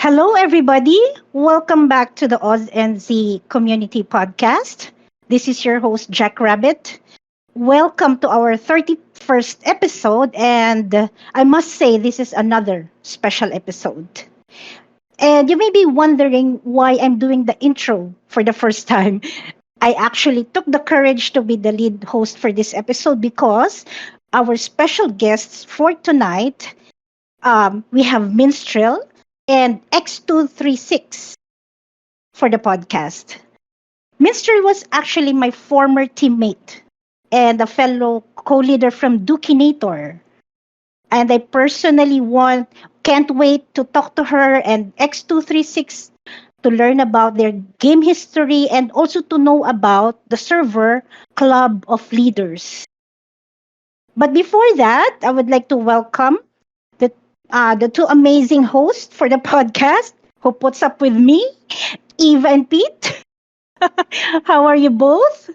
Hello, everybody. Welcome back to the Oz and Z Community Podcast. This is your host, Jack Rabbit. Welcome to our 31st episode, and I must say, this is another special episode. And you may be wondering why I'm doing the intro for the first time. I actually took the courage to be the lead host for this episode because our special guests for tonight, we have Minstrel and X236 for the podcast. Minstrel was actually my former teammate and a fellow co-leader from Dukinator. And I personally can't wait to talk to her and X236 to learn about their game history and also to know about the server Club of Leaders. But before that, I would like to welcome the the two amazing hosts for the podcast who puts up with me, Eva and Pete. How are you both?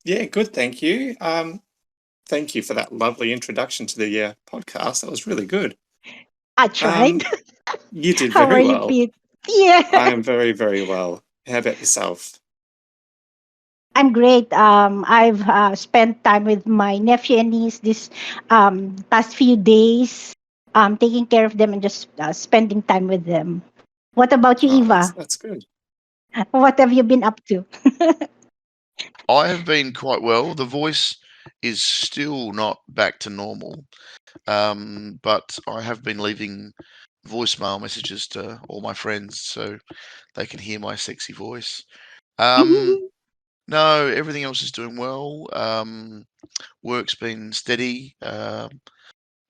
Yeah, good, thank you. Thank you for that lovely introduction to the podcast. That was really good. I tried. Um, you did How are very you, well. Pete? Yeah, I am very, very well. How about yourself? I'm great. I've spent time with my nephew and niece this past few days, taking care of them and just spending time with them. What about you, Oh, Eva? that's good. What have you been up to? I have been quite well. The voice is still not back to normal, but I have been leaving voicemail messages to all my friends so they can hear my sexy voice. No, everything else is doing well. Work's been steady.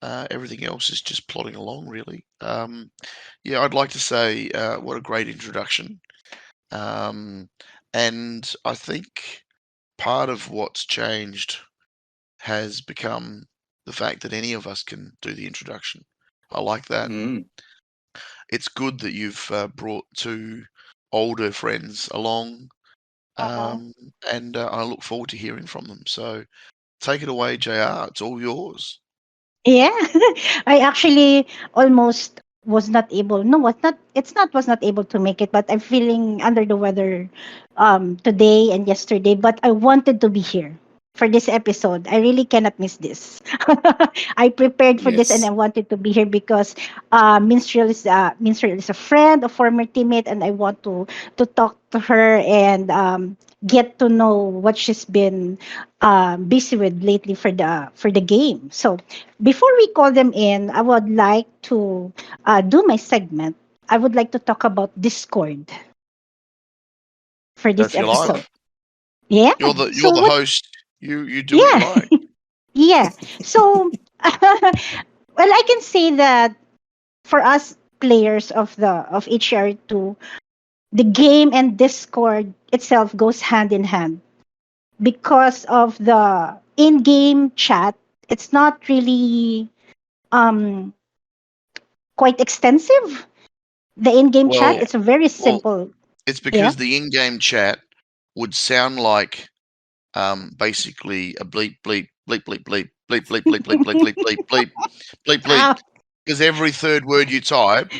Everything else is just plodding along, really. Yeah, I'd like to say what a great introduction. And I think part of what's changed has become the fact that any of us can do the introduction. I like that. Mm. It's good that you've brought two older friends along, Uh-huh. and I look forward to hearing from them. So take it away, JR. It's all yours. Yeah, I actually almost was not able. No, was not. It's not was not able to make it, but I'm feeling under the weather today and yesterday. But I wanted to be here for this episode. I really cannot miss this. I prepared for this and I Yes. wanted to be here because Minstrel is a friend, a former teammate, and I want to talk to her and get to know what she's been busy with lately for the game. So before we call them in, I would like to do my segment. I would like to talk about Discord for Go this for your episode. life. Yeah. You're So the what? host. You do what you Yeah. like. Yeah. So well, I can say that for us players of HR2, the game and Discord itself goes hand in hand because of the in-game chat. It's not really um quite extensive. The in-game chat, Well, Yeah. it's a very well, simple. it's Yeah. because the in-game chat would sound like basically a bleep bleep bleep bleep bleep bleep bleep bleep bleep bleep bleep bleep bleep bleep bleep, Ah, because every third word you type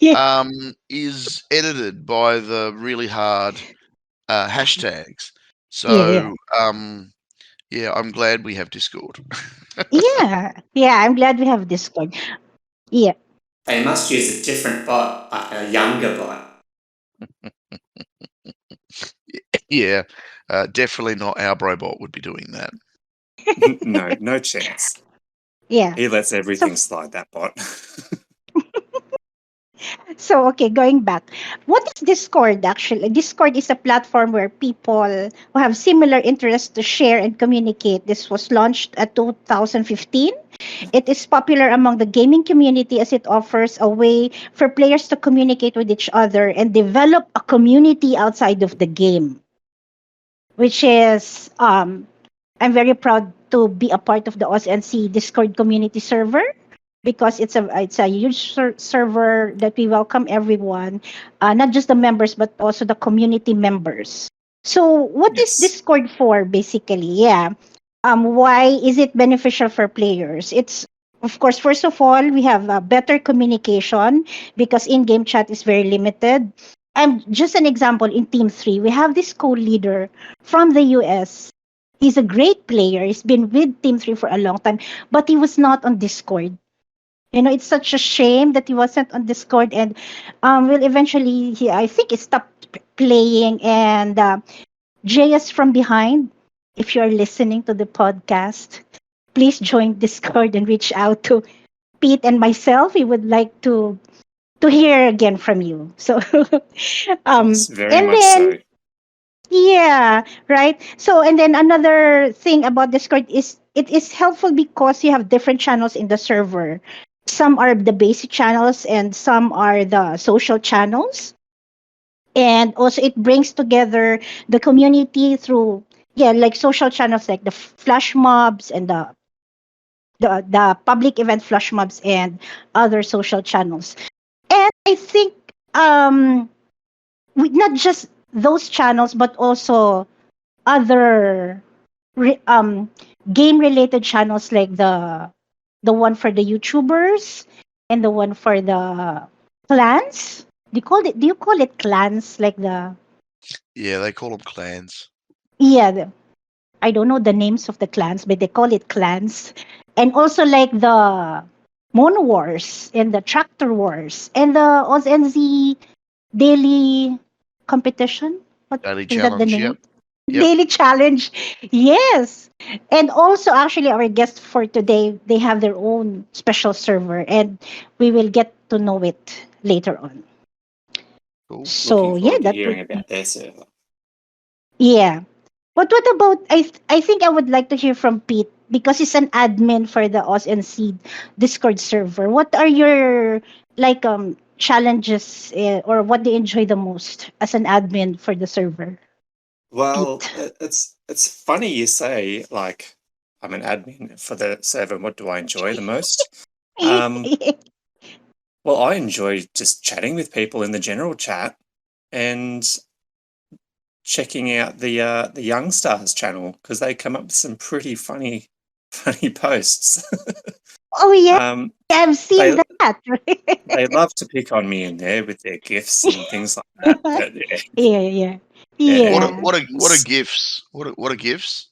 yeah. is edited by the really hard hashtags. Yeah. Yeah. So yeah, I'm glad we have Discord. Yeah. Yeah. I'm glad we have Discord. Yeah. They must use a different bot, like a younger bot. Yeah, definitely not our Brobot would be doing that. No, no chance. Yeah. He lets So everything slide, that bot. So, okay, going back. What is Discord actually? Discord is a platform where people who have similar interests to share and communicate. This was launched at 2015. It is popular among the gaming community as it offers a way for players to communicate with each other and develop a community outside of the game, which is I'm very proud to be a part of the OSNC Discord community server because it's a huge server that we welcome everyone, not just the members but also the community members. So, what is Yes. Discord for, basically? Yeah. Why is it beneficial for players? It's Of course, first of all, we have better communication because in-game chat is very limited. Just an example in Team 3, we have this co-leader from the US. He's a great player. He's been with Team 3 for a long time, but he was not on Discord. It's such a shame that he wasn't on Discord, and well, eventually, I think he stopped playing. And JS from behind, if you're listening to the podcast, please join Discord and reach out to Pete and myself. We would like to hear again from you. So, Yes, very and much then so. yeah, right. So, and then another thing about Discord is it is helpful because you have different channels in the server. Some are the basic channels and some are the social channels. And also it brings together the community through, yeah, like social channels like the flash mobs and the public event flash mobs and other social channels. And I think not just those channels but also other re- um game related channels like the one for the YouTubers and the one for the clans. Do you call it clans, like the Yeah, they call them clans. yeah, I don't know the names of the clans, but they call it clans. And also like the Moon Wars and the Tractor Wars and the OzNZ daily competition. What Daily is that the challenge. name? Yep. Yep. Daily challenge. Yes. And also actually our guests for today, they have their own special server and we will get to know it later on. Cool. Looking So yeah, forward to that hearing would about their server. yeah. But what about I think I would like to hear from Pete because he's an admin for the Oz and Seed Discord server. What are your like challenges or what do you enjoy the most as an admin for the server? Well, Pete. it's funny you say like I'm an admin for the server. What do I enjoy the most? Um, well, I enjoy just chatting with people in the general chat and checking out the Young Stars channel because they come up with some pretty funny funny posts. Oh yeah, um, I've seen they that. they love to pick on me in there with their gifts and things like that. But yeah, Yeah, yeah, yeah, What are yeah. what are gifts? What are gifts?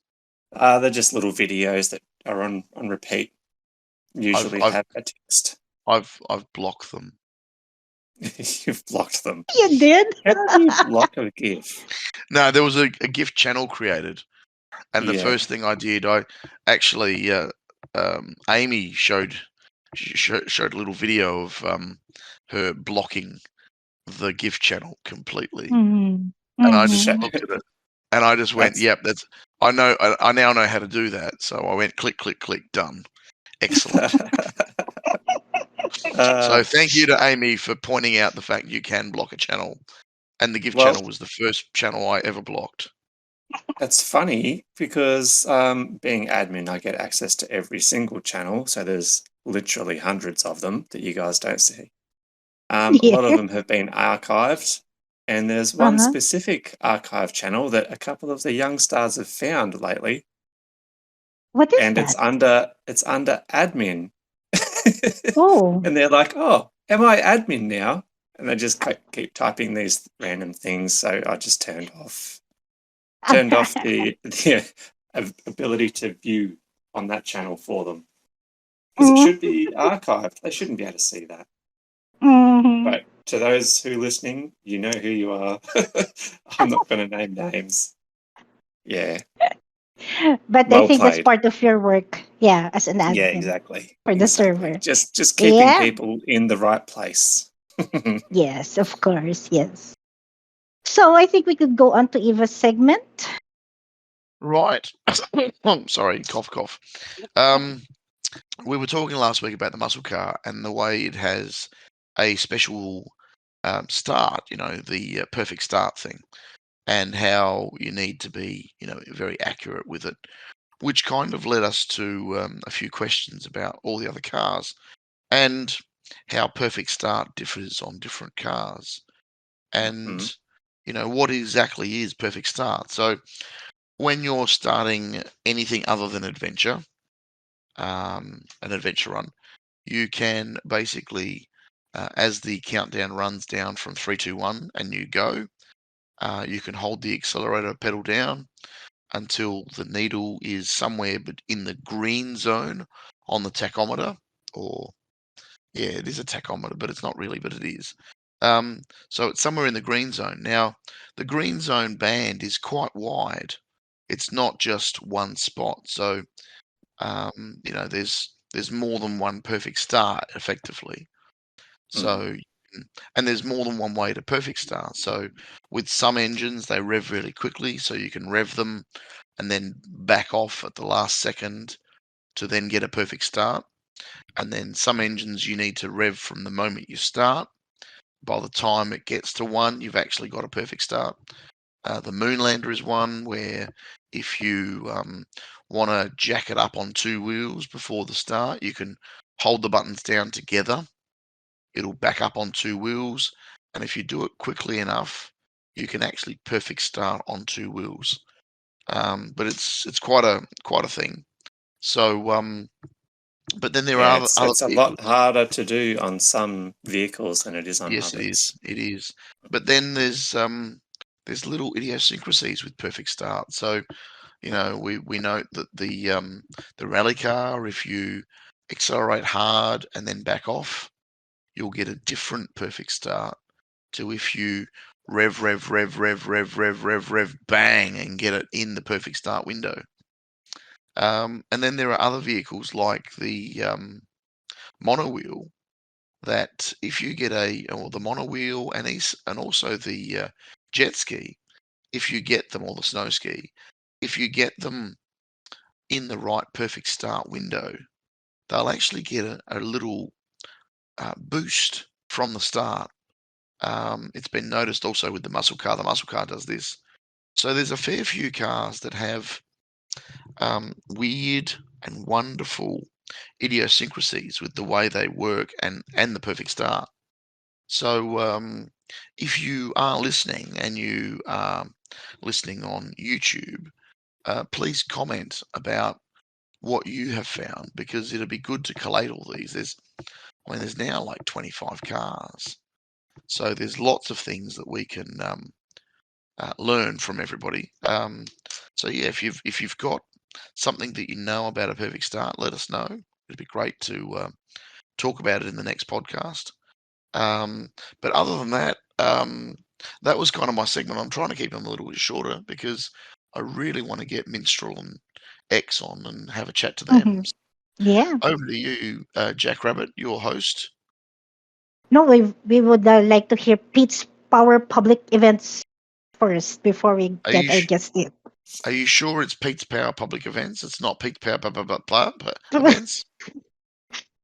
they're just little videos that are on repeat. I've Usually I've have a text. I've blocked them. You've blocked them. You did. How do you block a GIF? No, there was a gift channel created, and the Yeah. first thing I did, I actually Amy showed a little video of her blocking the gift channel completely, Mm-hmm. and I just Mm-hmm. looked at it, and I just went, That's "Yep, that's I know. I now know how to do that." So I went click, click, click, done. Excellent. uh, So thank you to Amy for pointing out the fact you can block a channel, and the gift well, channel was the first channel I ever blocked. it's funny because being admin, I get access to every single channel. So there's literally hundreds of them that you guys don't see. A lot of Yeah. them have been archived, and there's one Uh-huh. specific archive channel that a couple of the young stars have found lately, What is and that? it's under admin. Oh. And they're like, "Oh, am I admin now?" And they just keep typing these random things. So I just turned off the ability to view on that channel for them because it should be archived. They shouldn't be able to see that. Mm-hmm. But to those who are listening, you know who you are. I'm not going to name names. Yeah, But I well think that's played. part of your work, yeah, as an Yeah, admin exactly, for the exactly. server. Just keeping Yeah. people in the right place. Yes, of course. Yes. So I think we could go on to Eva's segment. Right. Oh, sorry, cough, cough. Um, we were talking last week about the muscle car and the way it has a special start. You know, the perfect start thing, and how you need to be, very accurate with it. Which kind of led us to a few questions about all the other cars and how perfect start differs on different cars, Mhm. and what exactly is perfect start. So when you're starting anything other than adventure, an adventure run, you can basically, as the countdown runs down from 3, 2, 1, and you go, you can hold the accelerator pedal down until the needle is somewhere but in the green zone on the tachometer, or yeah, it is a tachometer, but it's not really, but it is. So it's somewhere in the green zone. Now, the green zone band is quite wide. It's not just one spot. So, there's more than one perfect start effectively. So, and there's more than one way to perfect start. So with some engines, they rev really quickly, so you can rev them and then back off at the last second to then get a perfect start. And then some engines you need to rev from the moment you start. By the time it gets to 1, you've actually got a perfect start. The Moonlander is one where if you want to jack it up on 2 wheels before the start, you can hold the buttons down together. It'll back up on 2 wheels, and if you do it quickly enough, you can actually perfect start on 2 wheels. But it's quite a thing. So, but then there are other it's a vehicles. lot harder to do on some vehicles than it is on Yes, others. it is. But then there's little idiosyncrasies with perfect start. So, we note that the rally car, if you accelerate hard and then back off, you'll get a different perfect start to if you rev, rev, rev, rev, rev, rev, rev, rev, bang, and get it in the perfect start window. And then there are other vehicles like the monowheel that if you get or the monowheel and also the jet ski, if you get them, or the snow ski, if you get them in the right perfect start window, they'll actually get a little boost from the start. It's been noticed also with the muscle car. The muscle car does this. So there's a fair few cars that have weird and wonderful idiosyncrasies with the way they work and the perfect start. So if you are listening and you are listening on YouTube, please comment about what you have found, because it'd be good to collate all these. There's now like 25 cars, so there's lots of things that we can learn from everybody. So yeah, if you've got something that you know about a perfect start, let us know. It'd be great to talk about it in the next podcast. But other than that, that was kind of my segment. I'm trying to keep them a little bit shorter because I really want to get Minstrel and X on and have a chat to them. Yeah. Over to you, Jack Rabbit, your host. No, we would like to hear Pete's Power Public Events first before we Are get you our sh- guest in. are you sure it's Pete's Power Public Events? It's not Pete's Power Events.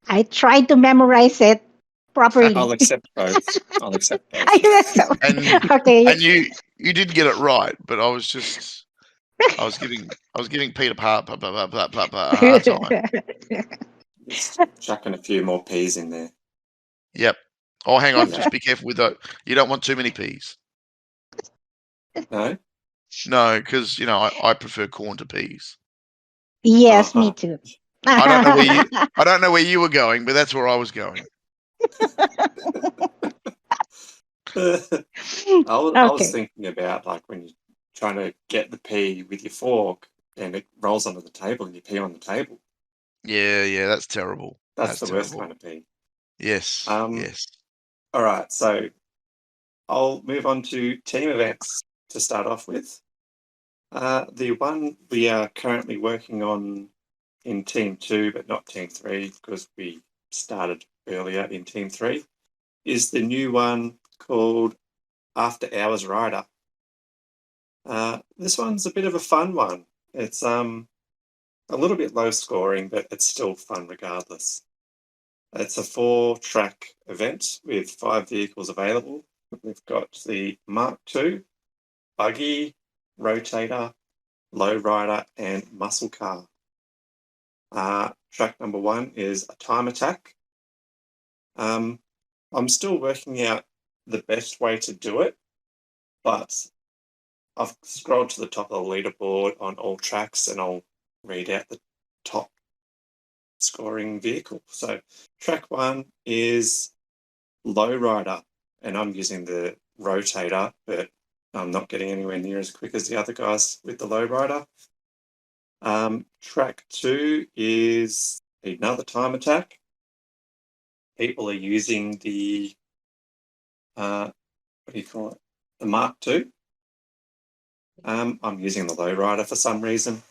I tried to memorize it properly. I'll accept both. I'll accept both. And Okay. and you did get it right, but I was giving Peter a hard time. Just chucking a few more peas in there. Yep. Oh, hang on. Yeah. Just be careful with that. You don't want too many peas. No? No, because I prefer corn to peas. Yes, me Uh-huh. too. I don't know where you I don't know where you were going, but that's where I was going. I was Okay. thinking about like when you're trying to get the pea with your fork and it rolls onto the table and you pee on the table. Yeah, that's terrible. That's That's the worst terrible. kind of pea. Yes, Um, yes. all right, so I'll move on to team events to start off with. The one we are currently working on in Team 2, but not Team 3, because we started earlier in Team 3, is the new one called After Hours Rider. This one's a bit of a fun one. It's a little bit low scoring, but it's still fun regardless. It's a 4-track event with 5 vehicles available. We've got the Mark II, Buggy, Rotator, Lowrider, and Muscle Car. Track number 1 is a time attack. I'm still working out the best way to do it, but I've scrolled to the top of the leaderboard on all tracks and I'll read out the top scoring vehicle. So track 1 is lowrider, and I'm using the rotator, but I'm not getting anywhere near as quick as the other guys with the lowrider. Track 2 is another time attack. People are using the what do you call it? The Mark II. I'm using the lowrider for some reason.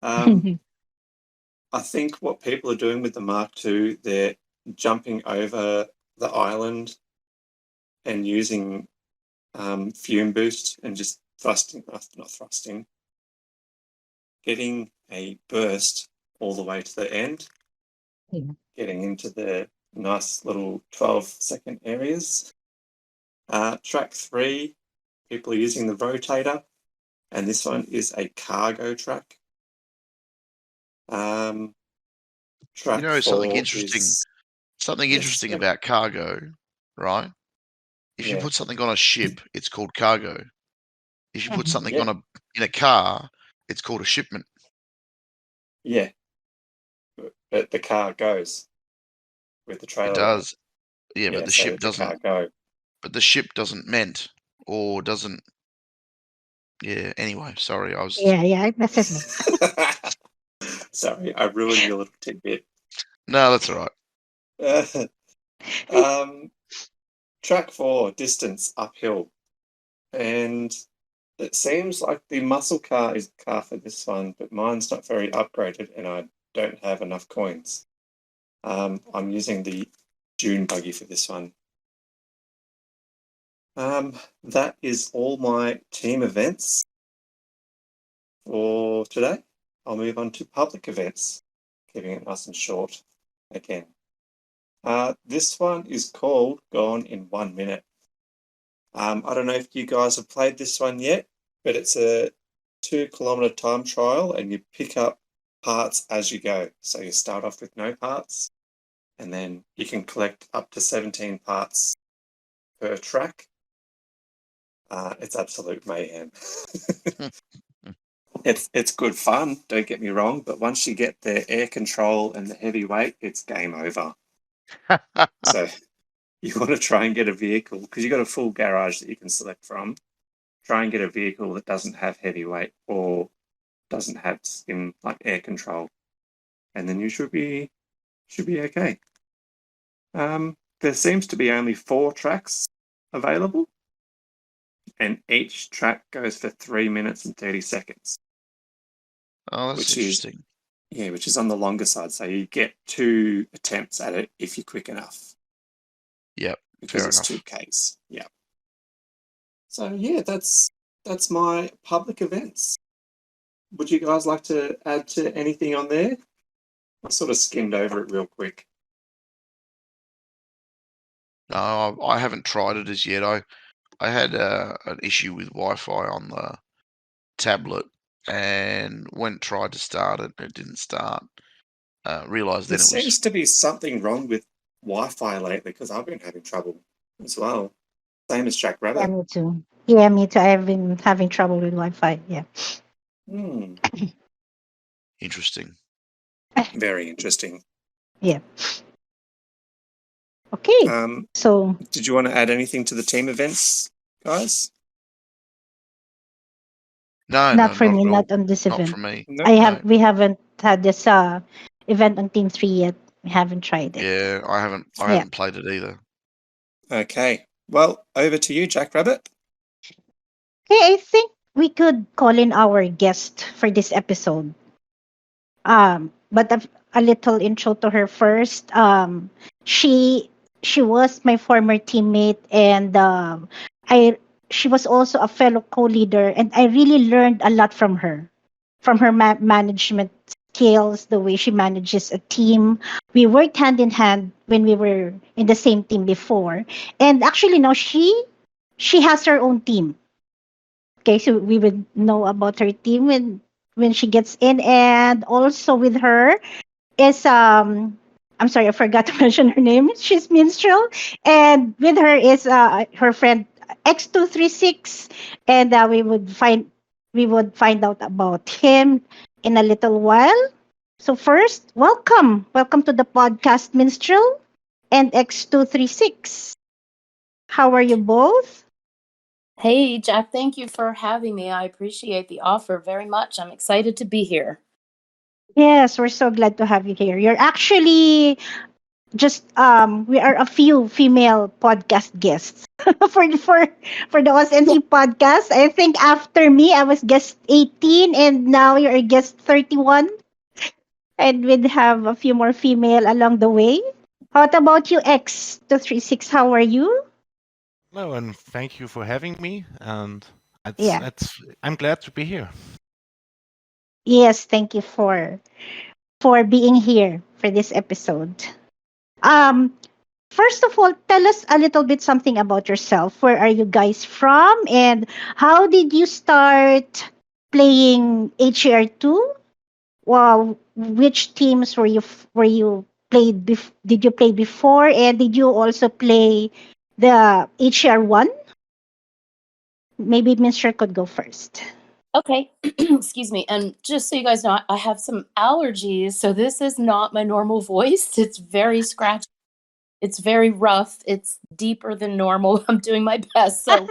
I think what people are doing with the Mark II, they're jumping over the island and using fume boost and just not thrusting, getting a burst all the way to the end, getting into the nice little 12-second areas. Track 3, people are using the rotator, and this one is a cargo track. Track You know, 4 something interesting. is... Something Yes, interesting yeah. about cargo, right? If you Yeah. put something on a ship, it's called cargo. If you put something Yeah. in a car, it's called a shipment. Yeah. But the car goes with the It trailer load. does. Yeah, but the so ship the car doesn't. go. But the ship doesn't mend or doesn't. Yeah. Anyway, sorry, I was. yeah, that's it. Sorry, I ruined your little tidbit. No, that's all right. Track 4, distance uphill. And it seems like the muscle car is the car for this one, but mine's not very upgraded and I don't have enough coins. I'm using the dune buggy for this one. That is all my team events for today. I'll move on to public events, keeping it nice and short again. This one is called Gone in 1 Minute. I don't know if you guys have played this one yet, but it's a 2-kilometer time trial and you pick up parts as you go. So you start off with no parts and then you can collect up to 17 parts per track. It's absolute mayhem. It's good fun, don't get me wrong, but once you get the air control and the heavy weight, it's game over. So you want to try and get a vehicle, because you've got a full garage that you can select from. Try and get a vehicle that doesn't have heavy weight or doesn't have like air control, and then you should be okay. There seems to be only 4 tracks available, and each track goes for 3 minutes and 30 seconds. Oh, that's which interesting. which is on the longer side. So you get 2 attempts at it if you're quick enough. Yep, because fair it's enough. 2Ks. Yeah. So yeah, that's my public events. Would you guys like to add to anything on there? I sort of skimmed over it real quick. No, I haven't tried it as yet. I had an issue with Wi-Fi on the tablet, and when tried to start it, it didn't start. Realised There then it was. seems to be something wrong with Wi-Fi lately because I've been having trouble as well. Same as Jack Yeah, Rabbit. me too. Yeah, me too. I've been having trouble with Wi-Fi. Yeah. Interesting. Very interesting. Yeah. Okay. So did you want to add anything to the team events, guys? No, not for not me, at all. not on this Not event. for me. No. We haven't had this event on Team 3 yet. We haven't tried it. Yeah, I haven't played it either. Okay. Well, over to you, Jack Rabbit. Okay, I think we could call in our guest for this episode. But a little intro to her first. She was my former teammate, and I she was also a fellow co-leader, and I really learned a lot from her, management skills, the way she manages a team. We worked hand in hand when we were in the same team before, and actually now she has her own team. Okay, so we would know about her team when she gets in, and also with her is I'm sorry, I forgot to mention her name. She's Minstrel, and with her is her friend X236, and we would find out about him in a little while. So first, welcome. Welcome to the podcast Minstrel and X236. How are you both? Hey, Jack, thank you for having me. I appreciate the offer very much. I'm excited to be here. Yes, we're so glad to have you here. You're actually just we are a few female podcast guests for the Yeah. OSNC podcast. I think after me I was guest 18 and now you're guest 31 and we'd have a few more female along the way. What about you, X236? How are you? Hello, and thank you for having me. And Yeah. I'm glad to be here. Yes, thank you for being here for this episode. Um First of all, tell us a little bit something about yourself. Where are you guys from and how did you start playing HCR2? Well, which teams were you did you play before and did you also play the HCR1? Maybe Mr. could go first. Okay. Excuse me. And just so you guys know, I have some allergies, so this is not my normal voice. It's very scratchy. It's very rough. It's deeper than normal. I'm doing my best. Um,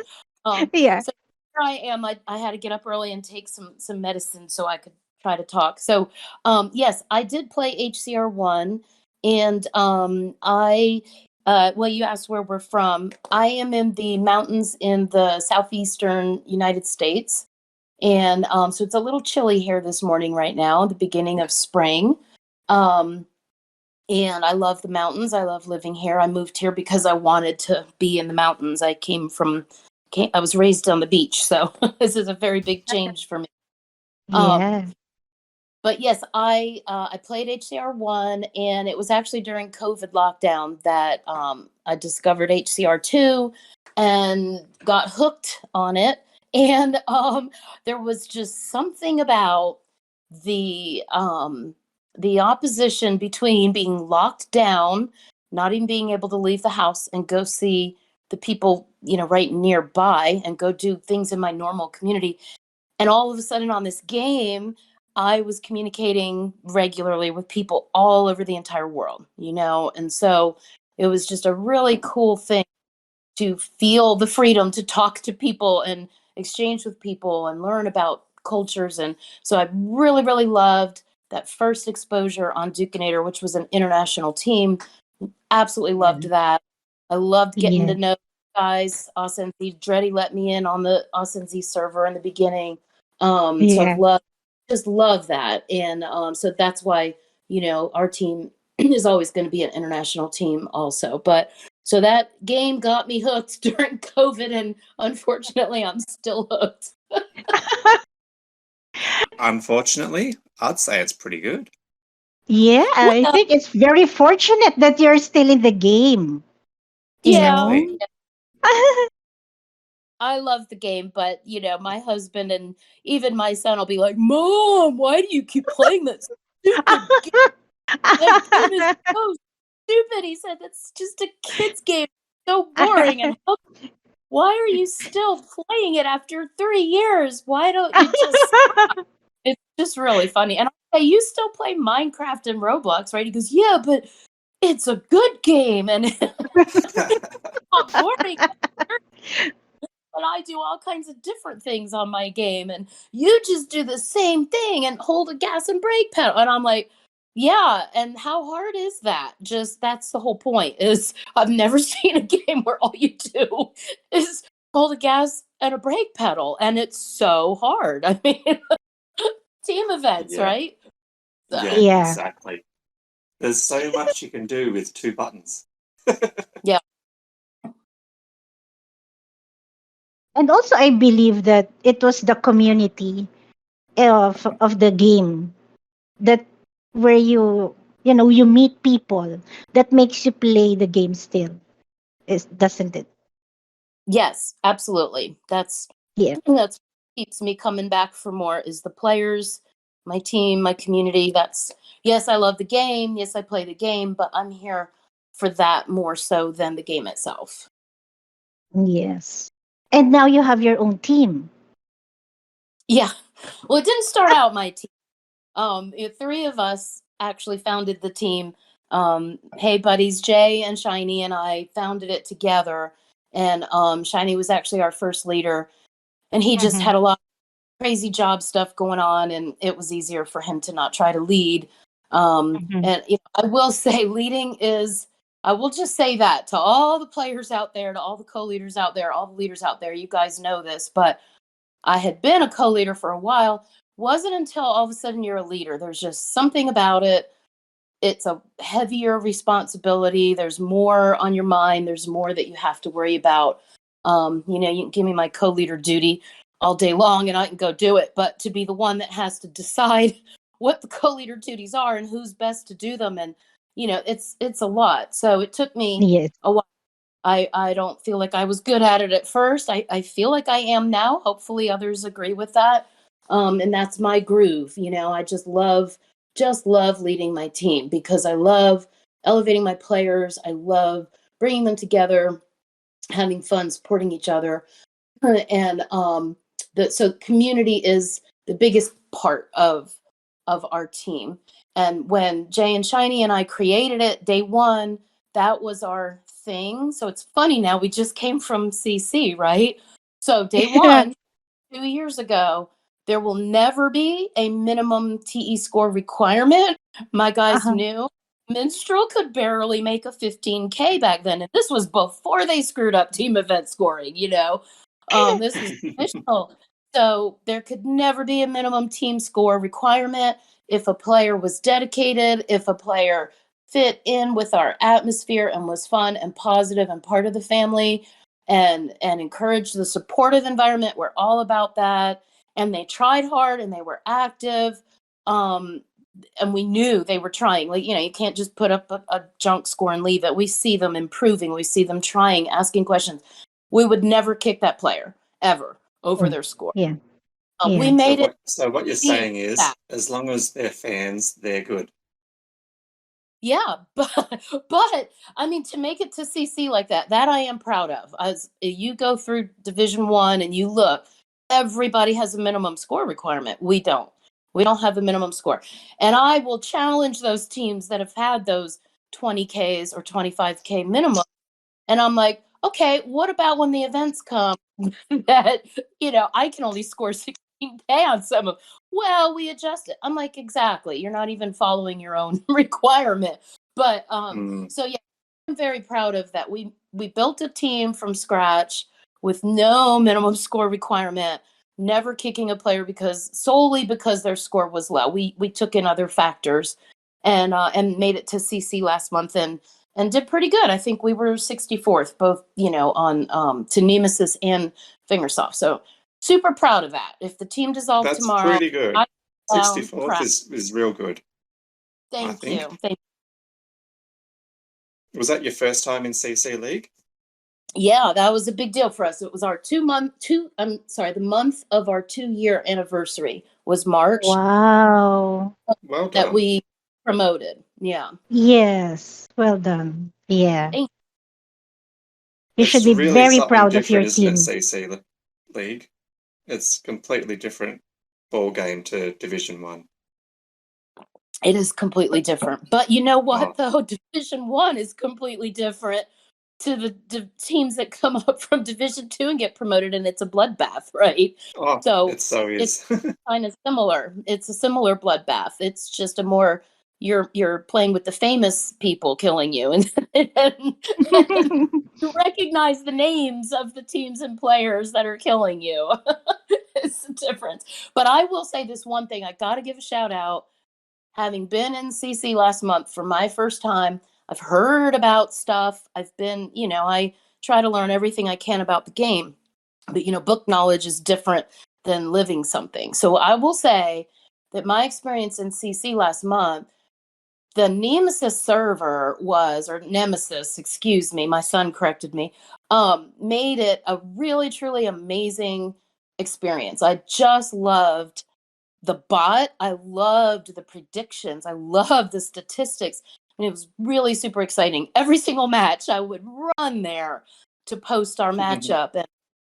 Yeah. so here I am. I had to get up early and take some medicine so I could try to talk. Yes, I did play HCR1, and well, you asked where we're from. I am in the mountains in the southeastern United States, and so it's a little chilly here this morning right now, the beginning of spring. Um, and I love the mountains. I love living here. I moved here because I wanted to be in the mountains. I was raised on the beach, so this is a very big change for me. Um, Yeah. but yes, I played HCR1, and it was actually during COVID lockdown that I discovered HCR2 and got hooked on it. And there was just something about the the opposition between being locked down, not even being able to leave the house and go see the people, right nearby and go do things in my normal community. And all of a sudden on this game, I was communicating regularly with people all over the entire world. And so it was just a really cool thing to feel the freedom to talk to people and exchange with people and learn about cultures. And so I really, really loved that first exposure on Dukinator, which was an international team. Absolutely loved Yeah. that. I loved getting to Yeah. know guys. Austin Dreddy let me in on the Austin server in the beginning. So Yeah. just love that. And so that's why, our team is always going to be an international team also. But so that game got me hooked during COVID, and unfortunately, I'm still hooked. Unfortunately, I'd say it's pretty good. Yeah, I Well, think it's very fortunate that you're still in the game, you yeah, Exactly. know? I love the game, but my husband and even my son will be like, "Mom, why do you keep playing this stupid game? That game is so stupid." He said, "That's just a kid's game. So boring. And why are you still playing it after 3 years? Why don't you just?" It's just really funny. And I say, "You still play Minecraft and Roblox, right?" He goes, "Yeah, but it's a good game and it's not boring. But I do all kinds of different things on my game, and you just do the same thing and hold a gas and brake pedal." And I'm like, "Yeah, and how hard is that?" Just that's the whole point. Is I've never seen a game where all you do is hold a gas and a brake pedal, and it's so hard. I mean, team events, Yeah, right? So yeah, Yeah. exactly. There's so much you can do with two buttons. yeah, And also, I believe that it was the community of the game that where you meet people that makes you play the game still, is doesn't it? yes, absolutely. Yeah. That's what keeps me coming back for more is the players, my team, my community. That's Yes, I love the game. Yes, I play the game, but I'm here for that more so than the game itself. Yes. And now you have your own team. Yeah. Well, it didn't start out my team. Three of us actually founded the team. Hey buddies, Jay and Shiny and I founded it together. And Shiny was actually our first leader. And he just Mhm. had a lot of crazy job stuff going on, and it was easier for him to not try to lead. Mhm. And I will say leading is, I will just say that to all the players out there, to all the co-leaders out there, all the leaders out there, you guys know this, but I had been a co-leader for a while. Wasn't until all of a sudden you're a leader. There's just something about it. It's a heavier responsibility. There's more on your mind. There's more that you have to worry about. You can give me my co-leader duty all day long and I can go do it. But to be the one that has to decide what the co-leader duties are and who's best to do them, and it's a lot. So it took me Yes. a while. I don't feel like I was good at it at first. I feel like I am now. Hopefully others agree with that. And that's my groove. I just love leading my team because I love elevating my players. I love bringing them together, having fun, supporting each other. And so community is the biggest part of our team. And when Jay and Shiny and I created it, day one, that was our thing. So it's funny now, we just came from CC, right? So day one, 2 years ago, there will never be a minimum TE score requirement. My guys Uh-huh. knew Minstrel could barely make a 15K back then. And this was before they screwed up team event scoring. This was initial. So there could never be a minimum team score requirement. If a player was dedicated, if a player fit in with our atmosphere and was fun and positive and part of the family, and encourage the supportive environment. We're all about that. And they tried hard and they were active. And we knew they were trying. Like, you can't just put up a junk score and leave it. We see them improving. We see them trying, asking questions. We would never kick that player ever over Yeah. their score. Yeah. We Yeah. made it So what you're easy. saying is, as long as they're fans, they're good. Yeah, but I mean, to make it to CC like that I am proud of. As you go through Division 1 and you look, everybody has a minimum score requirement. We don't. We don't have a minimum score. And I will challenge those teams that have had those 20Ks or 25K minimum. And I'm like, okay, what about when the events come that, I can only score 16K on some of? Well, we adjust it. I'm like, exactly. You're not even following your own requirement. But Mm. so yeah, I'm very proud of that. We built a team from scratch with no minimum score requirement, never kicking a player solely because their score was low. We took in other factors and made it to CC last month and did pretty good. I think we were 64th, both, on to Nemesis and Fingersoft. So super proud of that. If the team dissolved That's tomorrow, pretty good. I am 64th proud. is real good, I Thank think. you. Thank Was that your first time in CC League? Yeah, that was a big deal for us. It was our the month of our 2-year anniversary was March Wow. Well that done. we promoted. Yeah. Yes. Well done. Yeah. Thank You should It's be really very something proud of your different, isn't it, team. CC League? It's completely different ball game to Division 1. It is completely different. But you know what, Oh, though? Division 1 is completely different to the teams that come up from Division 2 and get promoted, and it's a bloodbath, right? oh, So it so it's is. kind of similar. It's a similar bloodbath. It's just a more you're playing with the famous people killing you, and you recognize the names of the teams and players that are killing you. It's the difference. But I will say this one thing: I got to give a shout out. Having been in CC last month for my first time, I've heard about stuff. I try to learn everything I can about the game. But, book knowledge is different than living something. So I will say that my experience in CC last month, the Nemesis server or Nemesis, excuse me, my son corrected me, made it a really, truly amazing experience. I just loved the bot. I loved the predictions. I loved the statistics. And it was really super exciting. Every single match, I would run there to post our matchup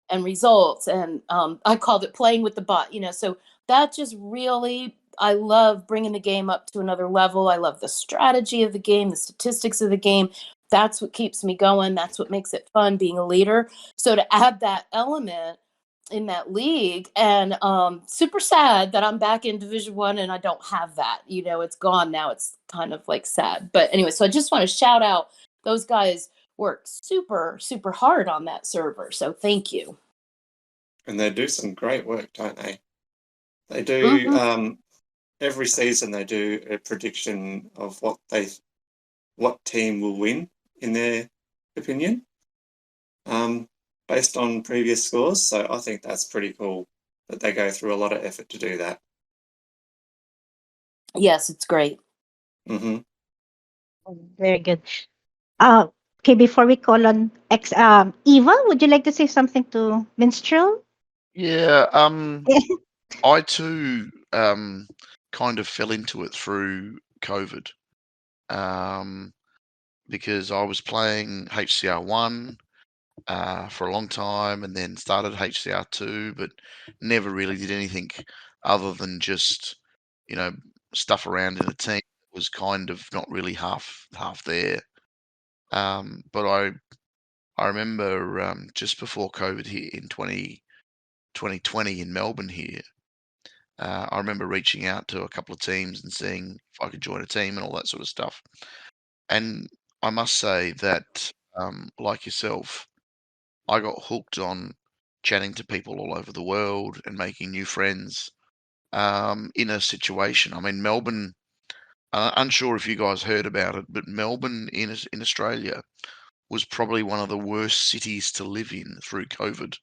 and results. And I called it playing with the bot. So that just really I love bringing the game up to another level. I love the strategy of the game, the statistics of the game. That's what keeps me going. That's what makes it fun being a leader. So to add that element in that league, and super sad that I'm back in Division 1 and I don't have that. It's gone now. It's kind of like sad. But anyway, so I just want to shout out those guys worked super, super hard on that server. So thank you. And they do some great work, don't they? They do every season. They do a prediction of what team will win in their opinion, based on previous scores. So I think that's pretty cool that they go through a lot of effort to do that. Yes, it's great. Mm-hmm. Very good. Okay, before we call on Eva, would you like to say something to Minstrel? Yeah. I too kind of fell into it through COVID, because I was playing HCR1 for a long time, and then started HCR2, but never really did anything other than just stuff around in a team that was kind of not really half there. But I remember just before COVID hit in 2020 in Melbourne here. I remember reaching out to a couple of teams and seeing if I could join a team and all that sort of stuff. And I must say that, like yourself, I got hooked on chatting to people all over the world and making new friends in a situation. I mean, Melbourne, unsure if you guys heard about it, but Melbourne in Australia was probably one of the worst cities to live in through COVID.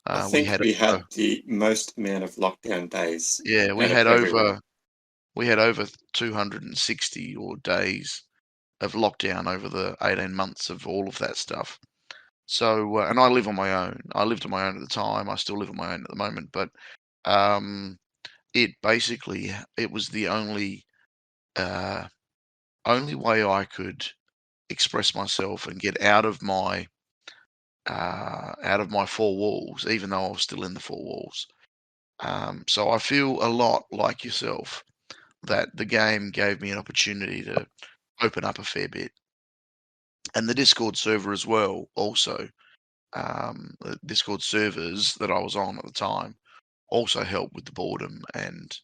I We think had we had the most amount of lockdown days. yeah, out of everywhere. we had over 260 or days of lockdown over the 18 months of all of that stuff. So, and I live on my own. I lived on my own at the time. I still live on my own at the moment. But it was the only way I could express myself and get out of my four walls, even though I was still in the four walls. So I feel a lot like yourself that the game gave me an opportunity to open up a fair bit, and the Discord server as well. Also, the Discord servers that I was on at the time also helped with the boredom and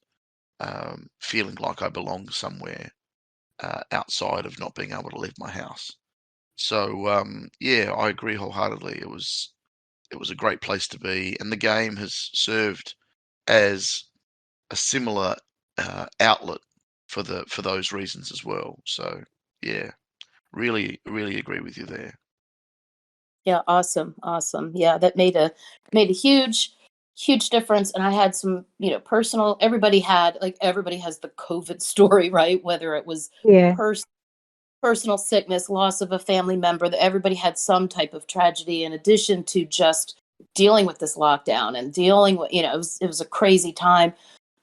feeling like I belonged somewhere outside of not being able to leave my house. So yeah, I agree wholeheartedly. It was a great place to be, and the game has served as a similar outlet for those reasons as well. So yeah, really agree with you there. Yeah, awesome. Yeah, that made a huge difference. And I had some, personal. Everybody has the COVID story, right? Whether it was Yeah. personal sickness, loss of a family member, that everybody had some type of tragedy in addition to just dealing with this lockdown and dealing with, it was a crazy time.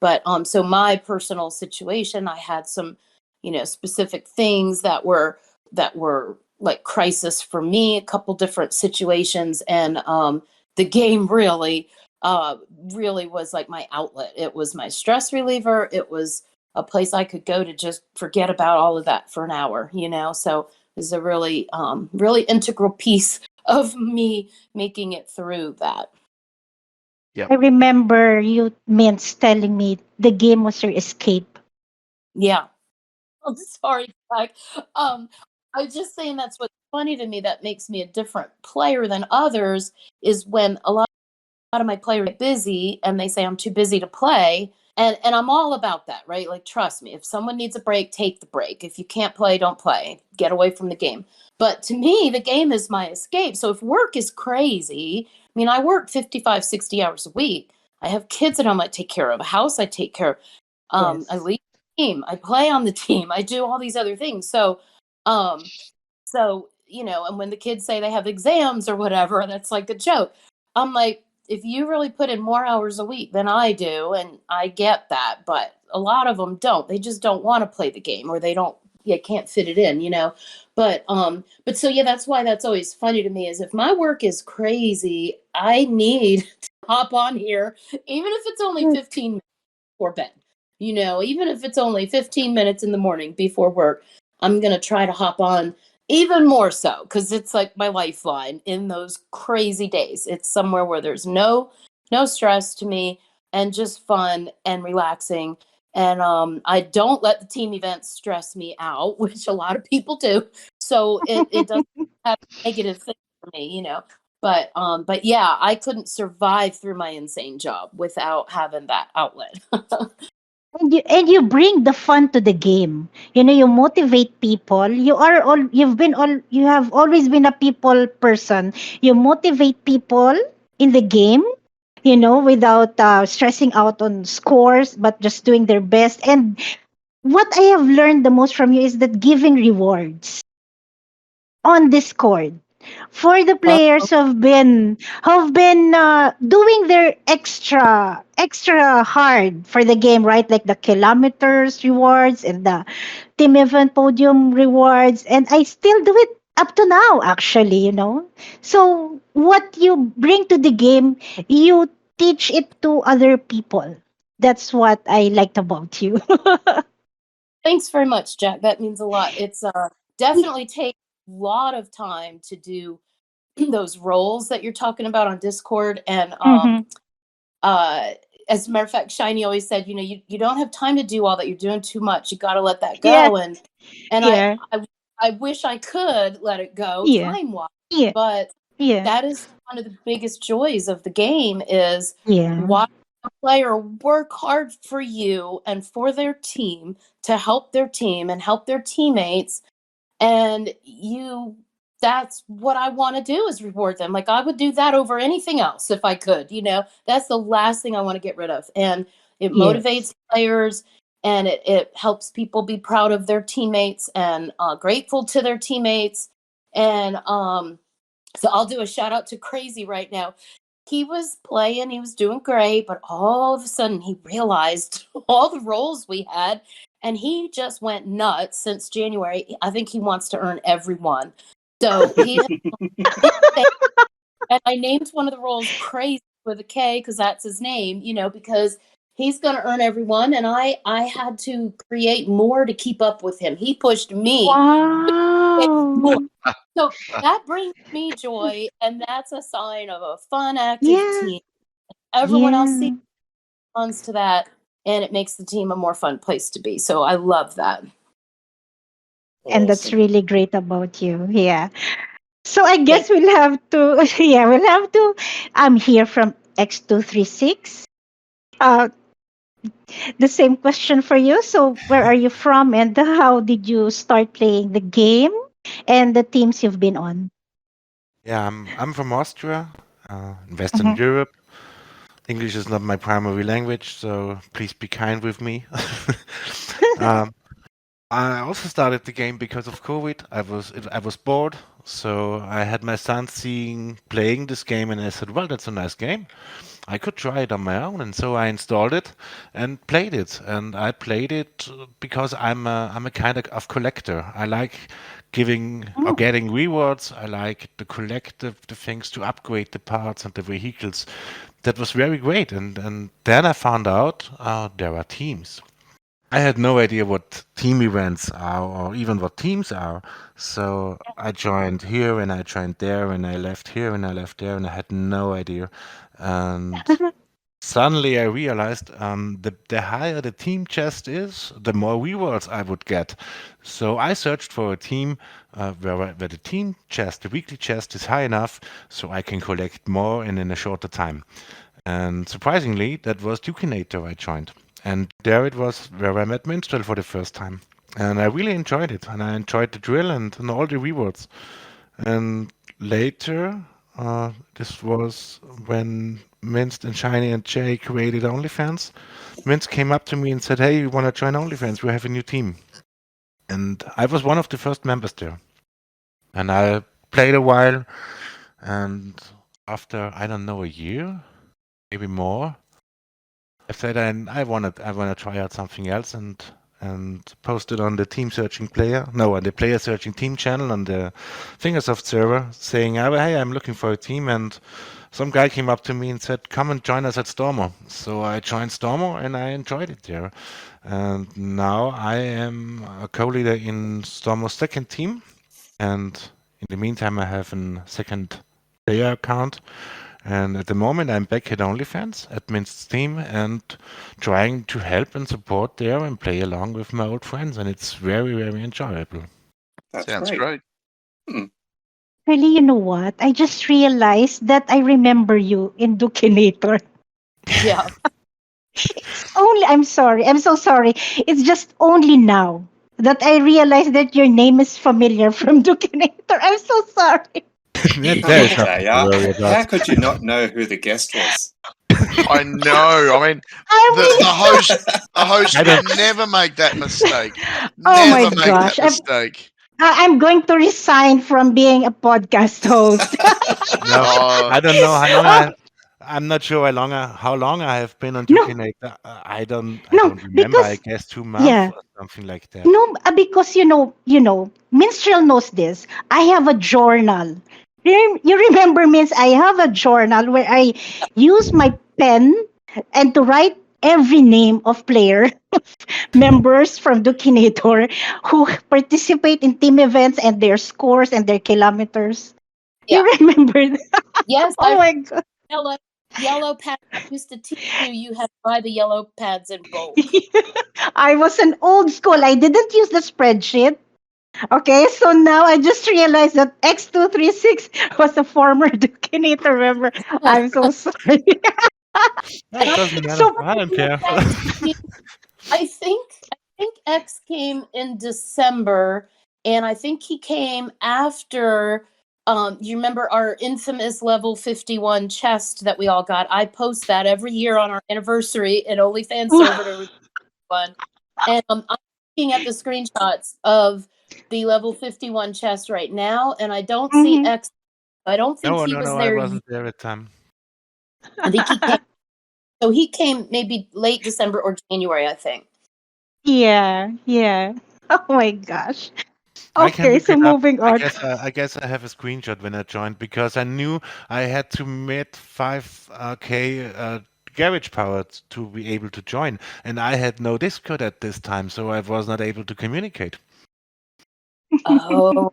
But so my personal situation, I had some, specific things that were like crisis for me, a couple different situations, and the game really was like my outlet. It was my stress reliever. It was a place I could go to just forget about all of that for an hour, So it was a really, really integral piece of me making it through that. I remember you Mints telling me the game was your escape. Yeah. I'm sorry, Jack. I was just saying that's what's funny to me that makes me a different player than others is when a lot of my players get busy and they say I'm too busy to play. And I'm all about that, right? Like, trust me, if someone needs a break, take the break. If you can't play, don't play. Get away from the game. But to me, the game is my escape. So if work is crazy, I mean, I work 55, 60 hours a week. I have kids at home I take care of, a house I take care of. I lead the team. I play on the team. I do all these other things. So, and when the kids say they have exams or whatever, that's like a joke. I'm like, if you really put in more hours a week than I do, and I get that, but a lot of them don't. They just don't want to play the game, or they can't fit it in, But so yeah, that's why that's always funny to me is if my work is crazy, I need to hop on here, even if it's only 15 minutes before bed, even if it's only 15 minutes in the morning before work, I'm going to try to hop on even more so because it's like my lifeline in those crazy days. It's somewhere where there's no stress to me and just fun and relaxing. And I don't let the team events stress me out, which a lot of people do. So it doesn't have a negative thing for me. But yeah, I couldn't survive through my insane job without having that outlet. And you bring the fun to the game. You motivate people. You have always been a people person. You motivate people in the game, without stressing out on scores, but just doing their best. And what I have learned the most from you is that giving rewards on Discord for the players who have been doing their extra hard for the game, right? Like the kilometers rewards and the team event podium rewards, and I still do it up to now, actually. So what you bring to the game, you teach it to other people. That's what I liked about you. Thanks very much, Jack. That means a lot. It's definitely take a lot of time to do those roles that you're talking about on Discord. And Hmm. uh as a matter of fact, Shiny always said, you don't have time to do all that. You're doing too much. You got to let that Yeah, go. And yeah, I wish I could let it go yeah, time wise, yeah, but yeah, that is one of the biggest joys of the game is yeah. watching a player work hard for you and for their team to help their team and help their teammates. And that's what I want to do is reward them. Like I would do that over anything else if I could. That's the last thing I want to get rid of. And it motivates Yes. players and it helps people be proud of their teammates and grateful to their teammates. And so I'll do a shout out to Crazy right now. He was playing, he was doing great, but all of a sudden he realized all the roles we had and he just went nuts since January. I think he wants to earn every one. So he and I named one of the roles Crazy with a K because that's his name, because he's going to earn every one and I had to create more to keep up with him. He pushed me to create more. Wow. So that brings me joy, and that's a sign of a fun, active Yeah, team. Everyone else sees yeah. responds to that, and it makes the team a more fun place to be. So I love that. And that's Awesome. really great about you. Yeah. So I Thank guess we'll have to, yeah, I'm here from X236. Uh, the same question for you. So where are you from and how did you start playing the game and the teams you've been on? Yeah, I'm from Austria, in Western Hmm. Europe. English is not my primary language, so please be kind with me. um, I also started the game because of COVID. I was bored, so I had my son seeing playing this game, and I said, "Well, that's a nice game. I could try it on my own." And so I installed it and played it. And I played it because I'm a kind of collector. I like giving or Oh, getting rewards. I like the collective the things to upgrade the parts and the vehicles. That was very great. And then I found out there are teams. I had no idea what team events are or even what teams are. So I joined here and I joined there and I left here and I left there and I had no idea. And suddenly I realized the higher the team chest is, the more rewards I would get. So I searched for a team where the team chest, the weekly chest, is high enough so I can collect more and in a shorter time. And surprisingly, that was Dukinator I joined. And there it was where I met Minstrel for the first time. And I really enjoyed it. And I enjoyed the drill and all the rewards. And later, this was when Minst and Shiny and Jay created OnlyFans. Minst came up to me and said, "Hey, you want to join OnlyFans? We have a new team." And I was one of the first members there. And I played a while. And after, I don't know, a year, maybe more, I said I want to try out something else and posted on the team searching player, no, on the player searching team channel on the Fingersoft server saying, "Oh, hey, I'm looking for a team and some guy came up to me and said, "Come and join us at Stormo." So I joined Stormo and I enjoyed it there. And now I am a co-leader in Stormo's second team. And in the meantime, I have a second player account. And at the moment, I'm back at OnlyFans at Minst's team and trying to help and support there and play along with my old friends. And it's very, very enjoyable. That's Sounds great. great. Really, you know what? I just realized that I remember you in Dukinator. Yeah. It's only, I'm sorry. I'm so sorry. It's just only now that I realized that your name is familiar from Dukinator. I'm so sorry. There's nothing Okay, to worry about. how could you not know who the guest was? I know. I mean, I the mean, host I don't. would never make that mistake. oh my Never make that gosh. mistake. I'm going to resign from being a podcast host. No, Oh, I don't know how long Oh, I'm not sure how long I have been on no, Tukinator. I no, don't remember. I because, guess 2 months yeah. or something like that. No, because Minstrel knows this. I have a journal. You remember, Miss? I have a journal where I use my pen and to write every name of player members from Dukinator who participate in team events and their scores and their kilometers. You Yeah. remember that? Yes, Oh I my god. yellow pads used to teach you had to buy the yellow pads in bulk. I was an old school. I didn't use the spreadsheet. Okay, so now I just realized that X236 was a former Dukinator member. I'm so sorry. No, And it I doesn't think matter. So, I don't care. I think X came in December, and I think he came after. You remember our infamous level 51 chest that we all got? I post that every year on our anniversary in OnlyFans server to one. And I'm looking at the screenshots of the level 51 chest right now, and I don't see mhm. X. I don't think No, he no, was no. I there. wasn't there at the time. I think he came. So he came maybe late December or January, I think. Yeah. Oh my gosh. I can Okay, look so it up. moving on. I guess I have a screenshot when I joined because I knew I had to meet 5K garage power to be able to join, and I had no Discord at this time, so I was not able to communicate. Oh,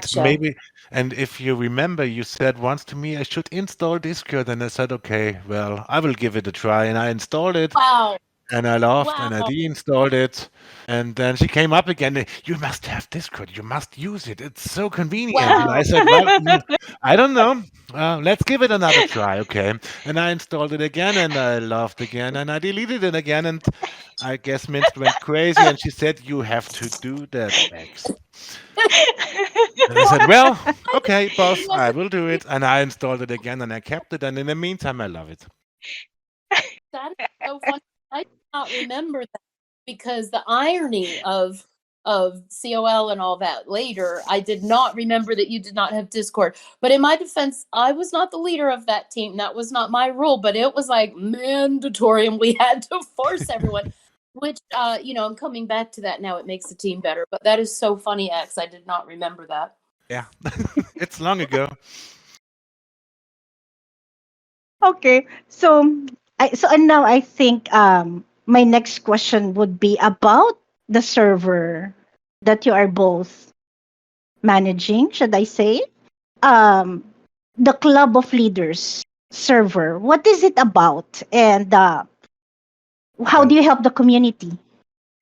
So gotcha. maybe, and if you remember, you said once to me I should install Discord, and I said, okay, well, I will give it a try, and I installed it, Wow. and I laughed, and I Wow. deinstalled it, and then she came up again. You must have Discord. You must use it. It's so convenient. And I Wow. said, well, I don't know. Let's give it another try, okay? And I installed it again, and I laughed again, and I deleted it again, and I guess Minst went crazy, and she said, you have to do that, X. And I said, well, I okay, boss, I never will do it. And I installed it again, and I kept it, and in the meantime, I love it. that is so funny. I did not remember that because the irony of COL and all that later, I did not remember that you did not have Discord. But in my defense, I was not the leader of that team. That was not my role, but it was like mandatory and we had to force everyone. Which I'm coming back to that now. It makes the team better. But that is so funny, X. I did not remember that. Yeah, it's long ago. Okay, and now I think my next question would be about the server that you are both managing, should I say? Um, the Club of Leaders server. What is it about, and how Well, do you help the community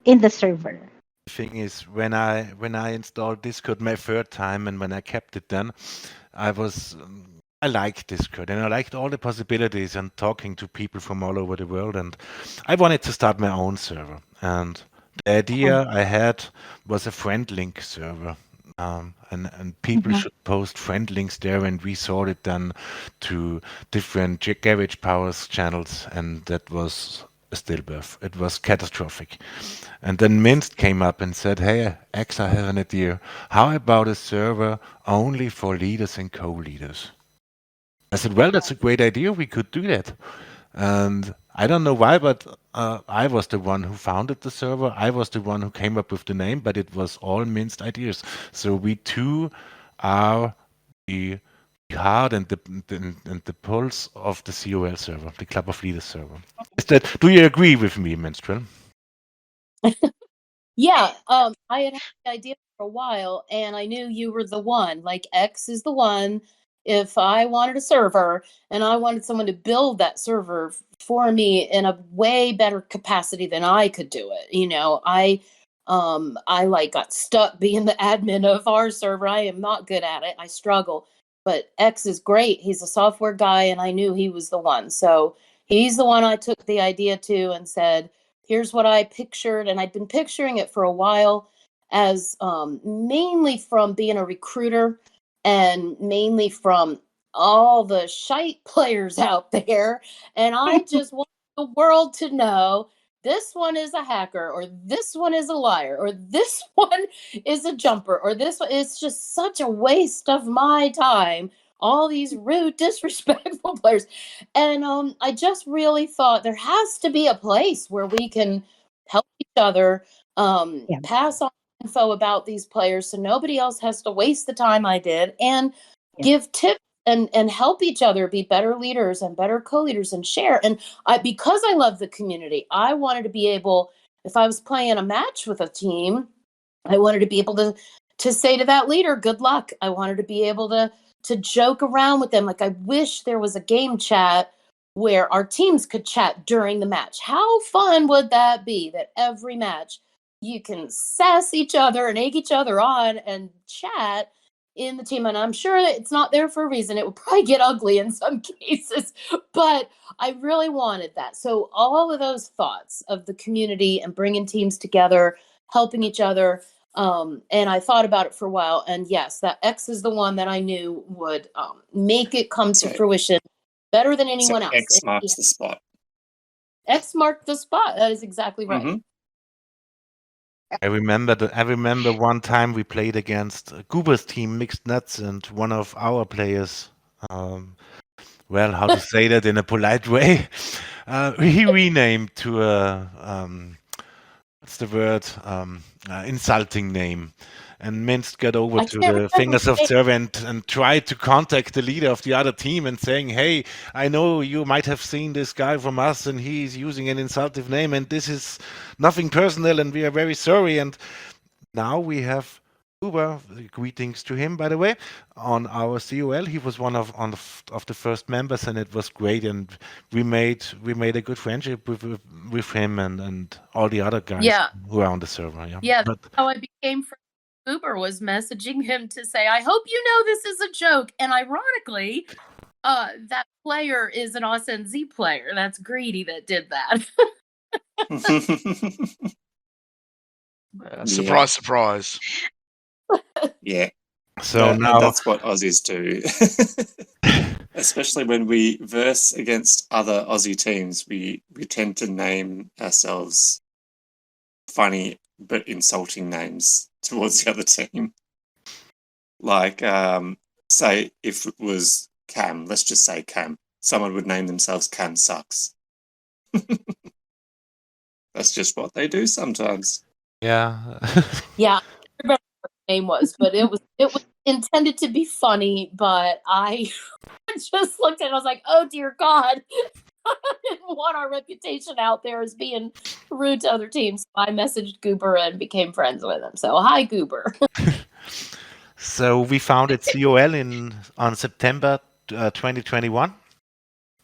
in the server? the thing is, when I installed Discord my third time, and when I kept it, then I was I liked Discord, and I liked all the possibilities and talking to people from all over the world, and I wanted to start my own server. And the idea I had was a friend link server. And people Mhm. should post friend links there, and we sorted then to different garage powers channels, and that was a stillbirth. It was catastrophic. And then Minst came up and said, "Hey, X, I have an idea. How about a server only for leaders and co-leaders?" I said, "Well, that's a great idea. We could do that." And I don't know why, but I was the one who founded the server. I was the one who came up with the name, but it was all Minst ideas. So we two are the heart and the pulse of the COL server, the Club of Leaders server. Do you agree with me, Minstrel? Yeah, I had the idea for a while, and I knew you were the one. Like, X is the one. If I wanted a server and I wanted someone to build that server for me in a way better capacity than I could do it, I like got stuck being the admin of our server. I am not good at it. I struggle. But X is great. He's a software guy, and I knew he was the one. So he's the one I took the idea to and said, here's what I pictured. And I'd been picturing it for a while as mainly from being a recruiter and mainly from all the shite players out there. And I just want the world to know this one is a hacker, or this one is a liar, or this one is a jumper, or this one. It's just such a waste of my time. All these rude, disrespectful players. And I just really thought there has to be a place where we can help each other, pass on info about these players so nobody else has to waste the time I did, and give tips and help each other be better leaders and better co-leaders and share. And because I love the community, I wanted to be able, if I was playing a match with a team, I wanted to be able to say to that leader, good luck. I wanted to be able to joke around with them. Like, I wish there was a game chat where our teams could chat during the match. How fun would that be, that every match you can sass each other and egg each other on and chat in the team? And I'm sure that it's not there for a reason. It would probably get ugly in some cases, but I really wanted that. So all of those thoughts of the community and bringing teams together, helping each other, and I thought about it for a while. And yes, that X is the one that I knew would make it come to fruition better than anyone else. X marks the spot. X marked the spot. That is exactly right. Mm-hmm. I remember one time we played against Guber's team, Mixed Nuts, and one of our players, well, how to say that in a polite way, he renamed to a, what's the word, insulting name. And Minst got over to the Fingersoft server and tried to contact the leader of the other team and saying, hey, I know you might have seen this guy from us and he's using an insultive name and this is nothing personal and we are very sorry. And now we have Uber, greetings to him, by the way, on our COL. He was one of the first members and it was great. And we made a good friendship with him and all the other guys who are on the server. Yeah, that's how I became friends. Uber was messaging him to say, I hope you know this is a joke. And ironically, that player is an Z player. That's Greedy that did that. Surprise, surprise. Yeah. So now that's what Aussies do. Especially when we verse against other Aussie teams, we tend to name ourselves funny but insulting names towards the other team. Like, say if it was Cam, let's just say Cam. Someone would name themselves Cam Sucks. That's just what they do sometimes. Yeah. Yeah, I remember what the name was, but it was intended to be funny, but I just looked at it and I was like, oh dear God. I didn't want our reputation out there as being rude to other teams. So I messaged Goober and became friends with him. So hi, Goober. So we founded COL on September 2021,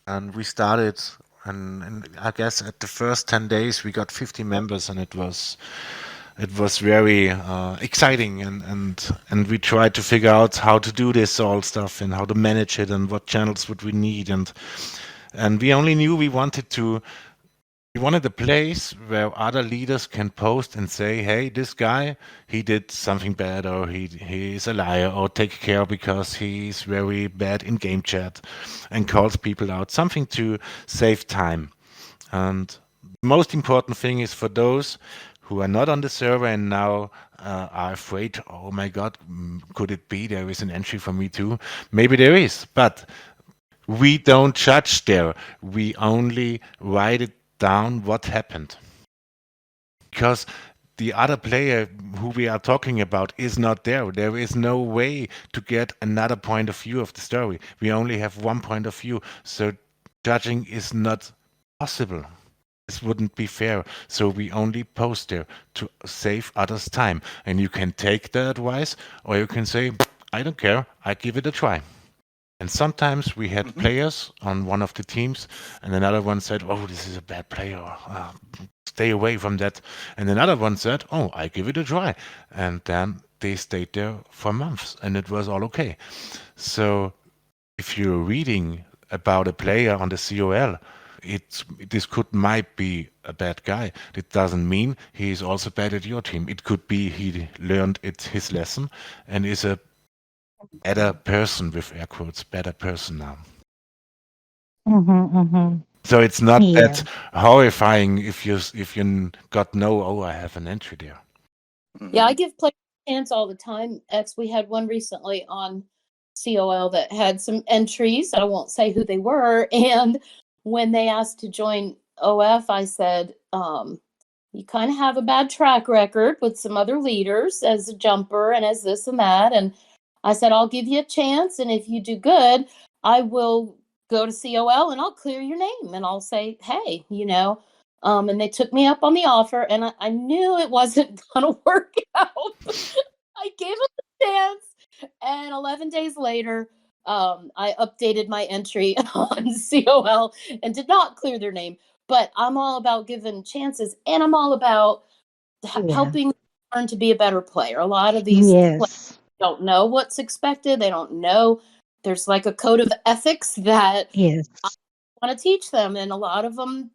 and we started. And I guess at the first 10 days we got 50 members, and it was very exciting. And we tried to figure out how to do this all stuff and how to manage it and what channels would we need and we only knew we wanted a place where other leaders can post and say, hey, this guy, he did something bad, or he is a liar, or take care because he's very bad in game chat, and calls people out. Something to save time. And the most important thing is for those who are not on the server and now are afraid, oh my God, could it be there is an entry for me too? Maybe there is, but we don't judge there. We only write it down what happened. Because the other player who we are talking about is not there. There is no way to get another point of view of the story. We only have one point of view, so judging is not possible. This wouldn't be fair. So we only post there to save others time. And you can take the advice, or you can say, I don't care, I give it a try. And sometimes we had players on one of the teams, and another one said, oh, this is a bad player. Stay away from that. And another one said, oh, I give it a try. And then they stayed there for months, and it was all okay. So if you're reading about a player on the COL, this might be a bad guy. It doesn't mean he is also bad at your team. It could be he learned his lesson and is a better person, with air quotes, better person now. So it's not that horrifying if you got I have an entry there. Yeah, I give players a chance all the time. We had one recently on COL that had some entries. I won't say who they were. And when they asked to join OF, I said, you kind of have a bad track record with some other leaders as a jumper and as this and that. And I said, I'll give you a chance. And if you do good, I will go to COL and I'll clear your name. And I'll say, hey, and they took me up on the offer, and I knew it wasn't going to work out. I gave them a chance, and 11 days later, I updated my entry on COL and did not clear their name. But I'm all about giving chances, and I'm all about helping them learn to be a better player. A lot of these players don't know what's expected. They don't know. There's like a code of ethics that I want to teach them, and a lot of them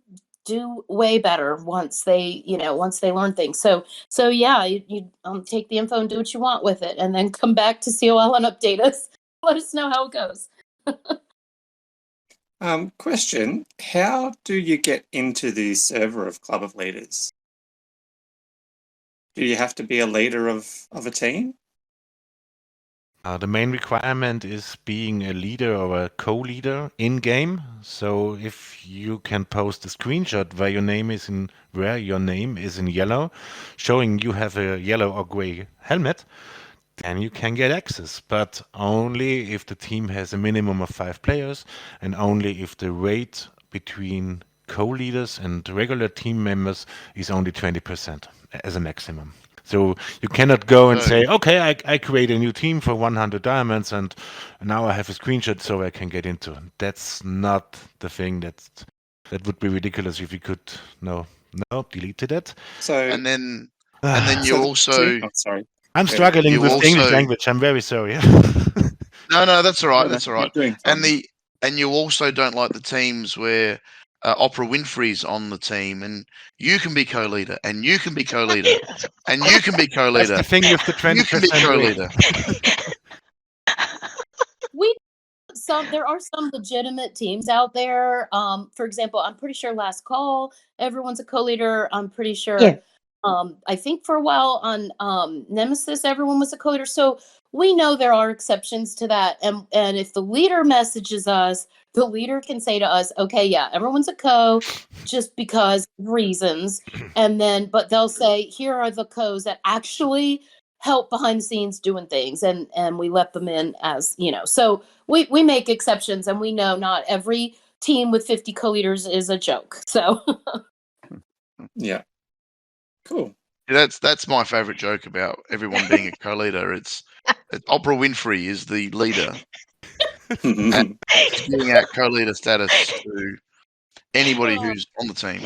do way better once they learn things. So yeah, you take the info and do what you want with it, and then come back to COL and update us. Let us know how it goes. Question: how do you get into the server of Club of Leaders? Do you have to be a leader of a team? The main requirement is being a leader or a co-leader in game. So if you can post a screenshot where your name is in yellow, showing you have a yellow or gray helmet, then you can get access. But only if the team has a minimum of 5 players, and only if the rate between co-leaders and regular team members is only 20% as a maximum. So you cannot go and say, okay, I create a new team for 100 diamonds, and now I have a screenshot so I can get into it. That's not the thing. That would be ridiculous if you could. No, deleted it. So and then you also. Sorry. I'm struggling with the English language. I'm very sorry. No, that's all right. That's all right. And you also don't like the teams where Oprah Winfrey's on the team, and you can be co-leader, and you can be co-leader, and you can be co-leader. That's the thing with the 20%. You can be co-leader. There are some legitimate teams out there. For example, I'm pretty sure Last Call, everyone's a co-leader. I'm pretty sure. I think for a while on Nemesis, everyone was a co-leader. So we know there are exceptions to that. And if the leader messages us, the leader can say to us, okay, yeah, everyone's a co just because of reasons. And then, but they'll say, here are the co's that actually help behind the scenes doing things. And we let them in as, so we make exceptions, and we know not every team with 50 co-leaders is a joke. So yeah. Cool. That's my favorite joke about everyone being a co-leader. It's Oprah Winfrey is the leader, and giving out co-leader status to anybody who's on the team.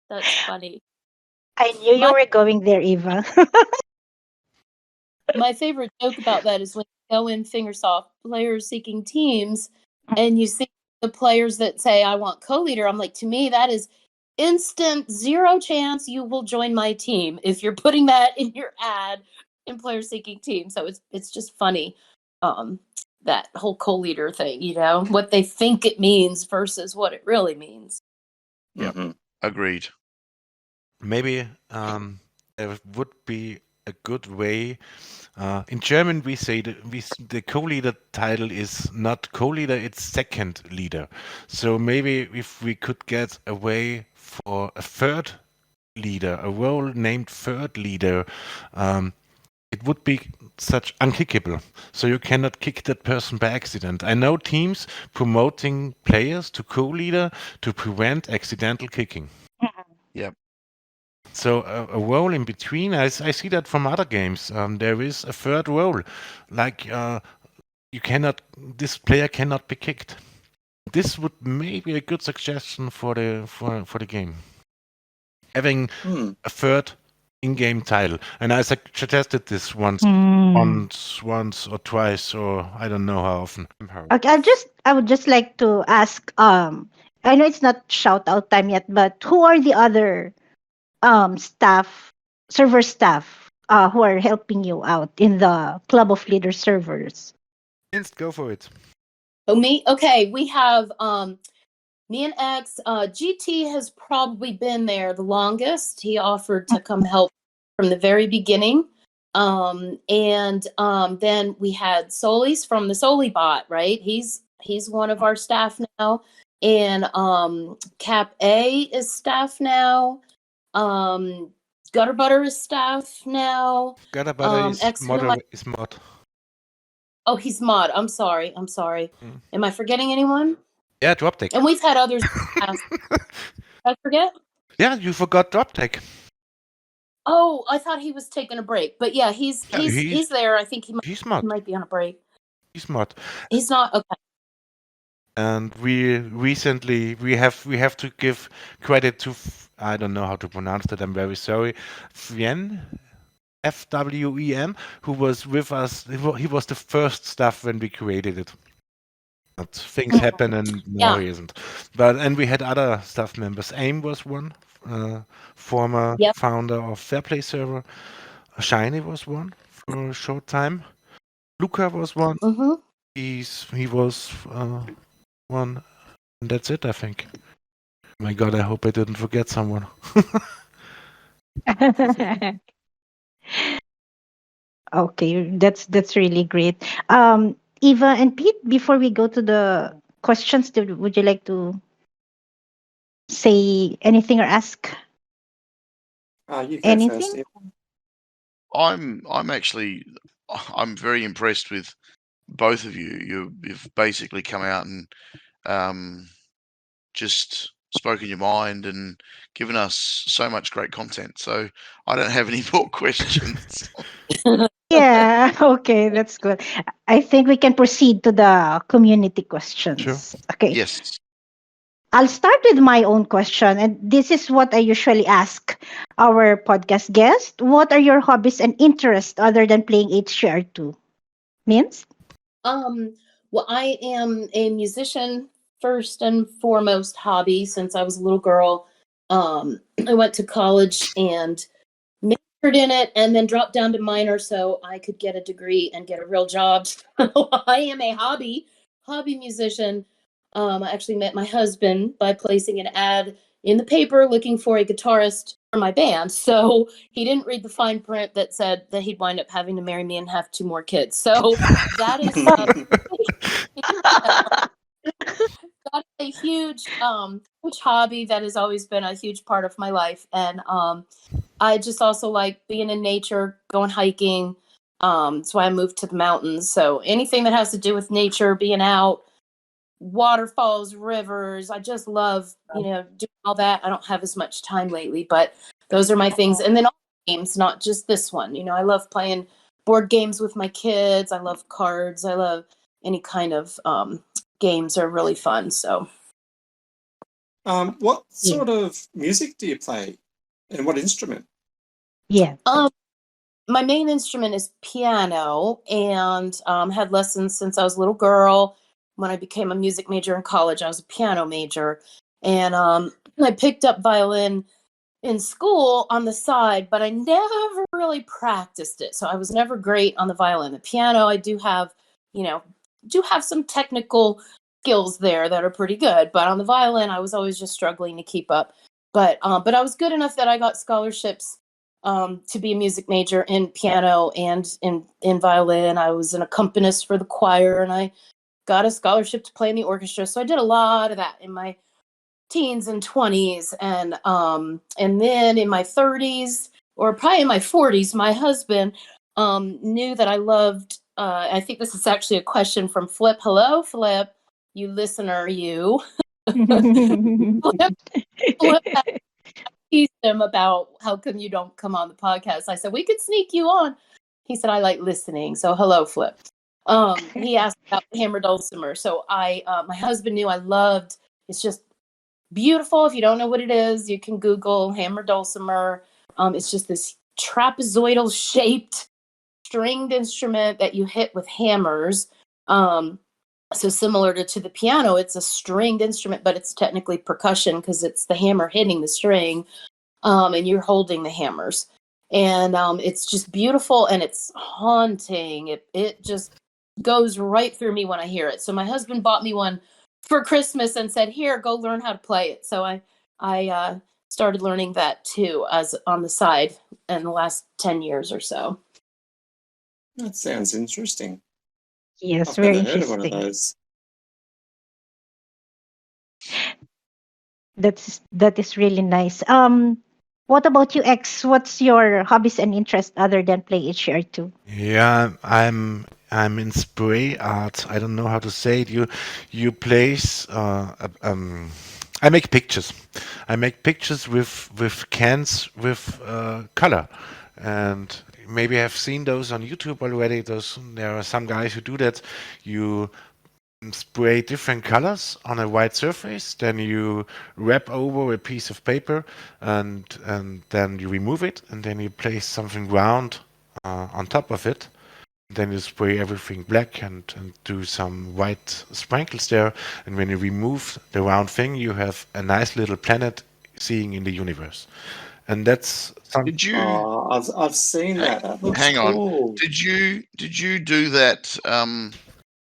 That's funny. I knew you were going there, Eva. My favorite joke about that is when you go in Fingersoft players seeking teams, and you see the players that say, I want co-leader. I'm like, to me, that is instant 0 chance you will join my team if you're putting that in your ad in player seeking team. So it's just funny, that whole co-leader thing, what they think it means versus what it really means. Yeah, agreed. Maybe there would be a good way. In German, we say the co-leader title is not co-leader; it's second leader. So maybe if we could get a way for a third leader, a role named third leader, it would be such unkickable. So you cannot kick that person by accident. I know teams promoting players to co-leader to prevent accidental kicking. Yep. So a role in between, I see that from other games. There is a third role, like this player cannot be kicked. This would maybe a good suggestion for the game. Having a third in-game title, and I suggested this once or twice, or I don't know how often. Okay, I would just like to ask. I know it's not shout out time yet, but who are the other server staff, who are helping you out in the Club of Leaders servers? Inst, go for it. Oh, me? Okay, we have me and X. GT has probably been there the longest. He offered to come help from the very beginning. And then we had Solis from the Soli bot, right? He's one of our staff now. And Cap A is staff now. Gutter Butter is staff now. Gutter Butter is mod. Oh, he's mod. I'm sorry. Am I forgetting anyone? Yeah, Droptech. And we've had others. I forget? Yeah, you forgot Droptech. Oh, I thought he was taking a break. But yeah, he's there. I think he might be on a break. He's mod. He's not okay. And we have to give credit to, I don't know how to pronounce that, I'm very sorry, Fwem, Fwem, who was with us. He was the first staff when we created it. But things happen and now he isn't. And we had other staff members. AIM was one, former founder of Fairplay server. Shiny was one for a short time. Luca was one. Mm-hmm. He was one. And that's it, I think. My God, I hope I didn't forget someone. Okay, that's really great. Eva and Pete, before we go to the questions, would you like to say anything or ask You go anything? first, Eva. I'm very impressed with both of you. You've basically come out and just spoken your mind and given us so much great content. So I don't have any more questions. Yeah, okay, that's good. I think we can proceed to the community questions. Sure. Okay. Yes. I'll start with my own question, and this is what I usually ask our podcast guest. What are your hobbies and interests other than playing HCR2? Means? Well, I am a musician first and foremost hobby since I was a little girl. I went to college and majored in it and then dropped down to minor so I could get a degree and get a real job. So I am a hobby musician. I actually met my husband by placing an ad in the paper looking for a guitarist for my band. So he didn't read the fine print that said that he'd wind up having to marry me and have 2 more kids. So that is a huge hobby that has always been a huge part of my life. And I just also like being in nature, going hiking. That's why I moved to the mountains. So anything that has to do with nature, being out, waterfalls, rivers, I just love, doing all that. I don't have as much time lately, but those are my things. And then all games, not just this one. I love playing board games with my kids. I love cards. I love any kind of games are really fun. So what sort of music do you play and what instrument? Yeah. My main instrument is piano, and had lessons since I was a little girl. When I became a music major in college, I was a piano major. And I picked up violin in school on the side, but I never really practiced it. So I was never great on the violin. The piano, I do have some technical skills there that are pretty good. But on the violin, I was always just struggling to keep up. But I was good enough that I got scholarships to be a music major in piano and in violin. I was an accompanist for the choir, and I got a scholarship to play in the orchestra. So I did a lot of that in my teens and 20s, and then in my 30s, or probably in my 40s, my husband knew that I loved. I think this is actually a question from Flip. Hello, Flip, you listener, you. Flip teased him about how come you don't come on the podcast. I said we could sneak you on. He said I like listening. So hello, Flip. He asked about hammer dulcimer. So my husband knew I loved. It's just beautiful. If you don't know what it is, you can Google hammer dulcimer. It's just this trapezoidal shaped stringed instrument that you hit with hammers. So similar to the piano, it's a stringed instrument, but it's technically percussion because it's the hammer hitting the string, and you're holding the hammers. And it's just beautiful and it's haunting. It just goes right through me when I hear it. So my husband bought me one for Christmas and said, "Here, go learn how to play it." So I started learning that too, as on the side in the last 10 years or so. That sounds interesting. Yes, I've very never heard of one of interesting. those. That is really nice. What about you, X? What's your hobbies and interests other than play HCR2? Yeah, I'm in spray art. I don't know how to say it. You place I make pictures. I make pictures with cans with color, and maybe I've seen those on YouTube already. Those there are some guys who do that. You spray different colors on a white surface, then you wrap over a piece of paper, and then you remove it, and then you place something round on top of it. Then you spray everything black and do some white sprinkles there. And when you remove the round thing, you have a nice little planet seeing in the universe. And that's some. Did you Oh, I've seen that. That looks hang on? cool. Did you do that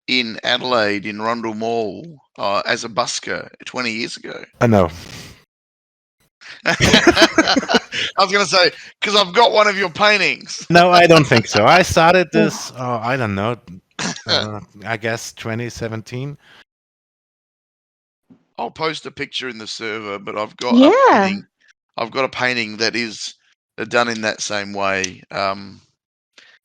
in Adelaide in Rundle Mall as a busker 20 years ago? No. I was going to say, because I've got one of your paintings. No, I don't think so. I started this, I don't know, I guess 2017. I'll post a picture in the server, but I've got a Yeah. painting. I've got a painting that is done in that same way.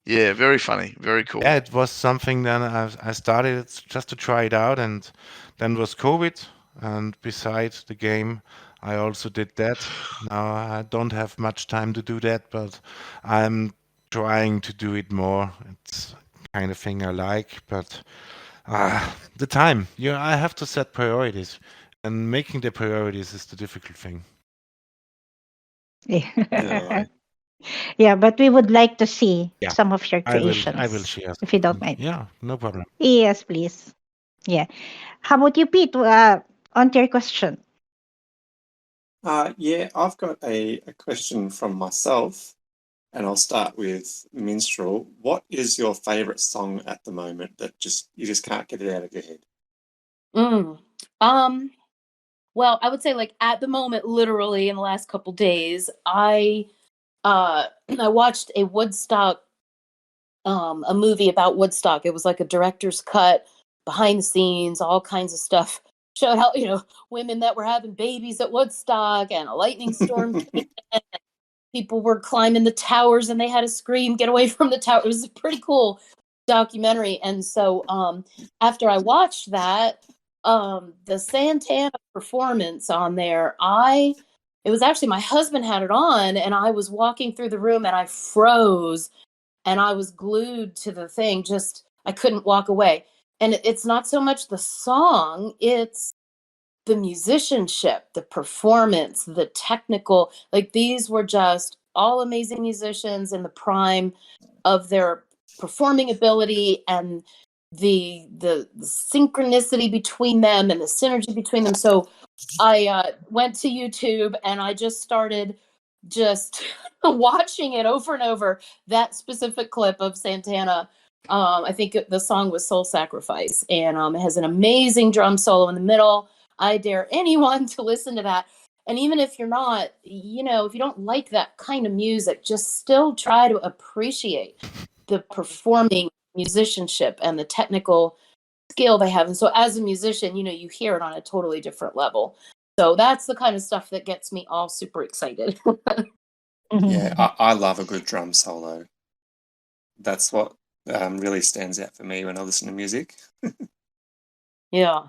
Yeah, very funny, very cool. Yeah, it was something then I started it just to try it out, and then was COVID. And besides the game, I also did that. Now I don't have much time to do that, but I'm trying to do it more. It's kind of thing I like, but the time. I have to set priorities, and making the priorities is the difficult thing. Yeah. Yeah, but we would like to see Yeah. some of your I will creations, share. if you don't mind. Yeah, no problem. Yes, please. Yeah. How about you, Pete? On to your question. Yeah, I've got a question from myself, and I'll start with Minstrel. What is your favorite song at the moment that you just can't get it out of your head? Well, I would say like at the moment, literally in the last couple days, I watched a Woodstock, a movie about Woodstock. It was like a director's cut, behind the scenes, all kinds of stuff. Showed how, women that were having babies at Woodstock, and a lightning storm came in. People were climbing the towers and they had to scream, "Get away from the tower." It was a pretty cool documentary. And so after I watched that, the Santana performance on there, it was actually my husband had it on, and I was walking through the room and I froze and I was glued to the thing. Just, I couldn't walk away. And it's not so much the song, it's the musicianship, the performance, the technical, like these were just all amazing musicians in the prime of their performing ability, and the synchronicity between them and the synergy between them. So I went to YouTube and I just started just watching it over and over, that specific clip of Santana. I think the song was Soul Sacrifice, and it has an amazing drum solo in the middle. I dare anyone to listen to that. And even if you're not, if you don't like that kind of music, just still try to appreciate the performing musicianship and the technical skill they have. And so as a musician, you hear it on a totally different level. So that's the kind of stuff that gets me all super excited. Yeah, I love a good drum solo. That's what really stands out for me when I listen to music. Yeah.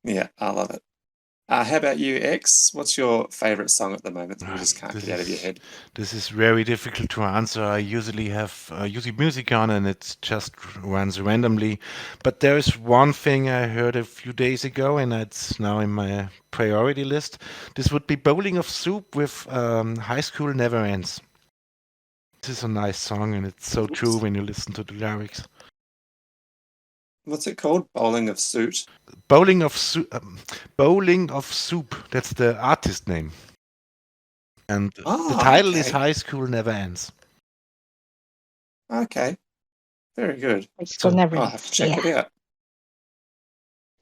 Yeah, I love it. How about you, X? What's your favorite song at the moment that you just can't This get out of your is head? this is very difficult to answer. I usually have YouTube music on and it just runs randomly. But there is one thing I heard a few days ago, and it's now in my priority list. This would be Bowling of Soup with High School Never Ends. This is a nice song, and it's so true when you listen to the lyrics. What's it called? Bowling of Suit? Bowling of Bowling of Soup. That's the artist name. And the Oh, title is okay. High School Never Ends. Okay. Very good. High school So never I'll ends. have to check it out.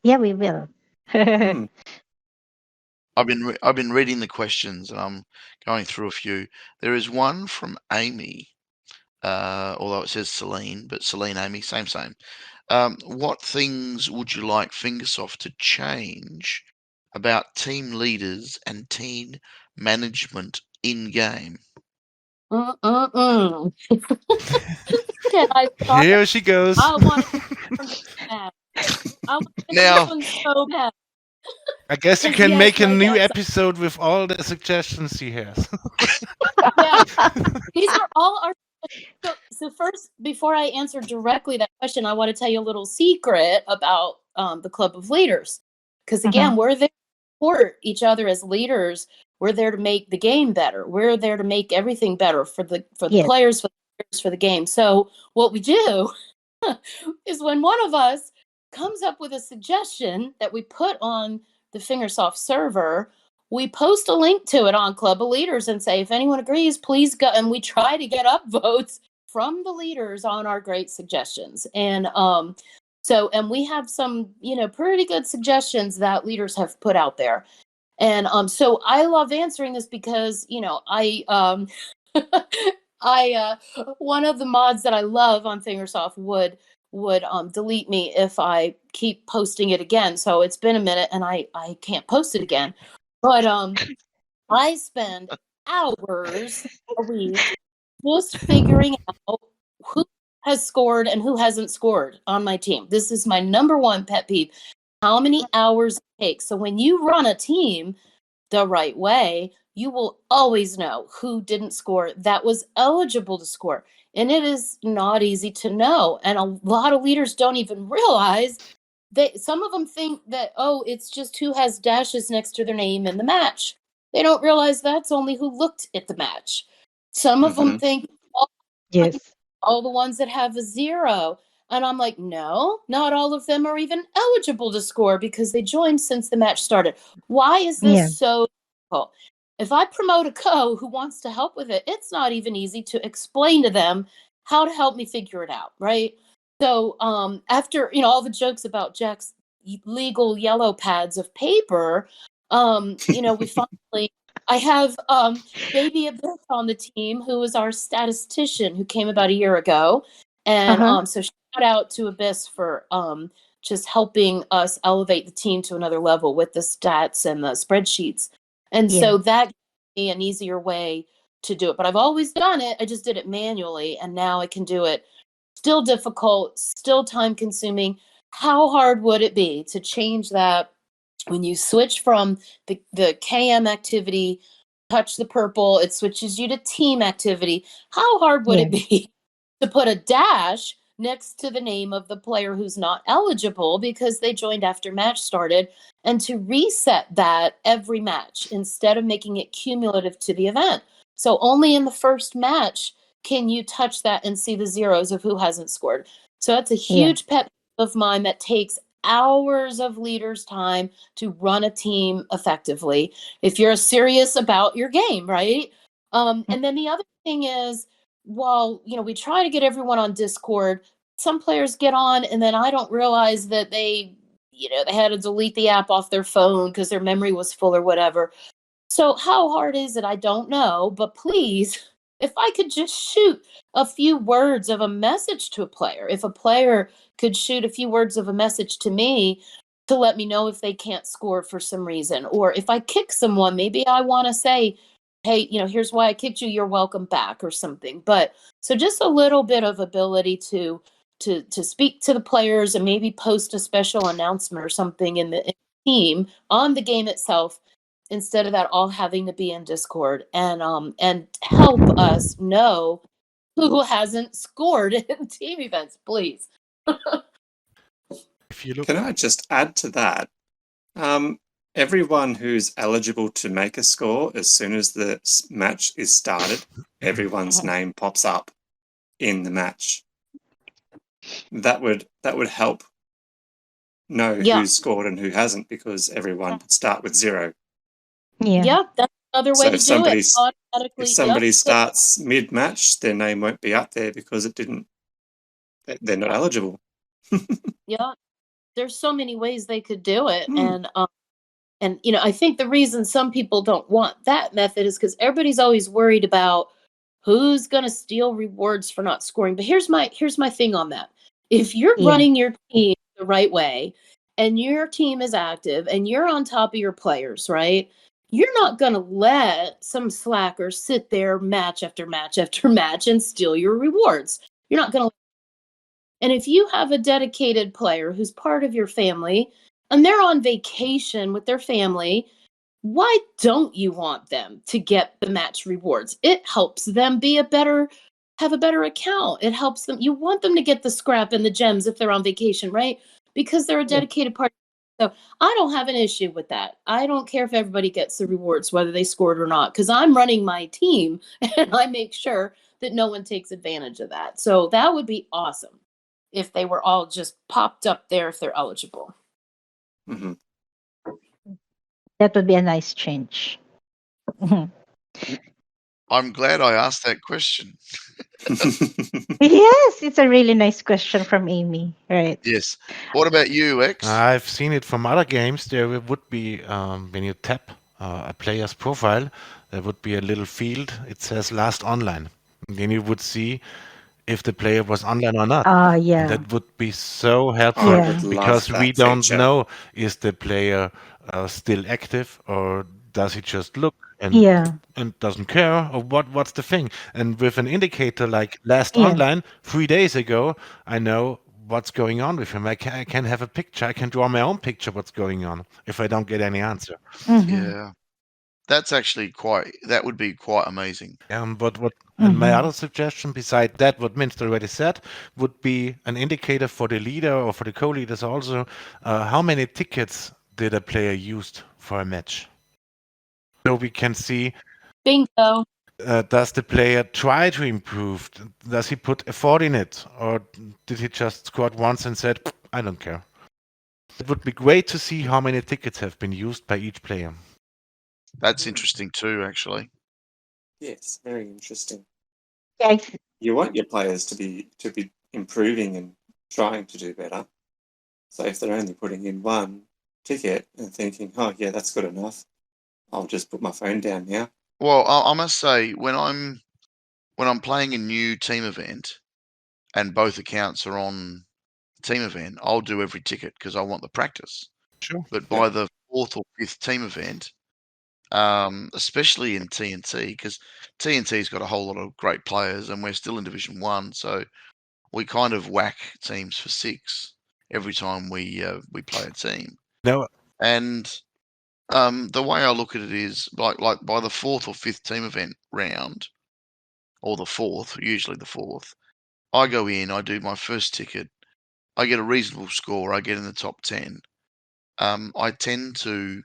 Yeah, we will. Hmm. I've been reading the questions and I'm going through a few. There is one from Amy, although it says Celine, but Celine, Amy, same. What things would you like Fingersoft to change about team leaders and team management in game? Mm-mm-mm. Can I start? here she goes. I want to bad. I want this Now, one so bad. I guess you 'Cause can yes, make a like new X, episode with all the suggestions she has. yeah, these are all our. So first, before I answer directly that question, I want to tell you a little secret about the Club of Leaders, because again, we're there to support each other as leaders. We're there to make the game better. We're there to make everything better for the Yes. players, for the game. So what we do is when one of us comes up with a suggestion that we put on the Fingersoft server, we post a link to it on Club of Leaders and say, if anyone agrees, please go. And we try to get upvotes from the leaders on our great suggestions. And and we have some, pretty good suggestions that leaders have put out there. And so I love answering this because, I one of the mods that I love on Fingersoft would delete me if I keep posting it again. So it's been a minute and I can't post it again. But I spend hours a week just figuring out who has scored and who hasn't scored on my team. This is my number one pet peeve. How many hours it takes. So when you run a team the right way, you will always know who didn't score that was eligible to score. And it is not easy to know. And a lot of leaders don't even realize that some of them think that, oh, it's just who has dashes next to their name in the match. They don't realize that's only who looked at the match. Some of them think Yes. all the ones that have a 0. And I'm like, no, not all of them are even eligible to score because they joined since the match started. Why is this Yeah. so difficult? If I promote a co who wants to help with it, it's not even easy to explain to them how to help me figure it out, right? So after all the jokes about Jack's legal yellow pads of paper, we finally I have Baby Abyss on the team, who is our statistician who came about a year ago. And so shout out to Abyss for just helping us elevate the team to another level with the stats and the spreadsheets. And Yeah. so that gave me an easier way to do it. But I've always done it. I just did it manually. And now I can do it. Still difficult, still time consuming. How hard would it be to change that when you switch from the KM activity, touch the purple, it switches you to team activity? How hard would it be to put a dash next to the name of the player who's not eligible because they joined after match started, and to reset that every match instead of making it cumulative to the event? So only in the first match can you touch that and see the zeros of who hasn't scored. So that's a huge pet of mine that takes hours of leaders' time to run a team effectively if you're serious about your game, right? And then the other thing is, while we try to get everyone on Discord, some players get on and then I don't realize that they had to delete the app off their phone because their memory was full or whatever. So how hard is it? I don't know, but please, if I could just shoot a few words of a message to a player, if a player could shoot a few words of a message to me, to let me know if they can't score for some reason. Or if I kick someone, maybe I want to say, hey, here's why I kicked you. You're welcome back or something. But so just a little bit of ability to speak to the players and maybe post a special announcement or something in the team on the game itself, instead of that all having to be in Discord, and help us know who hasn't scored in team events, please. If you look, Can I just add to that? Everyone who's eligible to make a score, as soon as the match is started, everyone's name pops up in the match. That would help know who's scored and who hasn't, because everyone would start with 0. Yeah, that's another way So to do it. if somebody starts mid-match, their name won't be up there because they're not eligible. Yeah, there's so many ways they could do it. And I think the reason some people don't want that method is because everybody's always worried about who's going to steal rewards for not scoring. But here's my thing on that. If you're running your team the right way and your team is active and you're on top of your players, right? You're not going to let some slacker sit there match after match after match and steal your rewards. You're not going to. And if you have a dedicated player who's part of your family and they're on vacation with their family, why don't you want them to get the match rewards? It helps them have a better account. It helps them. You want them to get the scrap and the gems if they're on vacation, right? Because they're a dedicated part. So I don't have an issue with that. I don't care if everybody gets the rewards, whether they scored or not, because I'm running my team and I make sure that no one takes advantage of that. So that would be awesome if they were all just popped up there if they're eligible. Mm-hmm. That would be a nice change. I'm glad I asked that question. Yes, it's a really nice question from Amy, right? Yes. What about you, X? I've seen it from other games. There would be, when you tap a player's profile, there would be a little field. It says last online. And then you would see if the player was online or not. And Yeah. that would be so helpful I Yeah. would love because we that don't feature. know, is the player still active, or does he just look Yeah. and doesn't care, or what's the thing? And with an indicator like last Yeah. online 3 days ago, I know what's going on with him. I can have a picture. I can draw my own picture what's going on if I don't get any answer. Yeah. That's actually that would be quite amazing. But and my other suggestion beside that, what Minstrel already said, would be an indicator for the leader or for the co-leaders also, how many tickets did a player used for a match? So we can see, Bingo. does the player try to improve? Does he put effort in it? Or did he just score once and said, I don't care? It would be great to see how many tickets have been used by each player. That's interesting too, actually. Yes, very interesting. Yeah. You want your players to be improving and trying to do better. So if they're only putting in one ticket and thinking, oh yeah, that's good enough, I'll just put my phone down now. Well, I must say, when I'm playing a new team event and both accounts are on the team event, I'll do every ticket because I want the practice. Sure. But by the 4th or 5th team event, especially in TNT, because TNT's got a whole lot of great players and we're still in Division 1, so we kind of whack teams for 6 every time we play a team. No. And the way I look at it is like by the 4th or 5th team event round, or the 4th, usually the 4th, I go in, I do my first ticket, I get a reasonable score, I get in the top 10. I tend to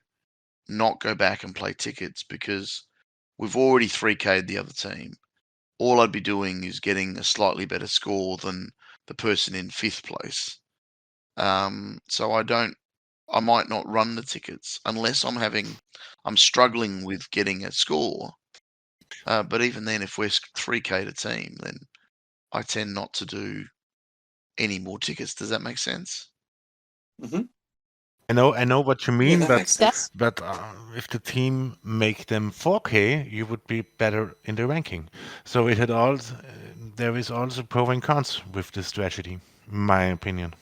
not go back and play tickets because we've already 3K'd the other team. All I'd be doing is getting a slightly better score than the person in 5th place. So I might not run the tickets unless I'm struggling with getting a score. But even then, if we're 3K'd a team, then I tend not to do any more tickets. Does that make sense? Mm-hmm. I know what you mean, that makes sense. but if the team make them 4K, you would be better in the ranking. So it had there is also pro and cons with this strategy, in my opinion.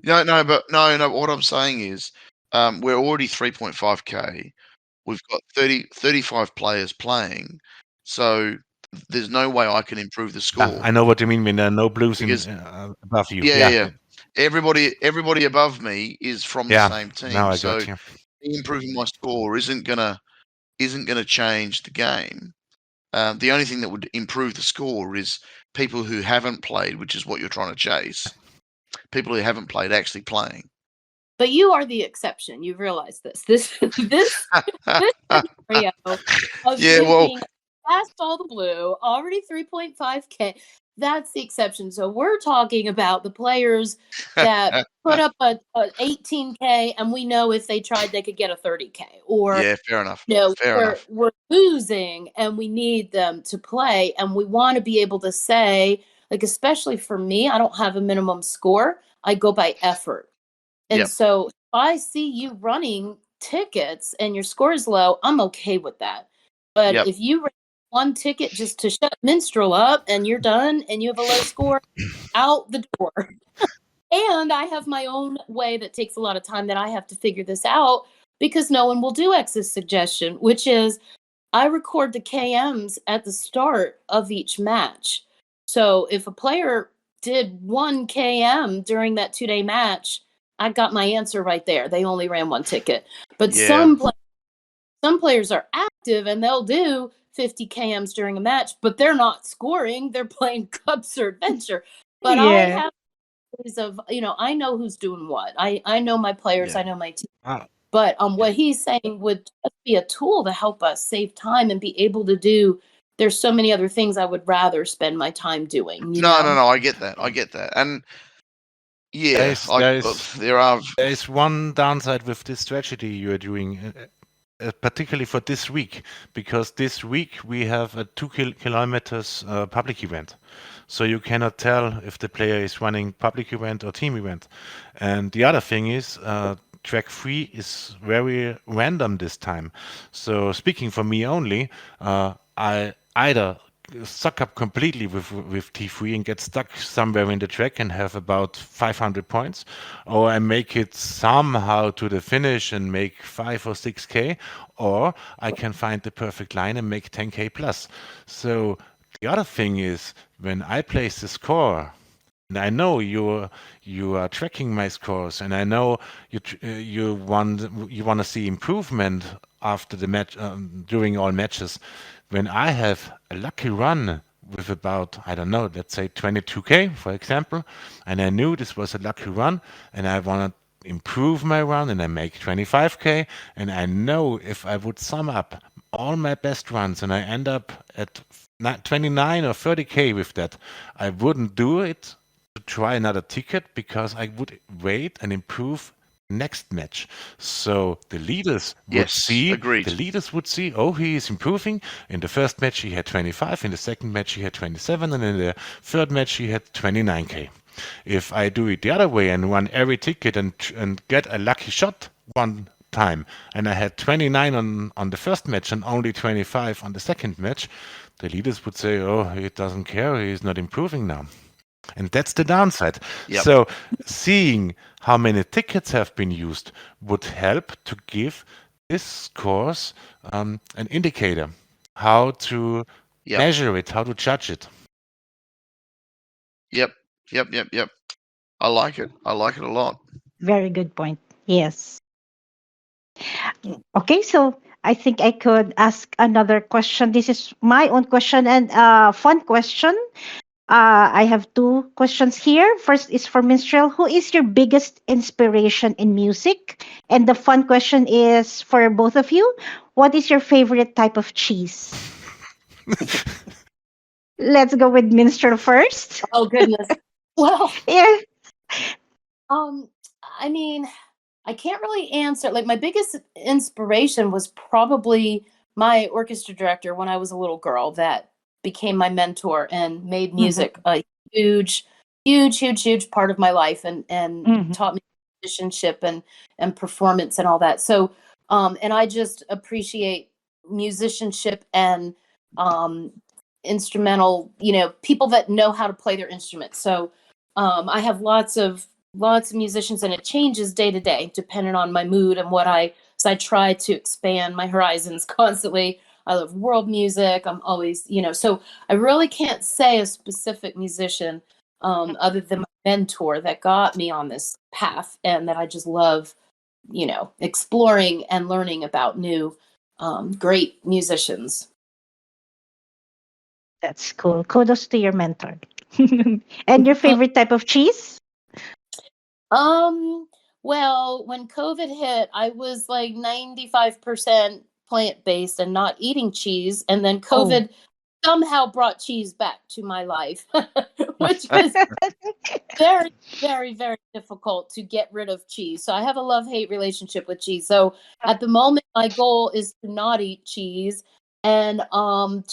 No. What I'm saying is, We're already 3.5k. We've got 35 players playing, so there's no way I can improve the score. I know what you mean when there are no blues Because above you. yeah. Everybody above me is from the same Now team, I so got you. improving my score isn't gonna change the game. The only thing that would improve the score is people who haven't played, which is what you're trying to chase. People who haven't played actually playing. But you are the exception. You realize this. This scenario of being past all the blue, already 3.5k. That's the exception. So we're talking about the players that put up a 18k, and we know if they tried, they could get a 30k. Or yeah, fair enough. we're losing, and we need them to play, and we want to be able to say, like, especially for me, I don't have a minimum score. I go by effort. And so if I see you running tickets and your score is low, I'm okay with that. But if you run one ticket just to shut Minstrel up and you're done and you have a low score, out the door. And I have my own way that takes a lot of time that I have to figure this out, because no one will do X's suggestion, which is I record the KMs at the start of each match. So if a player did 1 KM during that 2-day match, I got my answer right there. They only ran 1 ticket. But some players are active and they'll do 50 KMs during a match, but they're not scoring. They're playing Cups or Adventure. But I have ways of, I know who's doing what. I know my players. I know my team. But what he's saying would just be a tool to help us save time and be able to do. There's so many other things I would rather spend my time doing. No, I get that. And yeah, there is one downside with this strategy you are doing, particularly for this week, because this week we have a 2 kilometers public event. So you cannot tell if the player is running public event or team event. And the other thing is, track 3 is very random this time. So speaking for me only, I either suck up completely with T3 and get stuck somewhere in the track and have about 500 points, or I make it somehow to the finish and make 5 or 6k, or I can find the perfect line and make 10k plus. So the other thing is, when I place the score, and I know you are tracking my scores, and I know you want to see improvement after the match, during all matches. When I have a lucky run with about, I don't know, let's say 22k, for example, and I knew this was a lucky run, and I want to improve my run, and I make 25k, and I know if I would sum up all my best runs and I end up at 29 or 30k with that, I wouldn't do it to try another ticket, because I would wait and improve next match. So the leaders would see, oh, he is improving. In the first match he had 25, in the second match he had 27, and in the third match he had 29k. If I do it the other way and run every ticket and get a lucky shot one time, and I had 29 on the first match and only 25 on the second match, the leaders would say, oh, he doesn't care, he's not improving now. And that's the downside. So seeing how many tickets have been used would help to give this course an indicator, how to measure it, how to judge it. Yep. I like it a lot. Very good point. Yes. Okay, so I think I could ask another question. This is my own question and fun question. I have 2 questions here. First is for Minstrel. Who is your biggest inspiration in music? And the fun question is for both of you. What is your favorite type of cheese? Let's go with Minstrel first. Oh goodness. Well, Yeah. I mean, I can't really answer. Like, my biggest inspiration was probably my orchestra director when I was a little girl, that became my mentor and made music a huge part of my life, and taught me musicianship and performance and all that. So and I just appreciate musicianship and instrumental, people that know how to play their instruments. So I have lots of lots of musicians, and it changes day to day depending on my mood and so I try to expand my horizons constantly. I love world music. I'm always, so I really can't say a specific musician other than my mentor that got me on this path and that I just love, exploring and learning about new great musicians. That's cool. Kudos to your mentor. And your favorite type of cheese? Well, when COVID hit, I was like 95% plant-based and not eating cheese. And then Oh. COVID somehow brought cheese back to my life, which is very, very, very difficult to get rid of cheese. So I have a love-hate relationship with cheese. So at the moment, my goal is to not eat cheese and I'm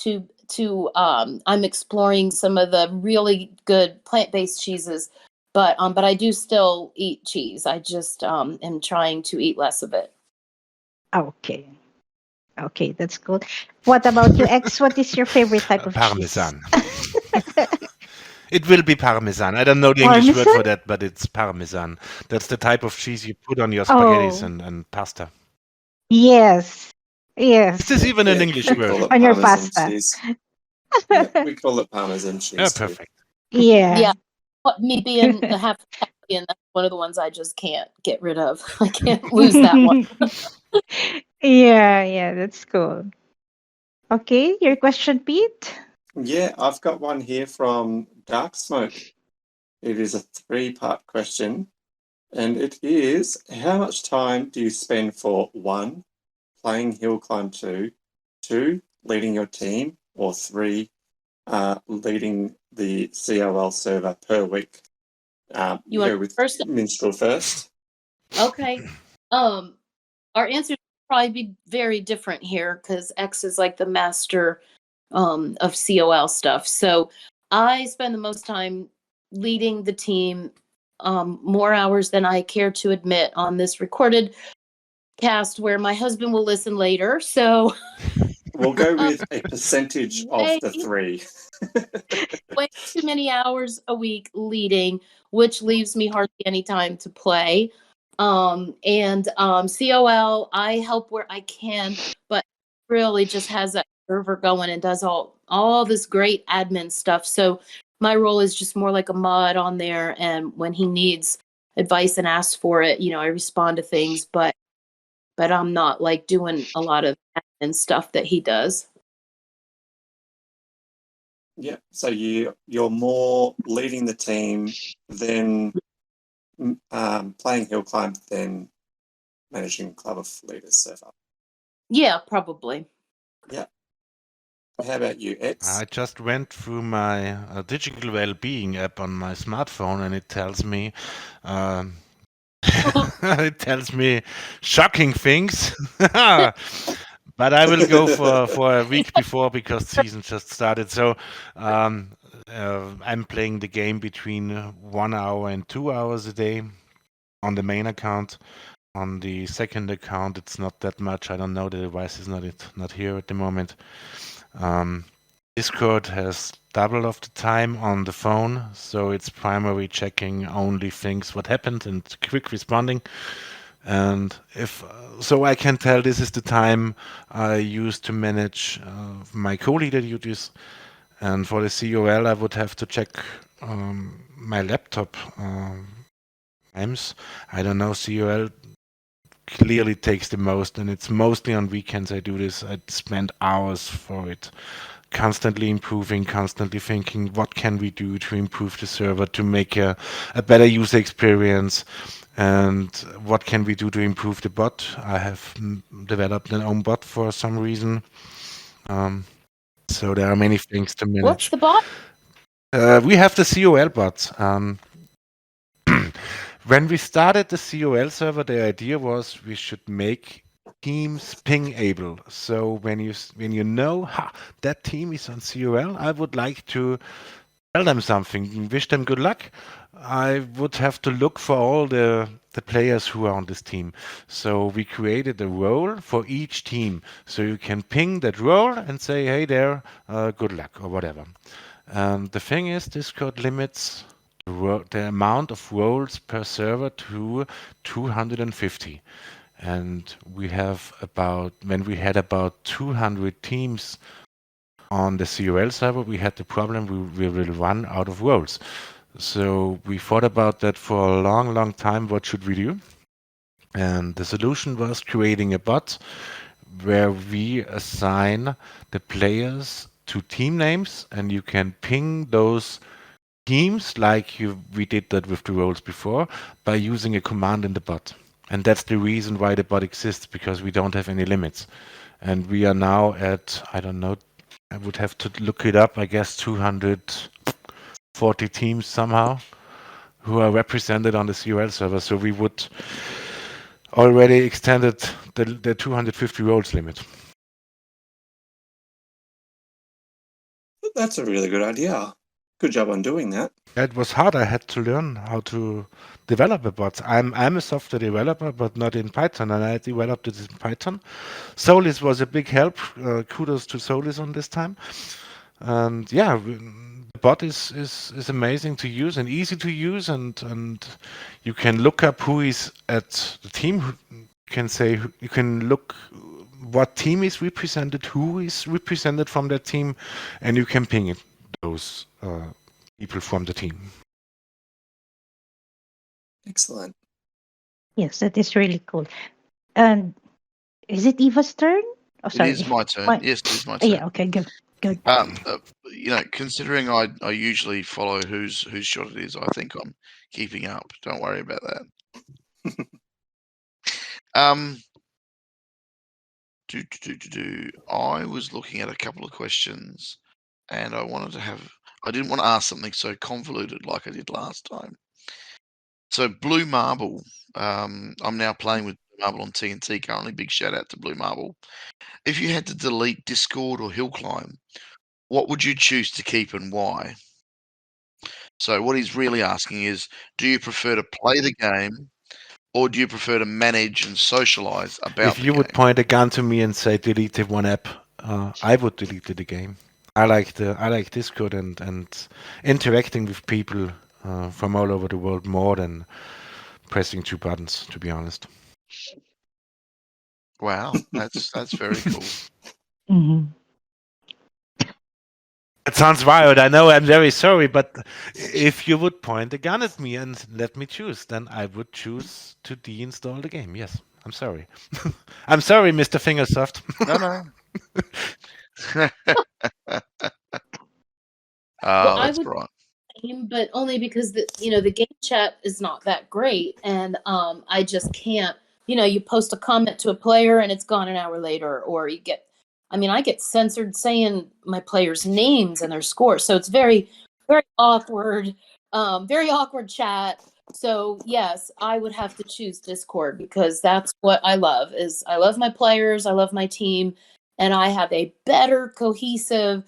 exploring some of the really good plant-based cheeses. But I do still eat cheese. I just am trying to eat less of it. Okay. Okay, that's good. What about you, X? What is your favorite type of Parmesan. cheese? It will be Parmesan. I don't know the English word Parmesan? for that, but it's Parmesan. That's the type of cheese you put on your spaghettis Oh, and pasta. yes. Is Yes. this even an Yeah, English we word? call it On your Parmesan pasta. cheese. Yeah, we call it Parmesan Yeah, cheese too. perfect. Yeah. Yeah, but me being a half Italian, that's one of the ones I just can't get rid of. I can't lose that one. Yeah, that's cool. Okay, your question, Pete? Yeah, I've got one here from Dark Smoke. It is a 3-part question, and it is: how much time do you spend for 1, playing Hill Climb 2, leading your team, or 3, leading the COL server per week? You want Go with first? Minstrel first. Okay. Our answers will probably be very different here because X is like the master of COL stuff. So I spend the most time leading the team, more hours than I care to admit on this recorded cast where my husband will listen later. So We'll go with a percentage of way, the 3. way too many hours a week leading, which leaves me hardly any time to play. And COL, I help where I can, but really just has that server going and does all this great admin stuff. So my role is just more like a mod on there, and when he needs advice and asks for it, I respond to things, but I'm not like doing a lot of admin stuff that he does. Yeah, so you're more leading the team than playing Hill Climb than managing Club of Leaders so far. Yeah, probably. Yeah. How about you, X? I just went through my digital well-being app on my smartphone, and it tells me, um, it tells me shocking things. But I will go for a week before because the season just started. So I'm playing the game between 1 hour and 2 hours a day on the main account. On the second account, it's not that much. I don't know. The device is not here at the moment. Discord has double of the time on the phone, so it's primarily checking only things what happened and quick responding. And if so, I can tell this is the time I use to manage my co-leader duties. And for the COL, I would have to check my laptop times. I don't know. COL clearly takes the most, and it's mostly on weekends I do this. I spend hours for it, constantly improving, constantly thinking what can we do to improve the server, to make a better user experience, and what can we do to improve the bot. I have developed an own bot for some reason. So there are many things to manage. What's the bot? We have the COL bot. When we started the COL server, the idea was we should make teams ping able. So when you know that team is on COL, I would like to tell them something, wish them good luck. I would have to look for all the players who are on this team. So we created a role for each team. So you can ping that role and say, hey there, good luck or whatever. The thing is, Discord limits the amount of roles per server to 250. And when we had about 200 teams on the COL server, we had the problem we will run out of roles. So we thought about that for a long, long time. What should we do? And the solution was creating a bot where we assign the players to team names, and you can ping those teams like we did that with the roles before by using a command in the bot. And that's the reason why the bot exists, because we don't have any limits. And we are now at, I don't know, I would have to look it up, I guess 240 teams somehow who are represented on the COL server. So we would already extended the 250 roles limit. That's a really good idea. Good job on doing that. It was hard. I had to learn how to develop a bot. I'm a software developer, but not in Python, and I developed it in Python. Solys was a big help. Kudos to Solys on this time. And yeah, the bot is amazing to use and easy to use, and you can look up who is at the team. You can look what team is represented, who is represented from that team, and you can ping it, those people from the team. Excellent. Yes, that is really cool. And is it Eva's turn? Oh, sorry. It is my turn. Yes, it is my turn. Yeah, okay, good. Considering I usually follow whose shot it is, I think I'm keeping up. Don't worry about that. I was looking at a couple of questions, and I didn't want to ask something so convoluted like I did last time. So Blue Marble, I'm now playing with Blue Marble on TNT currently. Big shout out to Blue Marble. If you had to delete Discord or Hill Climb, what would you choose to keep and why? So what he's really asking is, do you prefer to play the game, or do you prefer to manage and socialize about the game? If you would point a gun to me and say delete the one app, I would delete the game. I like Discord and interacting with people from all over the world more than pressing 2 buttons, to be honest. Wow, that's very cool. Mm-hmm. It sounds wild. I know. I'm very sorry, but if you would point a gun at me and let me choose, then I would choose to deinstall the game. Yes, I'm sorry. I'm sorry, Mr. Fingersoft. No. Well, That's right. But only because the game chat is not that great, and I just can't. You post a comment to a player and it's gone an hour later, or I get censored saying my players' names and their scores, so it's very, very awkward, very awkward chat. So yes, I would have to choose Discord because that's what I love. I love my players, I love my team, and I have a better cohesive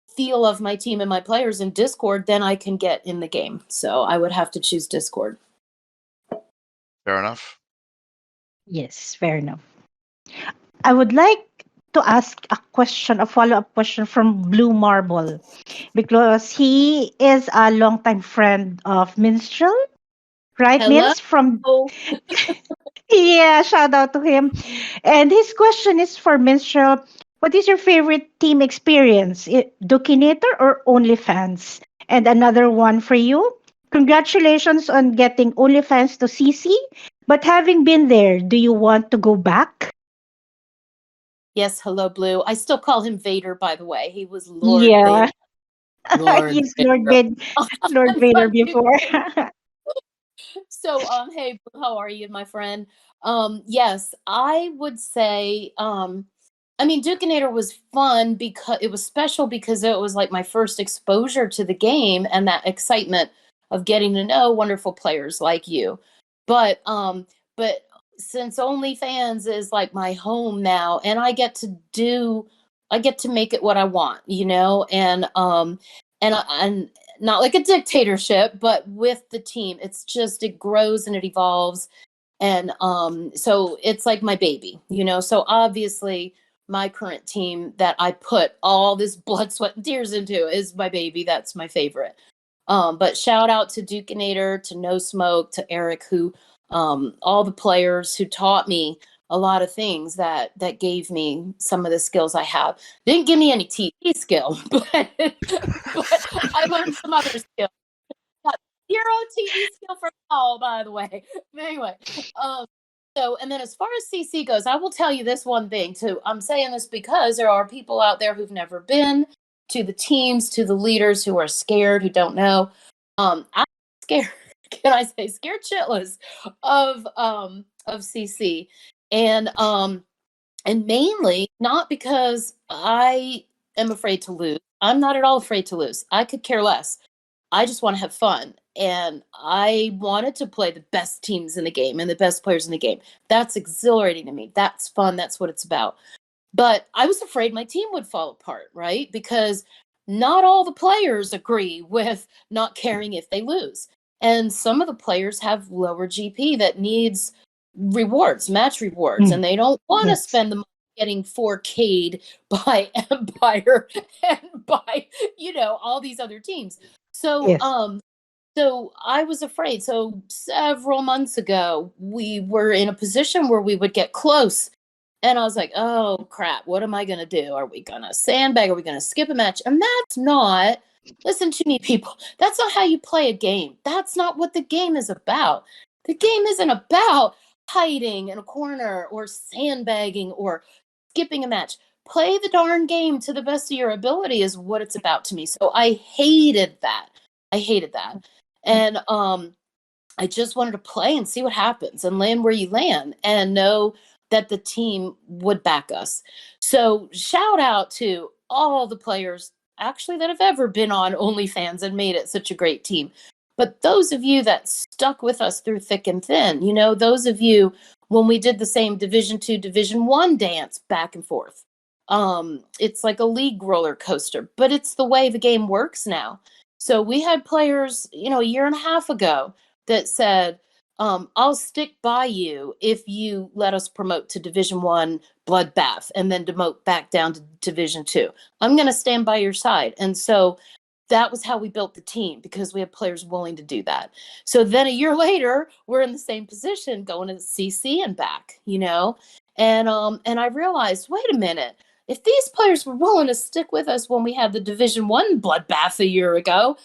feel of my team and my players in Discord than I can get in the game. So I would have to choose Discord. Fair enough. Yes, fair enough. I would like to ask a follow-up question from Blue Marble, because he is a longtime friend of Minstrel, right? Hello? Mins from yeah, shout out to him. And his question is for Minstrel. What is your favorite team experience? Dukinator or OnlyFans? And another one for you. Congratulations on getting OnlyFans to CC. But having been there, do you want to go back? Yes, hello, Blue. I still call him Vader, by the way. He was Lord Yeah. Vader. Lord He's Vader. Lord Vader before. So, hey, Blue, how are you, my friend? Yes, I would say, Dukinator was fun because it was special because it was like my first exposure to the game and that excitement of getting to know wonderful players like you. But since OnlyFans is like my home now, and I get to make it what I want, and not like a dictatorship, but with the team, it grows and it evolves, and so it's like my baby, So obviously, my current team that I put all this blood, sweat, and tears into is my baby. That's my favorite. But shout out to Dukinator, to No Smoke, to Eric, who all the players who taught me a lot of things that gave me some of the skills I have. Didn't give me any TV skill, but I learned some other skills. Got zero TV skill for all, by the way. But anyway, so, and then as far as CC goes, I will tell you this one thing too. I'm saying this because there are people out there who've never been to the teams, to the leaders, who are scared, who don't know. I'm scared. Can I say scared shitless of CC, and mainly not because I am afraid to lose. I'm not at all afraid to lose. I could care less. I just want to have fun. And I wanted to play the best teams in the game and the best players in the game. That's exhilarating to me. That's fun. That's what it's about. But I was afraid my team would fall apart, right? Because not all the players agree with not caring if they lose. And some of the players have lower GP that needs rewards, match rewards, and they don't want to spend the money getting 4K'd by Empire and by, all these other teams. So, so I was afraid. So several months ago, we were in a position where we would get close. And I was like, oh crap, what am I going to do? Are we going to sandbag? Are we going to skip a match? And that's not, listen to me, people, that's not how you play a game. That's not what the game is about. The game isn't about hiding in a corner or sandbagging or skipping a match. Play the darn game to the best of your ability is what it's about to me. So I hated that. And I just wanted to play and see what happens and land where you land and know that the team would back us. So shout out to all the players actually that have ever been on OnlyFans and made it such a great team. But those of you that stuck with us through thick and thin, those of you when we did the same Division 2, Division 1 dance back and forth. It's like a league roller coaster, but it's the way the game works now. So we had players, a year and a half ago that said, I'll stick by you if you let us promote to Division 1 Bloodbath and then demote back down to Division 2. I'm going to stand by your side. And so that was how we built the team, because we had players willing to do that. So then a year later, we're in the same position going to the CC and back, and I realized, wait a minute, if these players were willing to stick with us when we had the Division 1 Bloodbath a year ago,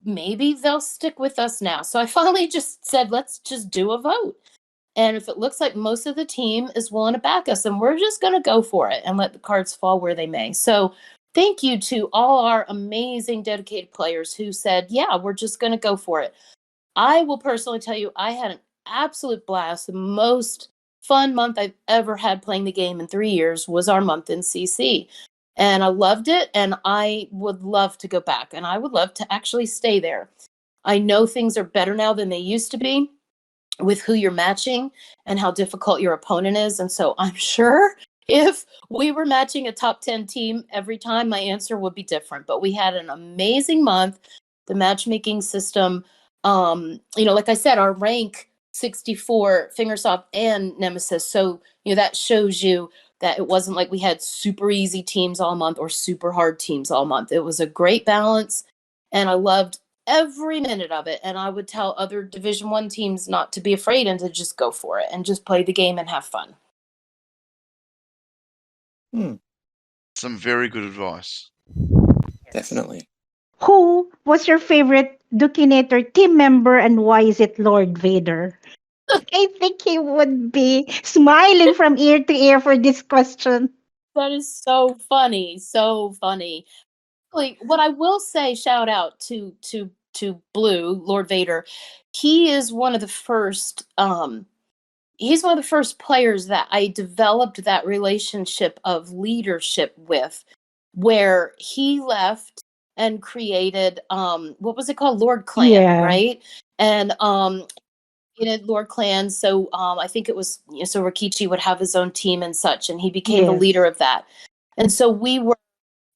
maybe they'll stick with us now. So I finally just said, let's just do a vote. And if it looks like most of the team is willing to back us, then we're just going to go for it and let the cards fall where they may. So thank you to all our amazing dedicated players who said, yeah, we're just going to go for it. I will personally tell you, I had an absolute blast. The most fun month I've ever had playing the game in 3 years was our month in CC. And I loved it, and I would love to go back, and I would love to actually stay there. I know things are better now than they used to be with who you're matching and how difficult your opponent is. And so I'm sure if we were matching a top 10 team every time, my answer would be different. But we had an amazing month. The matchmaking system, like I said, our rank 64, Fingersoft and Nemesis. So, that shows you that it wasn't like we had super easy teams all month or super hard teams all month. It was a great balance, and I loved every minute of it. And I would tell other Division 1 teams not to be afraid and to just go for it and just play the game and have fun. Some very good advice. Definitely. Who was your favorite Dukinator team member, and why is it Lord Vader? I think he would be smiling from ear to ear for this question. That is so funny. So funny. What I will say, shout out to Blue, Lord Vader. He is one of the first he's one of the first players that I developed that relationship of leadership with, where he left and created what was it called? Lord Clan, right? And Lord Clan. So I think it was so Rikichi would have his own team and such, and he became the leader of that. And so we were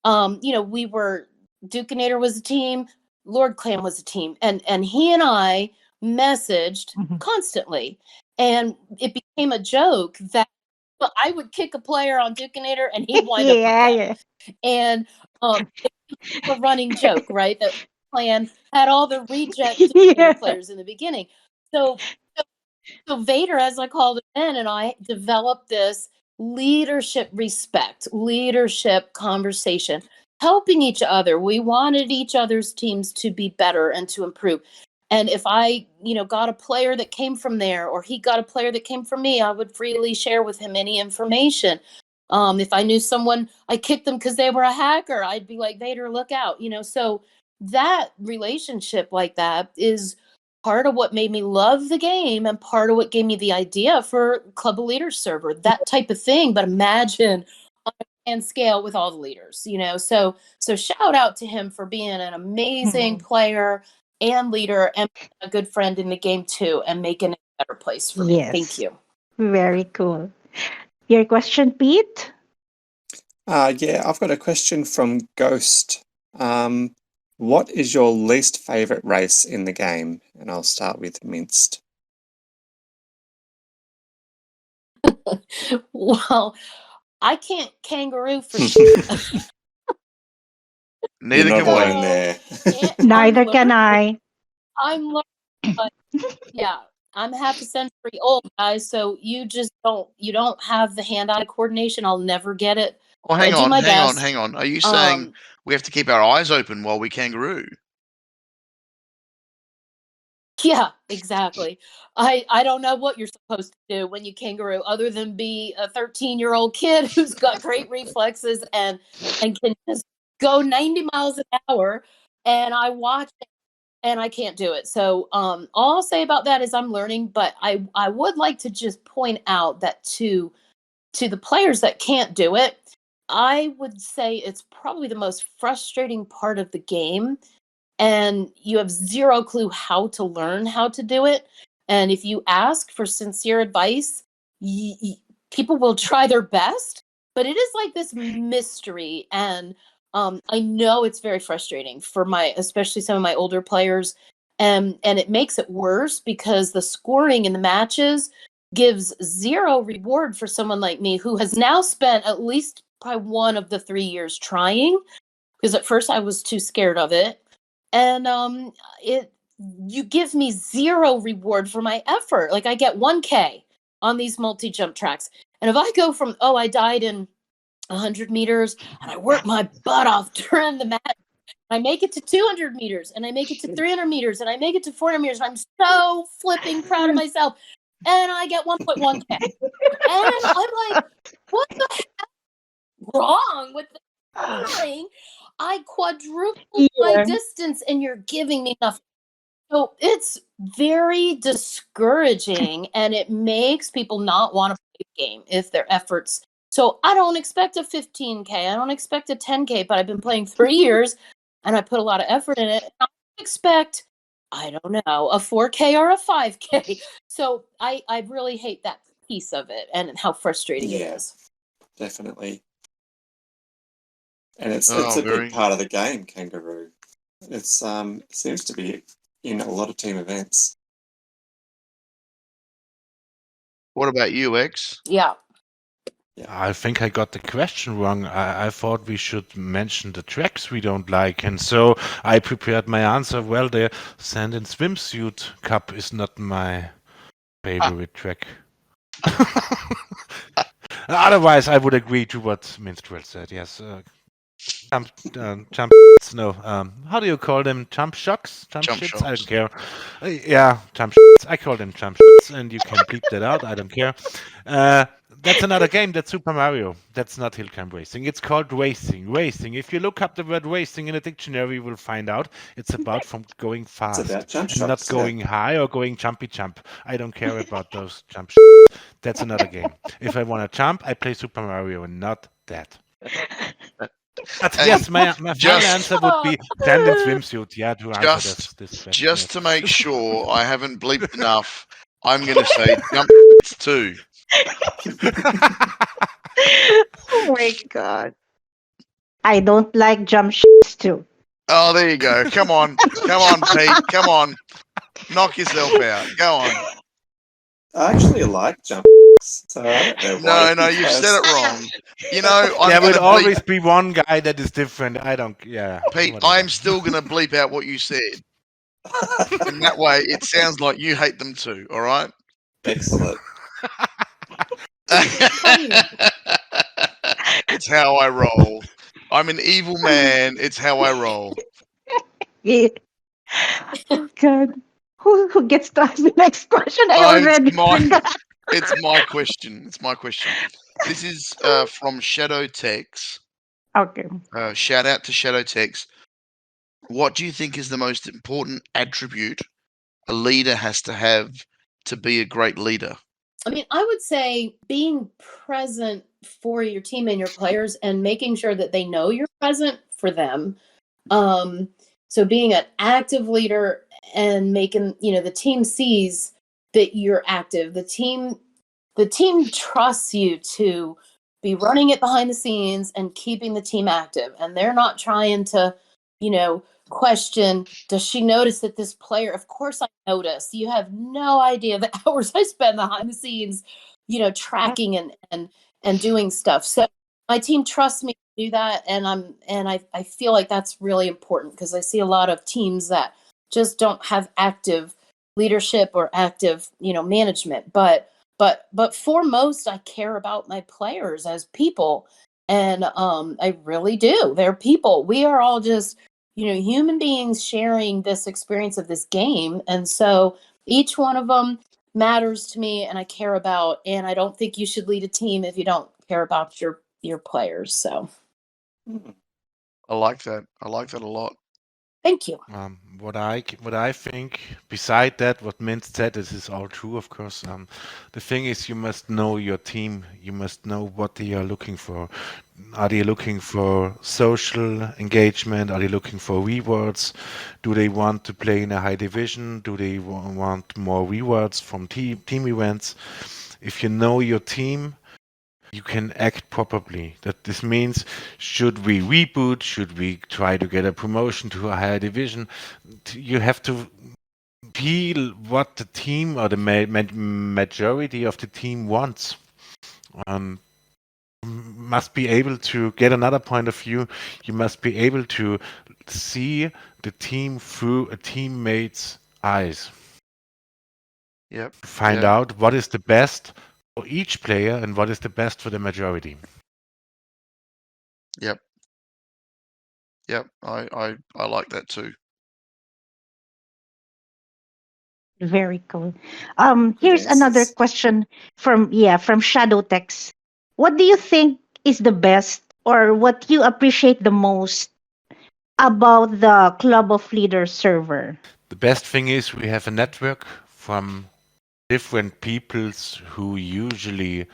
we were Dukinator was a team, Lord Clan was a team, and he and I messaged constantly, and it became a joke that I would kick a player on Dukinator and he'd wind up with them. And it's a running joke, right? That plan had all the reject Yeah. players in the beginning. So Vader, as I called him in, and I developed this leadership respect, leadership conversation, helping each other. We wanted each other's teams to be better and to improve. And if I, got a player that came from there, or he got a player that came from me, I would freely share with him any information. If I knew someone, I kicked them because they were a hacker, I'd be like, Vader, look out, So that relationship like that is part of what made me love the game and part of what gave me the idea for Club of Leaders server, that type of thing. But imagine on a grand scale with all the leaders, So shout out to him for being an amazing player and leader and a good friend in the game too, and making it a better place for me. Thank Yes. you. Very cool. Your question, Pete? Yeah, I've got a question from Ghost. What is your least favorite race in the game? And I'll start with Minced. Well, I can't kangaroo for sure. Neither You're can not we. alone there. Neither can I. I'm learning, but yeah, I'm half a century old, guys. So you don't have the hand-eye coordination. I'll never get it. Oh, hang I do on, my hang on, best. hang on. Are you saying we have to keep our eyes open while we kangaroo? Yeah, exactly. I don't know what you're supposed to do when you kangaroo other than be a 13-year-old kid who's got great reflexes and can just go 90 miles an hour, and I watch it and I can't do it. So all I'll say about that is I'm learning, but I would like to just point out that to the players that can't do it, I would say it's probably the most frustrating part of the game, and you have zero clue how to learn how to do it. And if you ask for sincere advice, people will try their best, but it is like this mystery. And I know it's very frustrating for especially some of my older players. And it makes it worse because the scoring in the matches gives zero reward for someone like me who has now spent at least probably 1 of the 3 years trying, because at first I was too scared of it. And you give me zero reward for my effort. Like I get 1K on these multi-jump tracks. And if I go from, I died in 100 meters and I work my butt off during the match, I make it to 200 meters and I make it to 300 meters and I make it to 400 meters. And I'm so flipping proud of myself. And I get 1.1K. And I'm like, what the heck wrong with the scoring? I quadrupled my distance and you're giving me nothing. So it's very discouraging, and it makes people not want to play the game if their efforts. So I don't expect a 15K. I don't expect a 10K, but I've been playing 3 years and I put a lot of effort in it. I expect, I don't know, a 4K or a 5K. So I really hate that piece of it and how frustrating it is. Definitely. And it's Oh, a big very. part of the game, kangaroo. It's seems to be in a lot of team events. What about you, X? Yeah. I think I got the question wrong. I thought we should mention the tracks we don't like, and so I prepared my answer. Well, the Sand and Swimsuit Cup is not my favorite track. Otherwise, I would agree to what Minstrel said. Yes, jump, no. How do you call them? Jump shocks? Jump shits? I don't care. Yeah, jump shits. I call them jump shits, and you can bleep that out. I don't care. That's another game. That's Super Mario. That's not hill climb racing. It's called racing. Racing. If you look up the word racing in a dictionary, you will find out it's about from going fast It's about jump and shots, not going high or going jumpy jump. I don't care about those jump. That's another game. If I want to jump, I play Super Mario and not that. But yes, my final answer would be Sand and Swimsuit. Yeah, to answer this question. Just to make sure I haven't bleeped enough, I'm going to say jump too. Oh my god. I don't like jump shits too. Oh, there you go. Come on, Pete. Come on, knock yourself out. Go on. I actually like jump, so I don't know why. No, you've said it wrong. You know, I'm There going will to bleep. always be one guy that is different. I don't. Yeah. Pete, whatever. I'm still going to bleep out what you said. And that way, it sounds like you hate them too, all right? Excellent. It's how I roll. I'm an evil man. It's how I roll. Yeah. Oh, God. Who gets to ask the next question? I already forgot. It's my question. It's my question. This is from Shadow Tex. Okay. Shout out to Shadow Tex. What do you think is the most important attribute a leader has to have to be a great leader? I mean, I would say being present for your team and your players and making sure that they know you're present for them. So being an active leader and making, the team sees that you're active. The team trusts you to be running it behind the scenes and keeping the team active. And they're not trying to, question, does she notice that this player, of course I notice. You have no idea the hours I spend behind the scenes, tracking and doing stuff. So my team trusts me to do that. And I feel like that's really important because I see a lot of teams that just don't have active leadership or active, management. But foremost, I care about my players as people. And I really do. They're people. We are all just, human beings sharing this experience of this game. And so each one of them matters to me and I care about. And I don't think you should lead a team if you don't care about your players. So I like that. I like that a lot. thank you. What I think, beside that, what Mint said, this is all true, of course. The thing is, you must know your team. You must know what they are looking for. Are they looking for social engagement? Are they looking for rewards? Do they want to play in a high division? Do they want more rewards from team events? If you know your team, you can act properly. This means, should we reboot? Should we try to get a promotion to a higher division? You have to feel what the team or the majority of the team wants. Must be able to get another point of view. You must be able to see the team through a teammate's eyes. Yep. Find out what is the best for each player and what is the best for the majority. Yep. I like that too. Very cool. Here's another question from Shadow Text. What do you think is the best or what you appreciate the most about the Club of Leaders server? The best thing is we have a network from different peoples who usually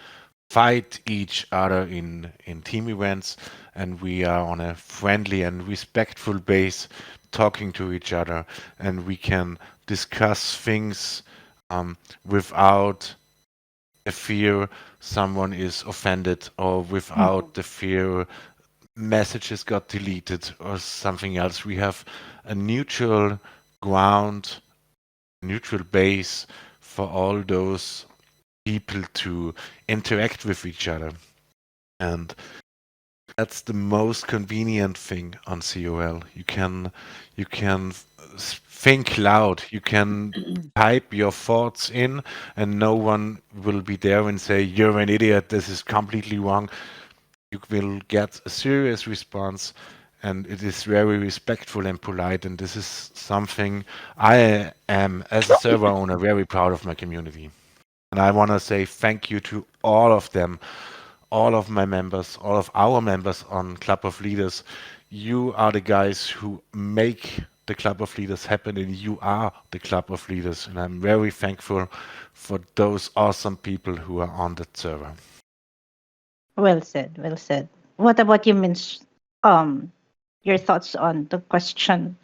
fight each other in team events, and we are on a friendly and respectful base talking to each other, and we can discuss things without the fear someone is offended or without the fear messages got deleted or something else. We have a neutral ground, neutral base for all those people to interact with each other. And that's the most convenient thing on COL. You can think loud. You can type your thoughts in, and no one will be there and say, "You're an idiot. This is completely wrong." You will get a serious response, and it is very respectful and polite. And this is something I am, as a server owner, very proud of my community. And I want to say thank you to all of them, all of my members, all of our members on Club of Leaders. You are the guys who make the Club of Leaders happen, and you are the Club of Leaders. And I'm very thankful for those awesome people who are on that server. Well said, well said. What about you, Minch? Your thoughts on the question?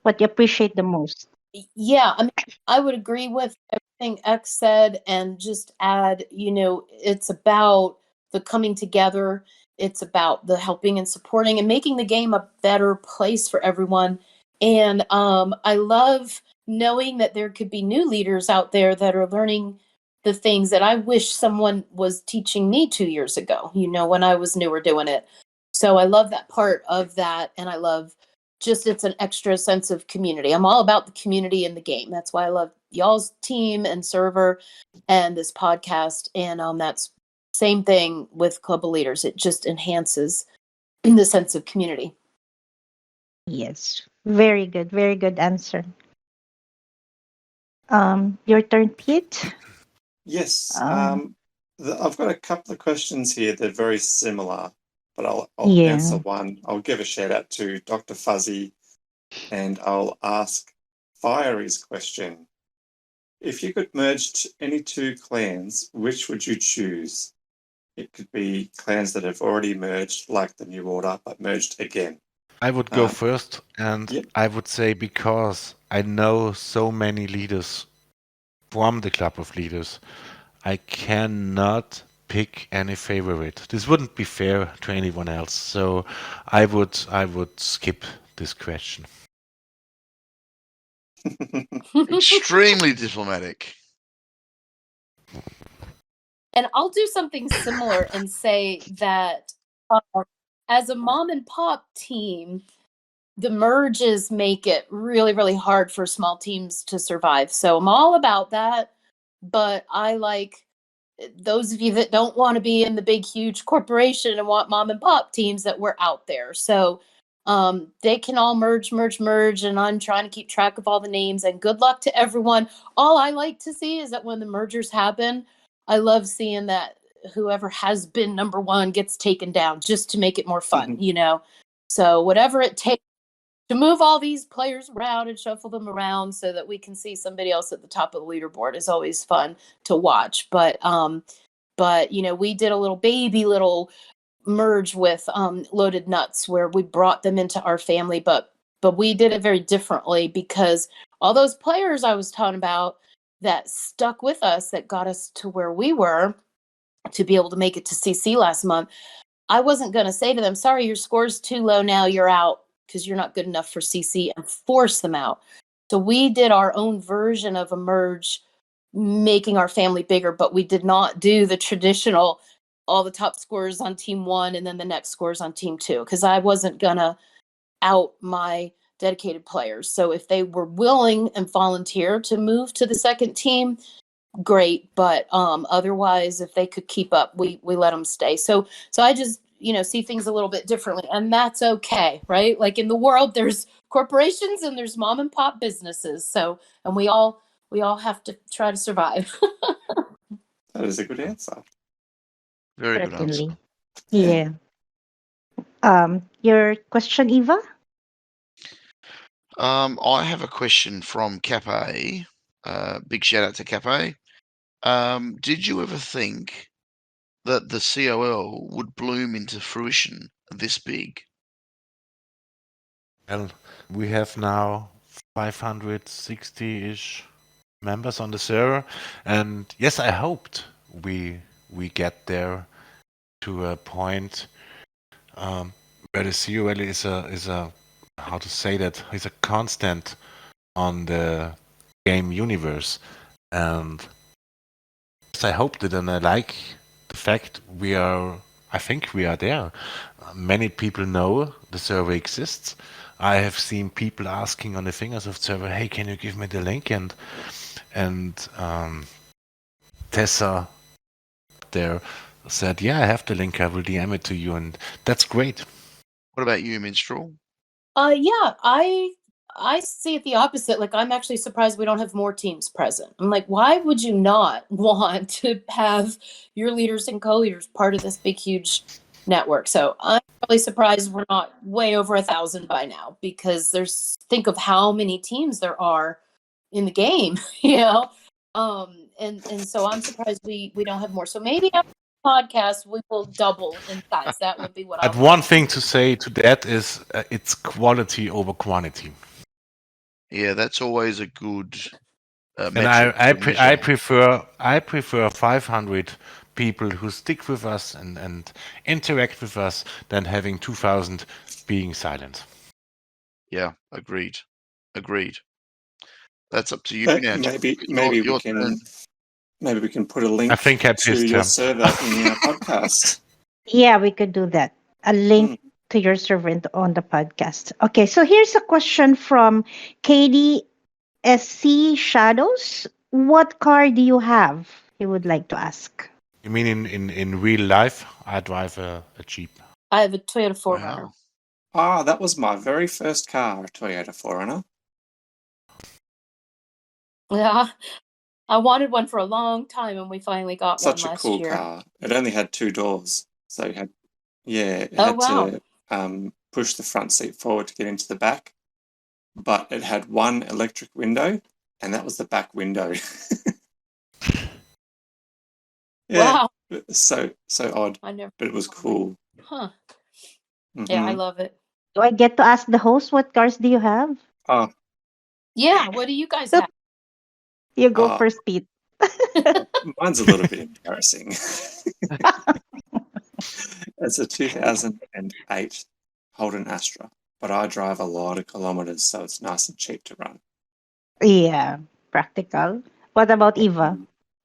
What you appreciate the most? Yeah, I mean, I would agree with everything X said and just add, it's about the coming together. It's about the helping and supporting and making the game a better place for everyone. And I love knowing that there could be new leaders out there that are learning the things that I wish someone was teaching me 2 years ago, when I was newer doing it. So I love that part of that. And I love just it's an extra sense of community. I'm all about the community in the game. That's why I love y'all's team and server and this podcast. And that's same thing with Club of Leaders. It just enhances the sense of community. Yes. Very good. Very good answer. Your turn, Pete. Yes. Um, I've got a couple of questions here. They're very similar, but I'll yeah. answer one. I'll give a shout out to Dr. Fuzzy, and I'll ask Fiery's question. If you could merge any two clans, which would you choose? It could be clans that have already merged, like the New Order, but merged again. I would go first, and Yep. I would say because I know so many leaders from the Club of Leaders, I cannot pick any favorite. This wouldn't be fair to anyone else, so I would skip this question. Extremely diplomatic. And I'll do something similar and say that as a mom and pop team, the merges make it really, really hard for small teams to survive. So I'm all about that. But I like those of you that don't want to be in the big, huge corporation and want mom and pop teams that we're out there. So they can all merge. And I'm trying to keep track of all the names, and good luck to everyone. All I like to see is that when the mergers happen, I love seeing that whoever has been number one gets taken down just to make it more fun, So whatever it takes to move all these players around and shuffle them around so that we can see somebody else at the top of the leaderboard is always fun to watch. But we did a little merge with Loaded Nuts where we brought them into our family, but we did it very differently because all those players I was talking about that stuck with us, that got us to where we were to be able to make it to CC last month, I wasn't going to say to them, sorry, your score's too low now, you're out because you're not good enough for CC, and force them out. So we did our own version of a merge, making our family bigger, but we did not do the traditional all the top scorers on team one and then the next scores on team two, because I wasn't gonna out my dedicated players. So if they were willing and volunteer to move to the second team, great. But otherwise, if they could keep up, we let them stay. So I just see things a little bit differently, and that's okay, right? Like in the world, there's corporations and there's mom and pop businesses. So and we all have to try to survive. That is a good answer. Very good answer. Certainly. Yeah. Your question, Eva? I have a question from Cafe. Big shout out to Cafe. Did you ever think that the COL would bloom into fruition this big? Well, we have now 560-ish members on the server, and yes, I hoped we get there to a point where the COL is a how to say that, is a constant on the game universe, and yes, I hoped it, and I like the fact I think we are there. Many people know the server exists. I have seen people asking on the Fingers of server, hey, can you give me the link? And Tessa there said, yeah, I have the link, I will DM it to you, and that's great. What about you, Minstrel? Yeah, I see it the opposite. Like, I'm actually surprised we don't have more teams present. I'm like, why would you not want to have your leaders and co-leaders part of this big, huge network? So I'm really surprised we're not way over 1,000 by now, because think of how many teams there are in the game, and so I'm surprised we don't have more. So maybe after the podcast we will double in size. That would be what I But would one like. thing to say to that is it's quality over quantity. Yeah, that's always a good And metric to I measure. prefer 500 people who stick with us and interact with us than having 2,000 being silent. Yeah, agreed. That's up to you But now. maybe Your we can turn. maybe we can put a link I think I to pissed your him. server in our podcast. Yeah, we could do that. A link to your server on the podcast. Okay, so here's a question from Katie SC Shadows. What car do you have? He would like to ask. You mean in real life? I drive a Jeep. I have a Toyota 4Runner. Wow. Ah, that was my very first car, a Toyota 4Runner. Yeah. I wanted one for a long time, and we finally got Such one a last cool year. car. It only had 2 doors, so you had Oh, wow. to push the front seat forward to get into the back. But it had one electric window, and that was the back window. Yeah, Wow. so odd, I never. but it was cool. Huh. Yeah, I Mhm. love it. Do I get to ask the host what cars do you have? Oh, Yeah. What do you guys have? You go Ah. first, Pete. mine's a little bit embarrassing. It's a 2008 Holden Astra, but I drive a lot of kilometers, so it's nice and cheap to run. Yeah, practical. What about Eva?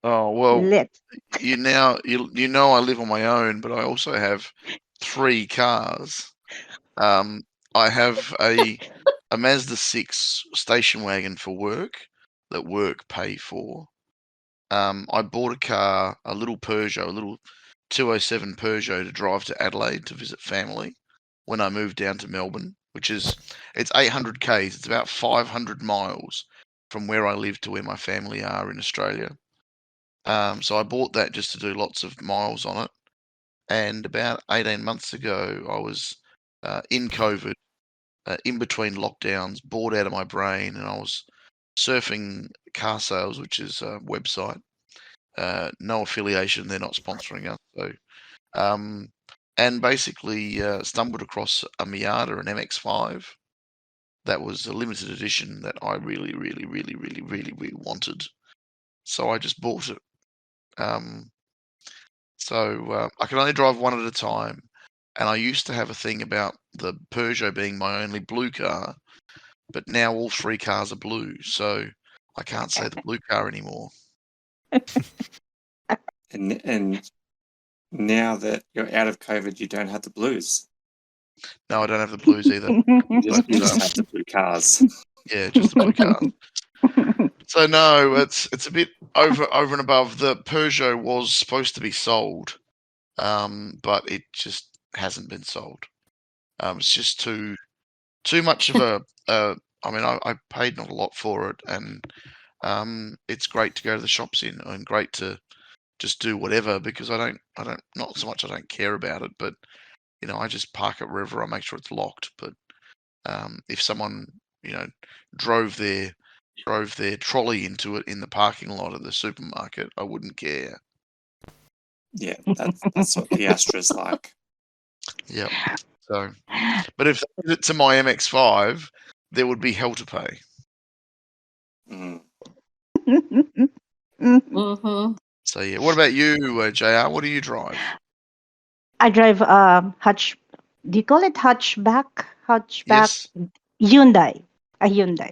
Oh well, Let's. you know I live on my own, but I also have 3 cars. I have a Mazda 6 station wagon for work that work pay for. I bought a car, a little Peugeot, a little 207 Peugeot to drive to Adelaide to visit family when I moved down to Melbourne, it's 800 k's. It's about 500 miles from where I live to where my family are in Australia. So I bought that just to do lots of miles on it. And about 18 months ago, I was in COVID, in between lockdowns, bored out of my brain, and I was surfing car sales, which is a website. No affiliation; they're not sponsoring us. So, and basically stumbled across a Miata, an MX-5. That was a limited edition that I really, really, really, really, really, really wanted. So I just bought it. So I can only drive one at a time. And I used to have a thing about the Peugeot being my only blue car, but now all 3 cars are blue, so I can't say the blue car anymore. And now that you're out of COVID, you don't have the blues. No, I don't have the blues either. You just But, have the blue cars. Yeah, just the blue car. So no, it's a bit over and above. The Peugeot was supposed to be sold, but it just hasn't been sold. It's just too much of a. I mean, I paid not a lot for it, and it's great to go to the shops in, and great to just do whatever, because I don't not so much I don't care about it, but I just park it wherever. I make sure it's locked. But if someone drove their trolley into it in the parking lot of the supermarket, I wouldn't care. Yeah, that's what the Astra's like. Yep. So, but if they did it to my MX-5, there would be hell to pay. Mm. Mm-hmm. So yeah, what about you, JR? What do you drive? I drive hatch. Do you call it hatchback? Hatchback Yes, Hyundai. A Hyundai.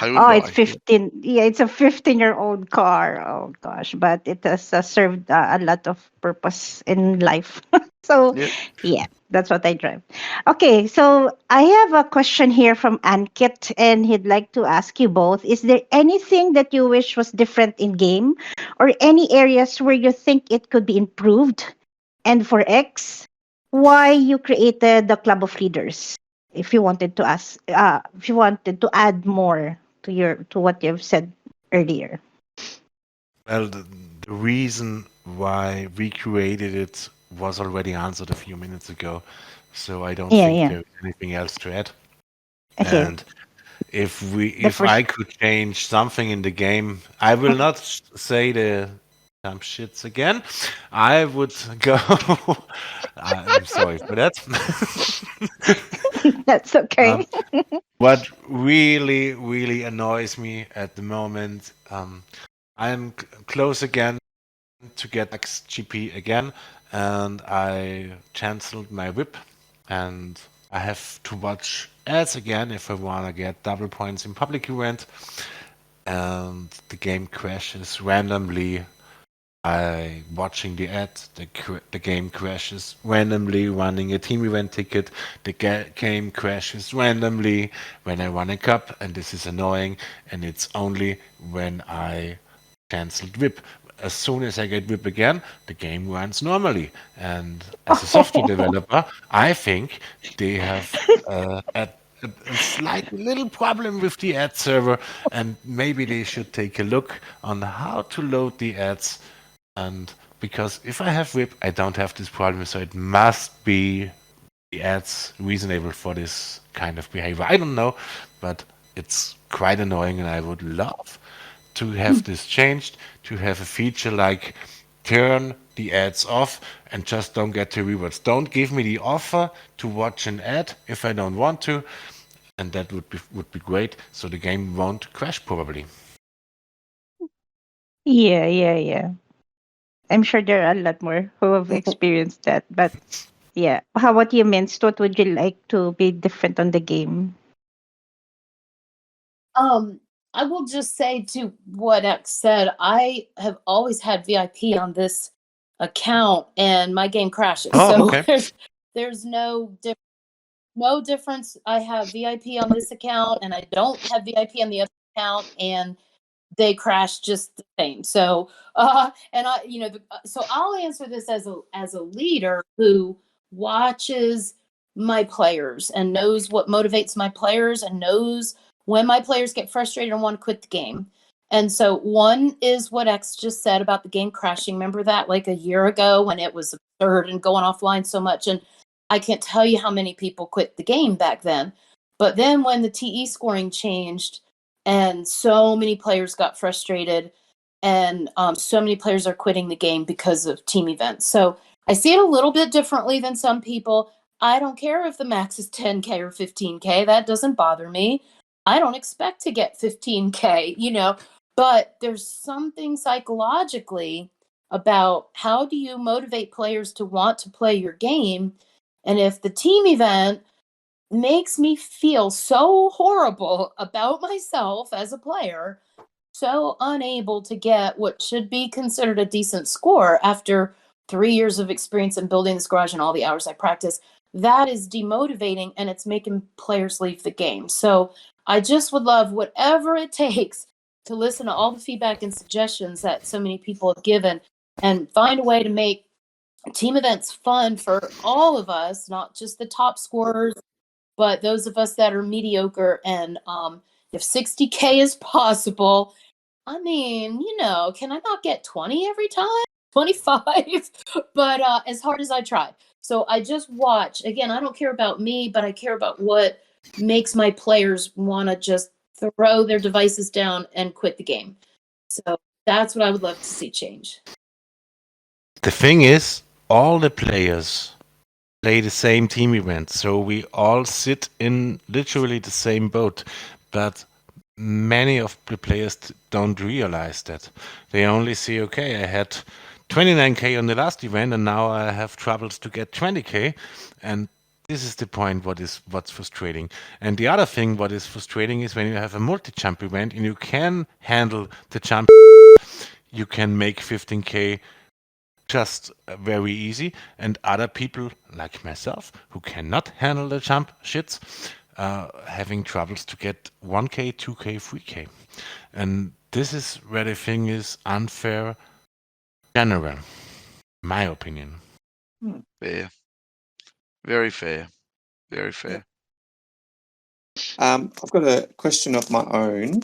Oh, it's Hyundai. 15. Yeah, it's a 15-year-old car. Oh gosh, but it has served a lot of purpose in life. So, Yep. yeah, that's what I drive. Okay, so I have a question here from Ankit, and he'd like to ask you both: is there anything that you wish was different in game, or any areas where you think it could be improved? And for X, why you created the Club of Readers? If you wanted to ask, if you wanted to add more to what you've said earlier. Well, the reason why we created it was already answered a few minutes ago, so I don't Yeah, think yeah. there is anything else to add. Okay. And if first- I could change something in the game, I will not say the dumb shits again. I would go. I'm sorry for that. That's okay. What really, really annoys me at the moment, I'm close again to get XGP again, and I cancelled my whip, and I have to watch ads again if I want to get double points in public event. and the game crashes randomly. I watching the ad, the game crashes randomly. Running a team event ticket, the game crashes randomly when I run a cup, and this is annoying. And it's only when I cancelled VIP. As soon as I get VIP again, the game runs normally. And as a software developer, I think they have a slight little problem with the ad server, and maybe they should take a look on how to load the ads. And because if I have WIP, I don't have this problem, so it must be the ads reasonable for this kind of behavior. I don't know, but it's quite annoying, and I would love to have this changed, to have a feature like turn the ads off and just don't get the rewards. Don't give me the offer to watch an ad if I don't want to, and that would be great. So the game won't crash probably. Yeah. I'm sure there are a lot more who have experienced that. But yeah, how about you, Minst? What would you like to be different on the game? I will just say to what X said, I have always had VIP on this account and my game crashes. Oh, So okay. there's no difference. I have VIP on this account and I don't have VIP on the other account, and they crash just the same. So and I so I'll answer this as a leader who watches my players and knows what motivates my players and knows when my players get frustrated and want to quit the game. And so one is what X just said about the game crashing. Remember that like a year ago when it was absurd and going offline so much, and I can't tell you how many people quit the game back then. But then when the TE scoring changed and so many players got frustrated, and so many players are quitting the game because of team events. So I see it a little bit differently than some people. I don't care if the max is 10K or 15K. That doesn't bother me. I don't expect to get 15K, but there's something psychologically about how do you motivate players to want to play your game. And if the team event makes me feel so horrible about myself as a player, so unable to get what should be considered a decent score after 3 years of experience in building this garage and all the hours I practice, that is demotivating and it's making players leave the game. So I just would love whatever it takes to listen to all the feedback and suggestions that so many people have given and find a way to make team events fun for all of us, not just the top scorers, but those of us that are mediocre. And if 60K is possible, I mean, can I not get 20 every time? 25? But as hard as I try. So I just watch. Again, I don't care about me, but I care about what makes my players want to just throw their devices down and quit the game. So that's what I would love to see change. The thing is, all the players play the same team event, so we all sit in literally the same boat. But many of the players don't realize that. They only see, okay, I had 29K on the last event, and now I have troubles to get 20K, and this is the point. What's frustrating. And the other thing, what is frustrating, is when you have a multi-jump event and you can handle the jump, you can make 15K just very easy, and other people like myself who cannot handle the jump shits having troubles to get 1K, 2K, 3K. And this is where the thing is unfair general, my opinion. Fair. Very fair. Very fair. I've got a question of my own.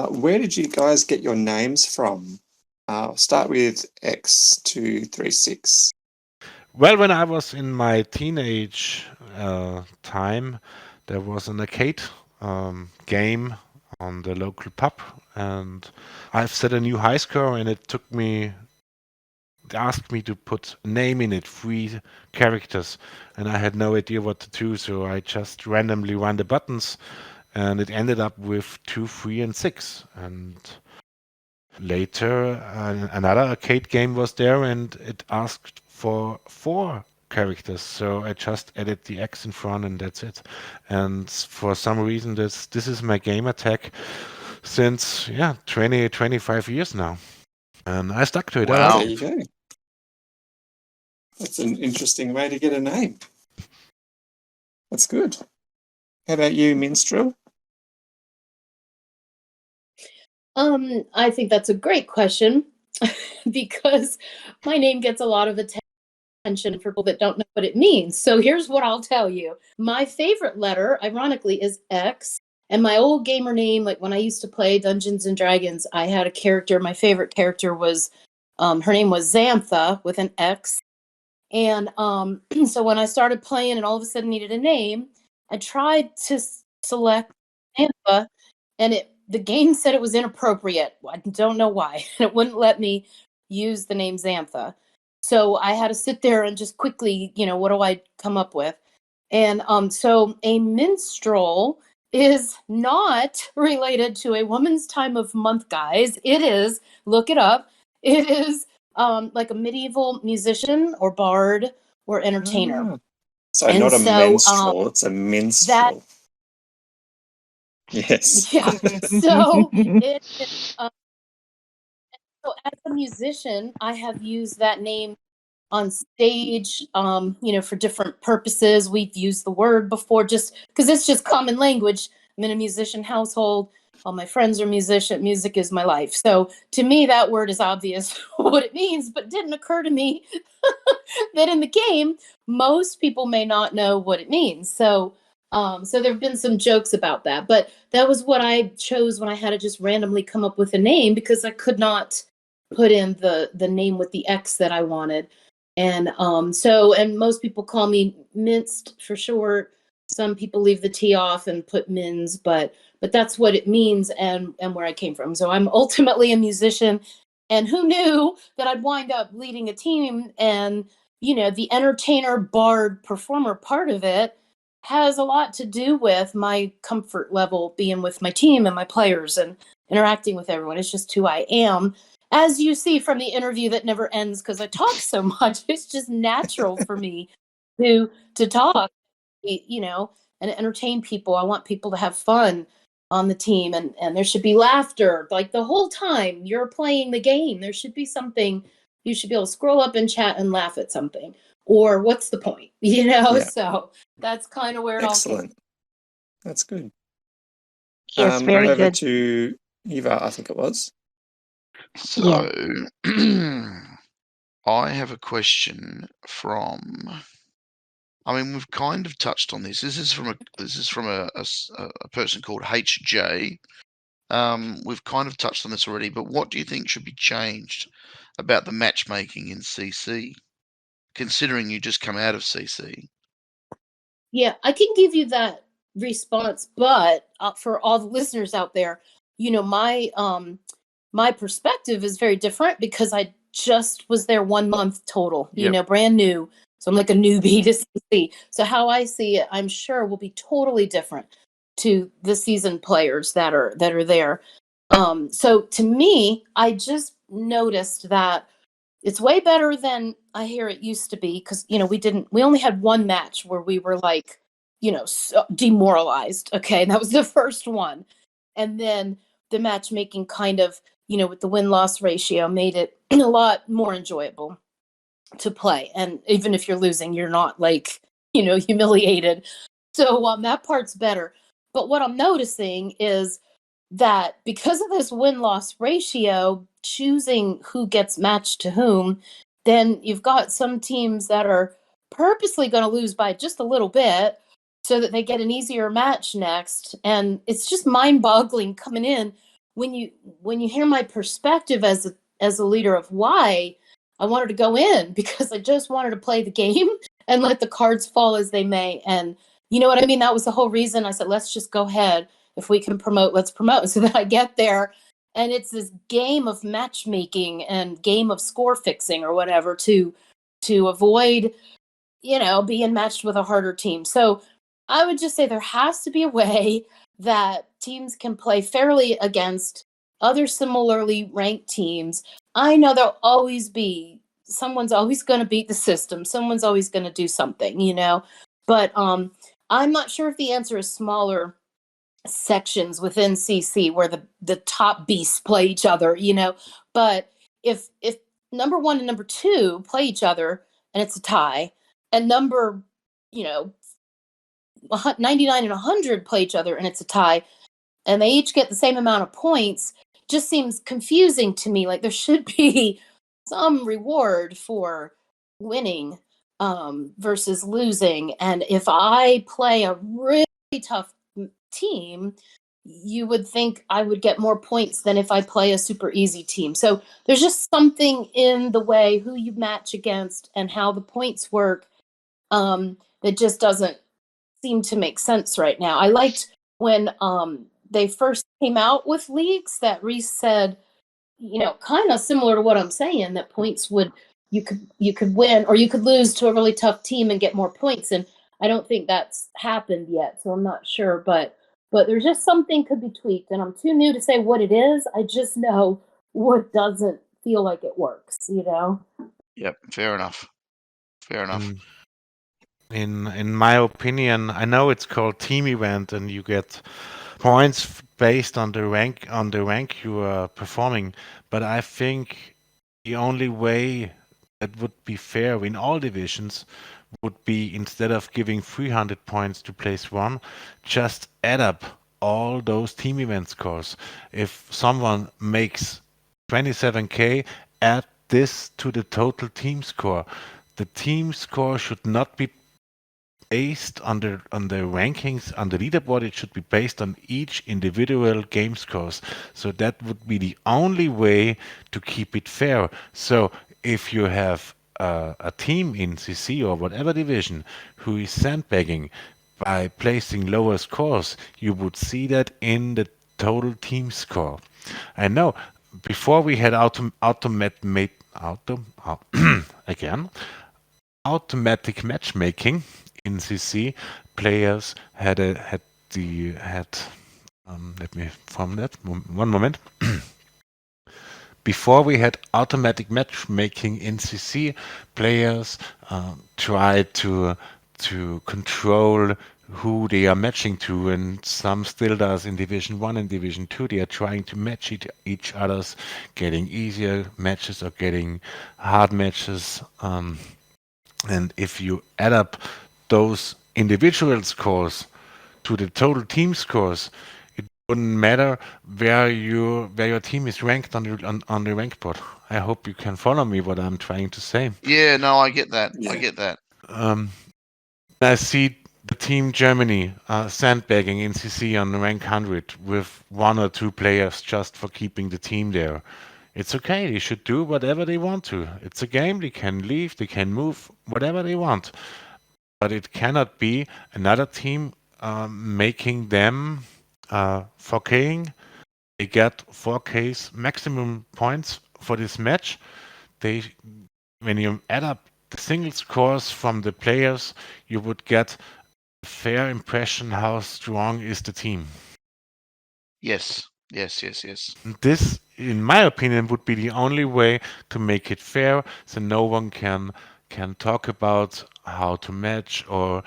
Where did you guys get your names from? I'll start with X236. Well, when I was in my teenage time, there was an arcade game on the local pub, and I've set a new high score, and it asked me to put a name in it, 3 characters, and I had no idea what to do, so I just randomly ran the buttons, and it ended up with 2, 3, and 6. And later, another arcade game was there, and it asked for 4 characters, so I just added the X in front, and that's it. And for some reason, this is my gamer tag. since 20, 25 years now. And I stuck to it. I Wow. like There it. you go. That's an interesting way to get a name. That's good. How about you, Minstrel? I think that's a great question because my name gets a lot of attention for people that don't know what it means. So here's what I'll tell you. My favorite letter, ironically, is X. And my old gamer name, like when I used to play Dungeons and Dragons, I had a character. My favorite character was, her name was Xantha with an X. And so when I started playing and all of a sudden needed a name, I tried to select Xantha, and the game said it was inappropriate. I don't know why. It wouldn't let me use the name Xantha. So I had to sit there and just quickly, what do I come up with? And so a minstrel is not related to a woman's time of month, guys. It is, look it up. It is like a medieval musician or bard or entertainer. So And not a so, menstrual, it's a minstrel. Yes. Yeah. So it, so as a musician, I have used that name on stage, for different purposes. We've used the word before just because it's just common language. I'm in a musician household. All my friends are musician. Music is my life. So to me, that word is obvious what it means, but it didn't occur to me that in the game, most people may not know what it means. So so there have been some jokes about that, but that was what I chose when I had to just randomly come up with a name because I could not put in the name with the X that I wanted. And and most people call me Minced for short. Some people leave the T off and put Mins, but that's what it means and where I came from. So I'm ultimately a musician, and who knew that I'd wind up leading a team, and the entertainer, bard, performer part of it has a lot to do with my comfort level being with my team and my players and interacting with everyone. It's just who I am. As you see from the interview that never ends because I talk so much, it's just natural for me to talk, and entertain people. I want people to have fun on the team, and there should be laughter like the whole time you're playing the game. There should be something you should be able to scroll up and chat and laugh at something. Or what's the point? Yeah. So that's kind of where it all came. Excellent. That's good. Yes, very over good. to Eva, I think it was. So, I have a question from. I mean, we've kind of touched on this. This is from a person called HJ. We've kind of touched on this already, but what do you think should be changed about the matchmaking in CC, considering you just come out of CC? Yeah, I can give you that response, but for all the listeners out there, my perspective is very different because I just was there 1 month total, Yep. brand new. So I'm like a newbie to CC. So how I see it, I'm sure will be totally different to the seasoned players that are there. So to me, I just noticed that it's way better than I hear it used to be because we only had one match where we were like, so demoralized. Okay, and that was the first one, and then the matchmaking kind of, with the win-loss ratio made it a lot more enjoyable to play. And even if you're losing, you're not like, humiliated. So that part's better. But what I'm noticing is that because of this win-loss ratio, choosing who gets matched to whom, then you've got some teams that are purposely going to lose by just a little bit so that they get an easier match next. And it's just mind-boggling coming in when you hear my perspective as a leader of why I wanted to go in, because I just wanted to play the game and let the cards fall as they may. And you know what I mean? That was the whole reason I said, let's just go ahead. If we can promote, let's promote, so that I get there. And it's this game of matchmaking and game of score fixing or whatever to avoid, being matched with a harder team. So I would just say there has to be a way that teams can play fairly against other similarly ranked teams. I know there'll always be someone's always going to beat the system. Someone's always going to do something, but I'm not sure if the answer is smaller sections within CC where the top beasts play each other, but if number 1 and number 2 play each other and it's a tie, and number, 99 and 100 play each other and it's a tie, and they each get the same amount of points, just seems confusing to me. Like there should be some reward for winning versus losing. And if I play a really tough team, you would think I would get more points than if I play a super easy team. So there's just something in the way who you match against and how the points work that just doesn't seem to make sense right now. I liked when they first came out with leagues that Reese said, kind of similar to what I'm saying, that points you could win or you could lose to a really tough team and get more points. And I don't think that's happened yet, so I'm not sure. But there's just something could be tweaked, and I'm too new to say what it is. I just know what doesn't feel like it works. Yep, fair enough. Fair enough. In my opinion, I know it's called team event, and you get points based on the rank you are performing. But I think the only way that would be fair in all divisions would be, instead of giving 300 points to place 1, just add up all those team event scores. If someone makes 27k, add this to the total team score. The team score should not be based on the rankings on the leaderboard. It should be based on each individual game scores. So that would be the only way to keep it fair. So if you have a team in CC or whatever division who is sandbagging by placing lower scores, you would see that in the total team score. I know before we had automatic matchmaking in CC, players had let me form that. One moment. Before we had automatic matchmaking in CC, players tried to control who they are matching to, and some still does in Division 1 and Division 2. They are trying to match each other's, getting easier matches or getting hard matches. And if you add up those individual scores to the total team scores, it wouldn't matter where your team is ranked on the rank board. I hope you can follow me what I'm trying to say. Yeah, no, I get that. Yeah. I get that. I see the team Germany sandbagging in CC on rank 100 with 1 or 2 players just for keeping the team there. It's okay. They should do whatever they want to. It's a game. They can leave. They can move whatever they want. But it cannot be another team making them 4King. They get 4K's maximum points for this match. When you add up the single scores from the players, you would get a fair impression how strong is the team. Yes. This, in my opinion, would be the only way to make it fair, so no one can talk about how to match or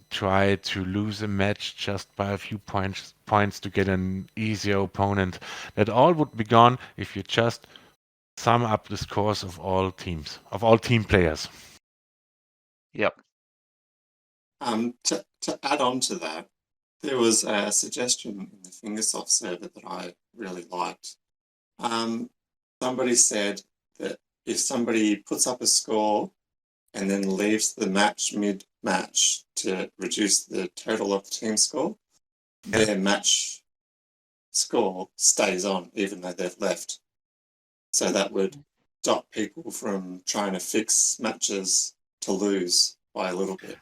try to lose a match just by a few points to get an easier opponent. That all would be gone if you just sum up the scores of all teams, of all team players. Yep. To add on to that, there was a suggestion in the Fingersoft server that I really liked. Somebody said that if somebody puts up a score and then leaves the match mid-match to reduce the total of the team score, their match score stays on even though they've left. So that would stop people from trying to fix matches to lose by a little bit.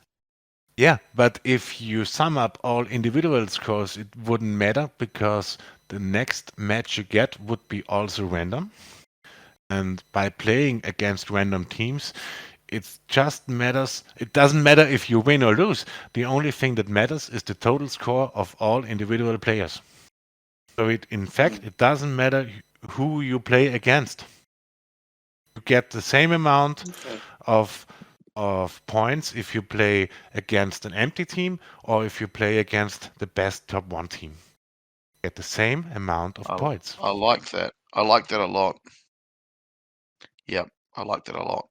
Yeah, but if you sum up all individual scores, it wouldn't matter because the next match you get would be also random. And by playing against random teams, it just matters. It doesn't matter if you win or lose. The only thing that matters is the total score of all individual players. So in fact, it doesn't matter who you play against. You get the same amount of points if you play against an empty team or if you play against the best top 1 team. get the same amount of points. I like that. I like that a lot. Yep, I like that a lot.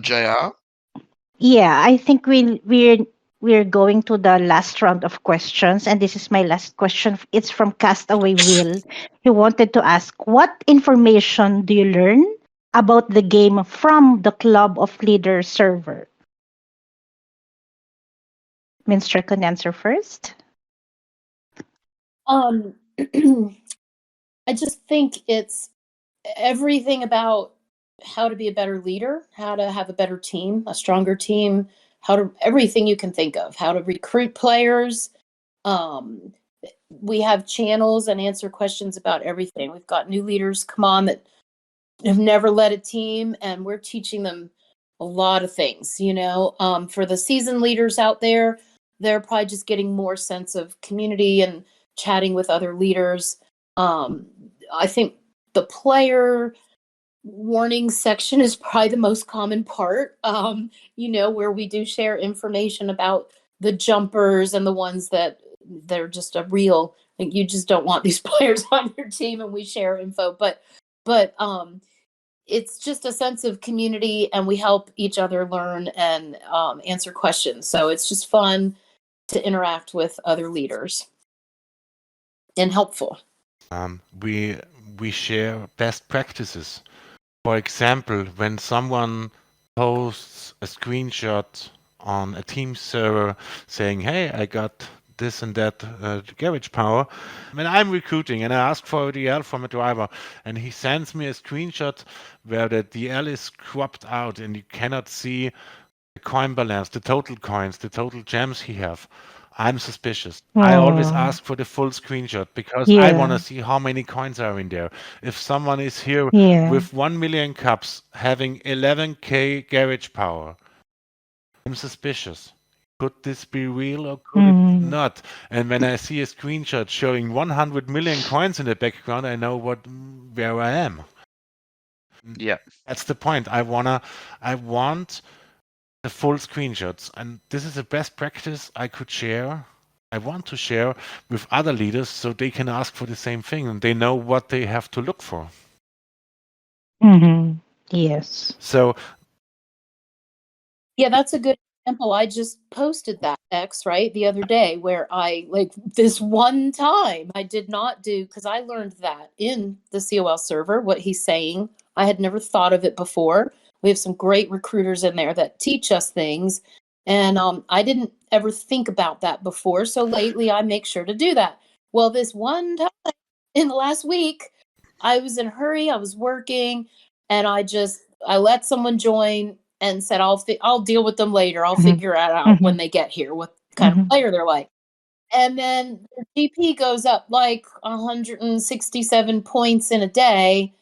JR? Yeah, I think we're going to the last round of questions, and this is my last question. It's from Castaway Will. He wanted to ask, what information do you learn about the game from the Club of Leaders server? Minstrel can answer first. I just think it's everything about how to be a better leader, how to have a better team, a stronger team, everything you can think of, how to recruit players. We have channels and answer questions about everything. We've got new leaders come on that have never led a team, and we're teaching them a lot of things. For the seasoned leaders out there, they're probably just getting more sense of community and chatting with other leaders. I think the player warning section is probably the most common part, where we do share information about the jumpers and the ones that they're just a real, like, you just don't want these players on your team, and we share info. But it's just a sense of community, and we help each other learn and answer questions. So it's just fun to interact with other leaders and helpful. We share best practices. For example, when someone posts a screenshot on a team server saying, "Hey, I got this and that garage power," when I'm recruiting and I ask for a DL from a driver, and he sends me a screenshot where the DL is cropped out and you cannot see the coin balance, the total coins, the total gems he have, I'm suspicious. I always ask for the full screenshot because I want to see how many coins are in there. If someone is here with 1 million cups having 11k garage power, I'm suspicious. Could this be real or could it not? And when I see a screenshot showing 100 million coins in the background, I know where I am. Yeah. That's the point. I want the full screenshots, and this is a best practice I could share. I want to share with other leaders so they can ask for the same thing and they know what they have to look for. Yes. So yeah, that's a good example. I just posted that X right the other day, where I, like, this one time I did not do, because I learned that in the COL server, what he's saying. I had never thought of it before. We have some great recruiters in there that teach us things, and I didn't ever think about that before. So lately I make sure to do that. Well, this one time in the last week, I was in a hurry, I was working, and I let someone join and said, I'll deal with them later. I'll figure it out when they get here, what kind of player they're like. And then their GP goes up like 167 points in a day.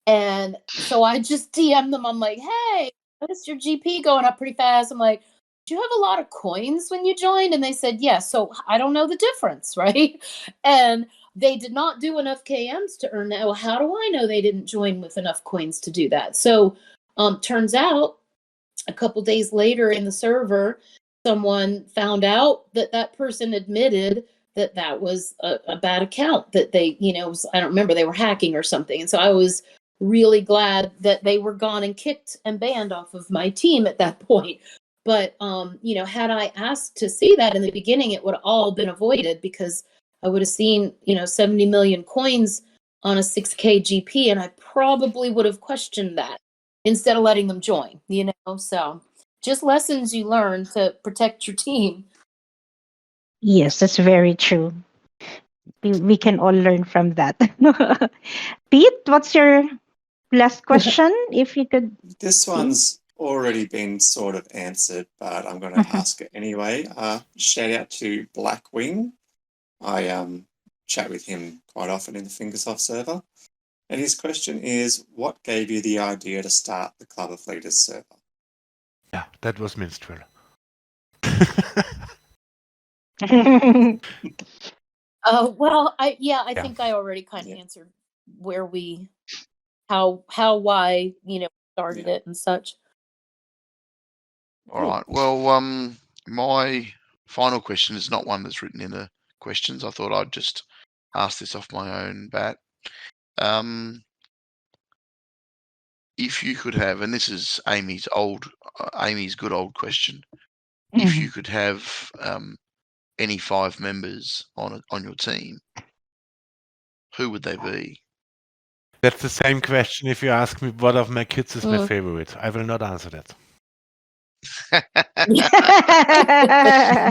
And so I just DM them. I'm like, hey, notice your GP going up pretty fast. I'm like, do you have a lot of coins when you joined? And they said, yes. So I don't know the difference, right? And they did not do enough KMs to earn that. Well, how do I know they didn't join with enough coins to do that? So turns out a couple days later in the server, someone found out that person admitted that was a bad account, that they, I don't remember, they were hacking or something. And so I was really glad that they were gone and kicked and banned off of my team at that point. But, had I asked to see that in the beginning, it would have all been avoided, because I would have seen, 70 million coins on a 6K GP, and I probably would have questioned that instead of letting them join, So just lessons you learn to protect your team. Yes, that's very true. We can all learn from that. Pete, what's your last question? If you could. This one's already been sort of answered, but I'm going to ask it anyway. Shout out to Blackwing. I chat with him quite often in the Fingersoft server. And his question is, what gave you the idea to start the Club of Leaders server? Yeah, that was Minstrel. Well, I think I already kind of answered where how, why, started it and such. All right. Well, my final question is not one that's written in a questions. I thought I'd just ask this off my own bat. If you could have, and this is Amy's good old question, if you could have any 5 members on your team, who would they be? That's the same question if you ask me what of my kids is my favorite. I will not answer that.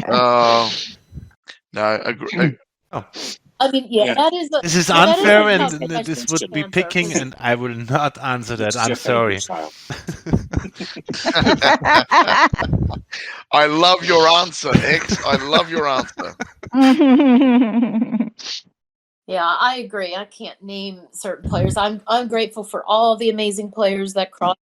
Oh, no. I mean, yeah, that is. This is that is unfair, a and tough this question would be to answer. picking, and I will not answer that. Which is I'm your sorry. favorite child? I love your answer, X. I love your answer. Yeah, I agree. I can't name certain players. I'm grateful for all the amazing players that cross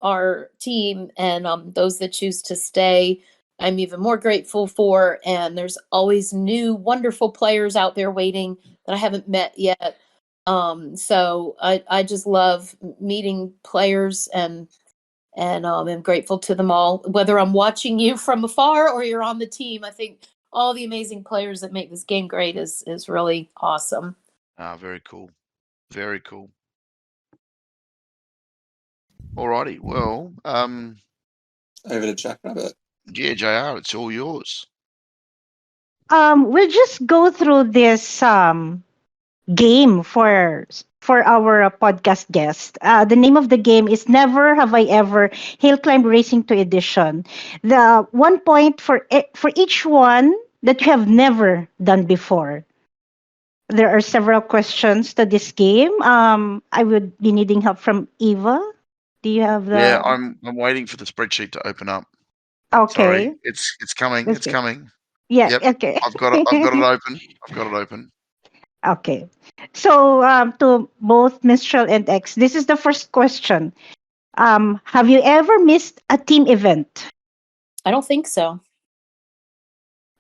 our team, and those that choose to stay. I'm even more grateful for. And there's always new, wonderful players out there waiting that I haven't met yet. So I just love meeting players, and I'm grateful to them all. Whether I'm watching you from afar or you're on the team, I think all the amazing players that make this game great is really awesome. Very cool. Very cool. Alrighty. Well, Over to Jack Rabbit. yeah, JR, it's all yours. We'll just go through this game for our podcast guest. The name of the game is Never Have I Ever Hill Climb Racing 2 Edition. The 1 point for each one that you have never done before. There are several questions to this game. I would be needing help from Eva. Do you have the? Yeah, I'm waiting for the spreadsheet to open up. Okay. Sorry, it's coming. Okay. It's coming. Yeah. Yep. Okay. I've got it open. Okay. So to both Minstrel and X, this is the first question. Have you ever missed a team event? I don't think so.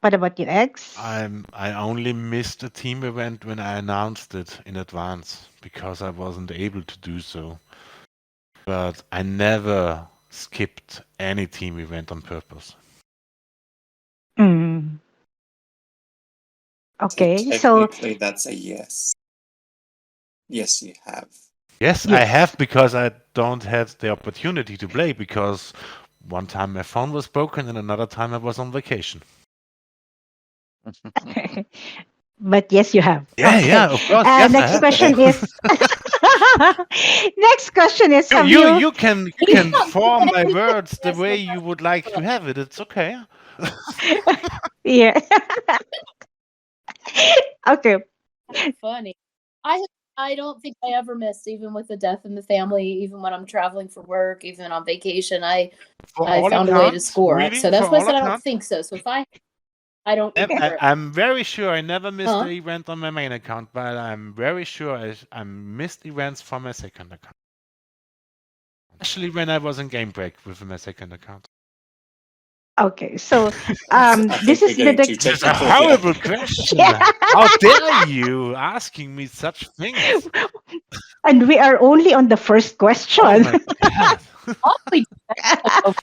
What about you, X? I only missed a team event when I announced it in advance because I wasn't able to do so. But I never skipped any team event on purpose. Okay, so technically that's a yes. Yes, you have. Yes, I have, because I don't have the opportunity to play, because one time my phone was broken and another time I was on vacation. But yes, you have. Yeah, of course. Yes, next question is. Next question is. You can form my words the way you would like to have it. It's okay. Yeah. Okay. That's funny. I don't think I ever missed, even with the death in the family, even when I'm traveling for work, even on vacation. I found a way to score. Really? So that's For why I all said I don't accounts? think so. So if I don't remember it. I'm very sure I never missed the event on my main account, but I'm very sure I missed events from my second account. Especially when I was in game break with my second account. Okay, so this is the This is a horrible question. How dare you asking me such things? And we are only on the first question. Oh my God.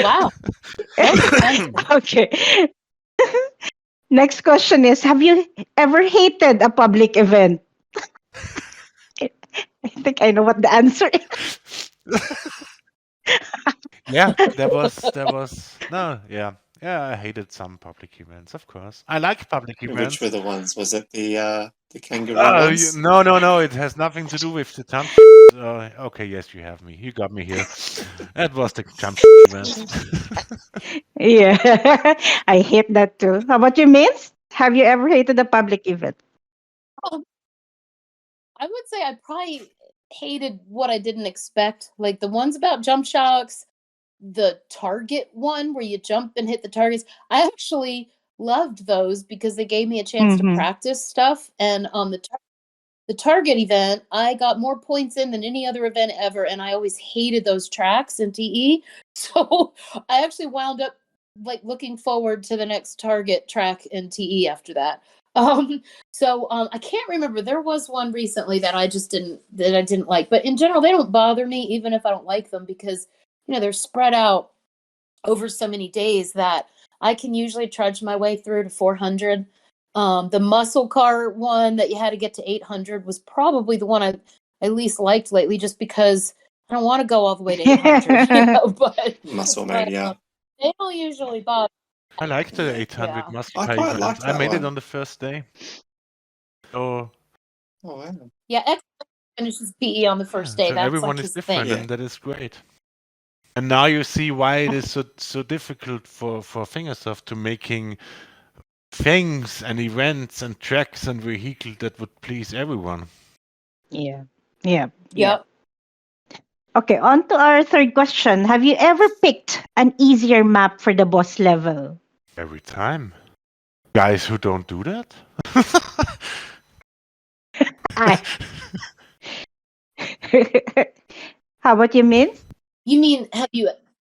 Wow. Okay. Next question is, have you ever hated a public event? I think I know what the answer is. Yeah, there was no, yeah, I hated some public events, of course. I like public events. Which were the ones? Was it the kangaroo ones? No, it has nothing to do with the jump. Okay, yes, you have me. You got me here. That was the jump event. Yeah, I hate that too. How about you, Mince? Have you ever hated a public event? I would say I probably hated what I didn't expect, like the ones about jump shocks, the target one where you jump and hit the targets. I actually loved those because they gave me a chance to practice stuff. And on the target event, I got more points in than any other event ever, and I always hated those tracks in TE. So I actually wound up like looking forward to the next target track in TE after that. I can't remember. There was one recently that I didn't like, but in general, they don't bother me even if I don't like them, because they're spread out over so many days that I can usually trudge my way through to 400. The muscle car one that you had to get to 800 was probably the one I least liked lately, just because I don't want to go all the way to 800. Muscle but Mania. they don't usually bother. I like the Yeah. 800 Yeah. muscle I car quite event. liked I that made it one. on the first day. So, Oh, wow. Yeah, X finishes PE on the first day. so That's everyone like is his different, thing. Yeah. and that is great. And now you see why it is so difficult for Fingersoft to making things and events and tracks and vehicles that would please everyone. Yeah. Yeah. Yep. Okay, on to our third question. Have you ever picked an easier map for the boss level? Every time. Guys who don't do that? I. How about you, Min? You mean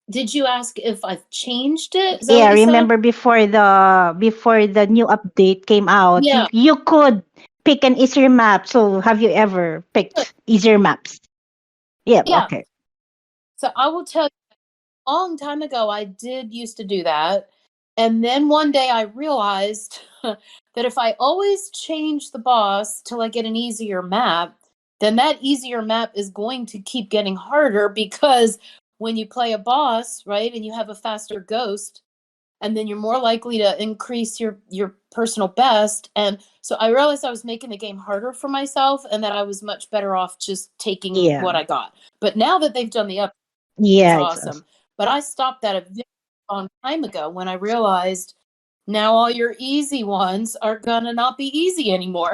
did you ask if I've changed it? Is that Yeah, what you said? remember before the new update came out, Yeah. you could pick an easier map. So have you ever picked easier maps? Yeah, Yeah. okay. So I will tell you, a long time ago, I did used to do that. And then one day I realized that if I always change the boss till I get an easier map, then that easier map is going to keep getting harder, because when you play a boss, right, and you have a faster ghost, and then you're more likely to increase your personal best. And so I realized I was making the game harder for myself, and that I was much better off just taking Yeah. what I got. But now that they've done the up, Yeah, it's awesome. But I stopped that a very long time ago when I realized now all your easy ones are gonna not be easy anymore.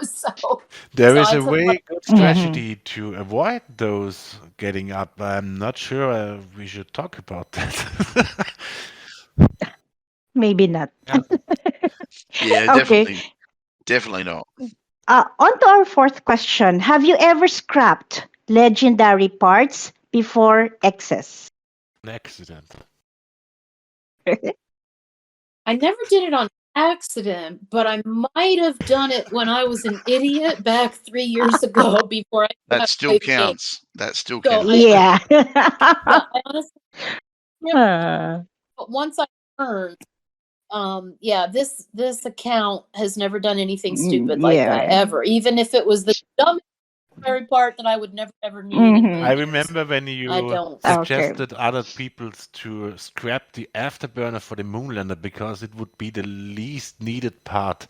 So There so is I a took way good Mhm. strategy to avoid those getting up. I'm not sure we should talk about that. Maybe not. Yeah. Yeah, Okay. definitely not. On to our fourth question. Have you ever scrapped legendary parts before excess? An accident. I never did it on accident, but I might have done it when I was an idiot back 3 years ago before I knew how That to still play the game. counts. That still So counts. Yeah. I honestly, Uh, but once I learned, yeah, this account has never done anything stupid like that yeah. ever, even if it was the dumbest very part that I would never ever need in a Mhm. I million years. remember when I you don't. Okay. suggested other people to scrap the afterburner for the Moonlander because it would be the least needed part.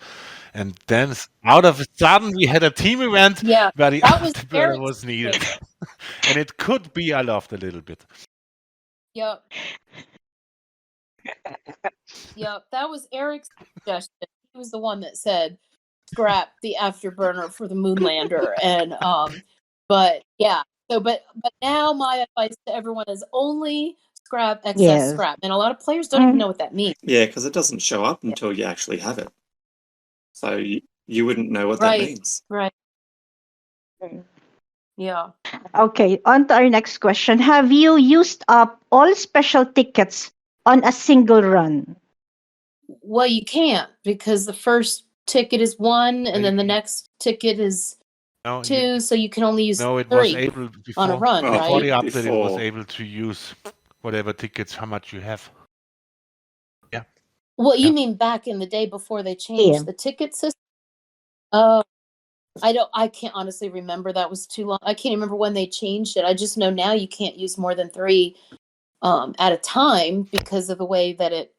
And then out of a sudden we had a team event Yeah, where the that was afterburner Eric's was needed. suggestion. And it could be I laughed a little bit. Yep, yep, that was Eric's suggestion. He was the one that said scrap the afterburner for the Moonlander, and but yeah. So, but now my advice to everyone is only scrap excess Yes. scrap, and a lot of players don't even know what that means. Yeah, because it doesn't show up Yeah. until you actually have it. So you wouldn't know what that Right, means. right, yeah. Okay, on to our next question. Have you used up all special tickets on a single run? Well, you can't, because the first ticket is 1, and then the You- next ticket is No, 2, so you can only use no, it was 3 able on a before run, Well, before right? the update. It was before- able to use whatever tickets, how much you have. Yeah. Well, you Yeah. mean back in the day before they Yeah. changed the ticket system? I can't honestly remember. That was too long. I can't remember when they changed it. I just know now you can't use more than 3 at a time because of the way that it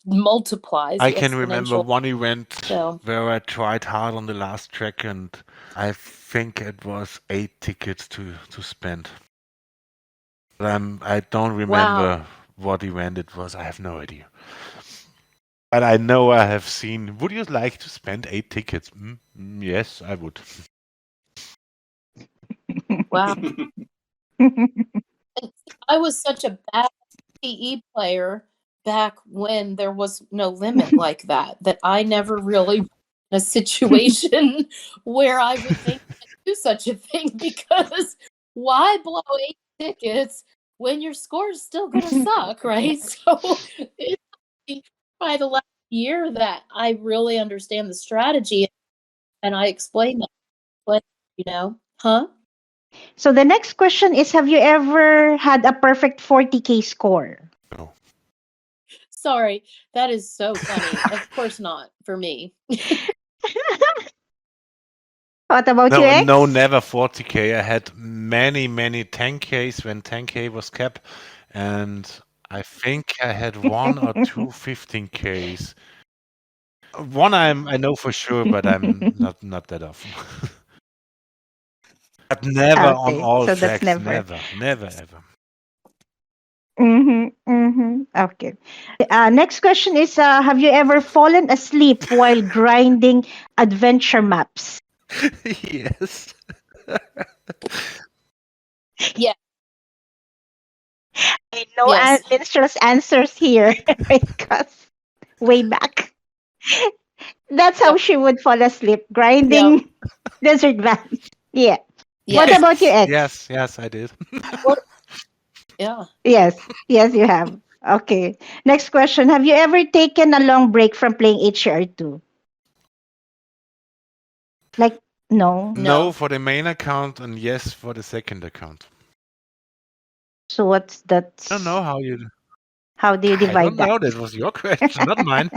multiplies. I The can remember exponential. one event So where I tried hard on the last track, and I think it was 8 tickets to spend. But I don't remember what event it was. I have no idea. But I know I have seen. Would you like to spend 8 tickets? Yes, I would. wow. I was such a bad PE player back when there was no limit like that, that I never really in a situation where I would think to do such a thing, because why blow 8 tickets when your score is still going to suck, right? So it's by the last year that I really understand the strategy, and I explain that, but huh? So the next question is, have you ever had a perfect 40K score? No. Sorry. That is so funny. Of course not for me. What about you, No, no, X? never 40k. I had many, many 10ks when 10k was cap, and I think I had one or two 15ks. One I know for sure, but I'm not that often. But never on Okay, all so that's flags. never. Never ever. Okay. Next question is: have you ever fallen asleep while grinding adventure maps? Yes. Yeah. I know Yes. Minstrel's answers here because way back. That's how Yep. she would fall asleep, Yep. grinding desert vans. Yeah. What Yes. about you, X? Yes, I did. Well, yeah. Yes, you have. Okay. Next question. Have you ever taken a long break from playing HCR2? Like, no. No No. for the main account and yes for the second account. So what's that? I don't know how you. How do you I divide don't that? know. That was your question, not mine.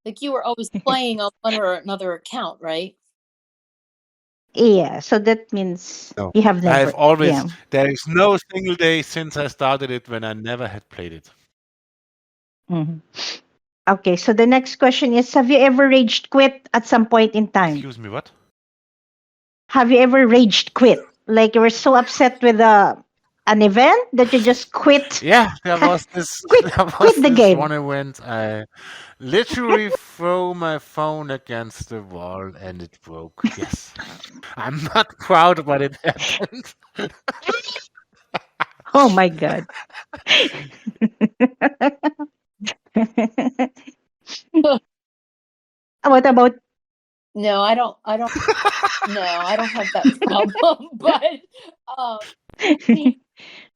Like you were always playing on one or another account, right? Yeah, so that means No. you have I've never. always. Yeah. There is no single day since I started it when I never had played it. Mhm. Okay, so the next question is: have you ever raged quit at some point in time? Excuse me, what? Have you ever raged quit? Like you were so upset with an event that you just quit, Yeah, there was this. There quit was the this game. one event. I literally throw my phone against the wall and it broke. Yes, I'm not proud, but it happened. Oh my god. What about No, I don't. No, I don't have that problem. But um,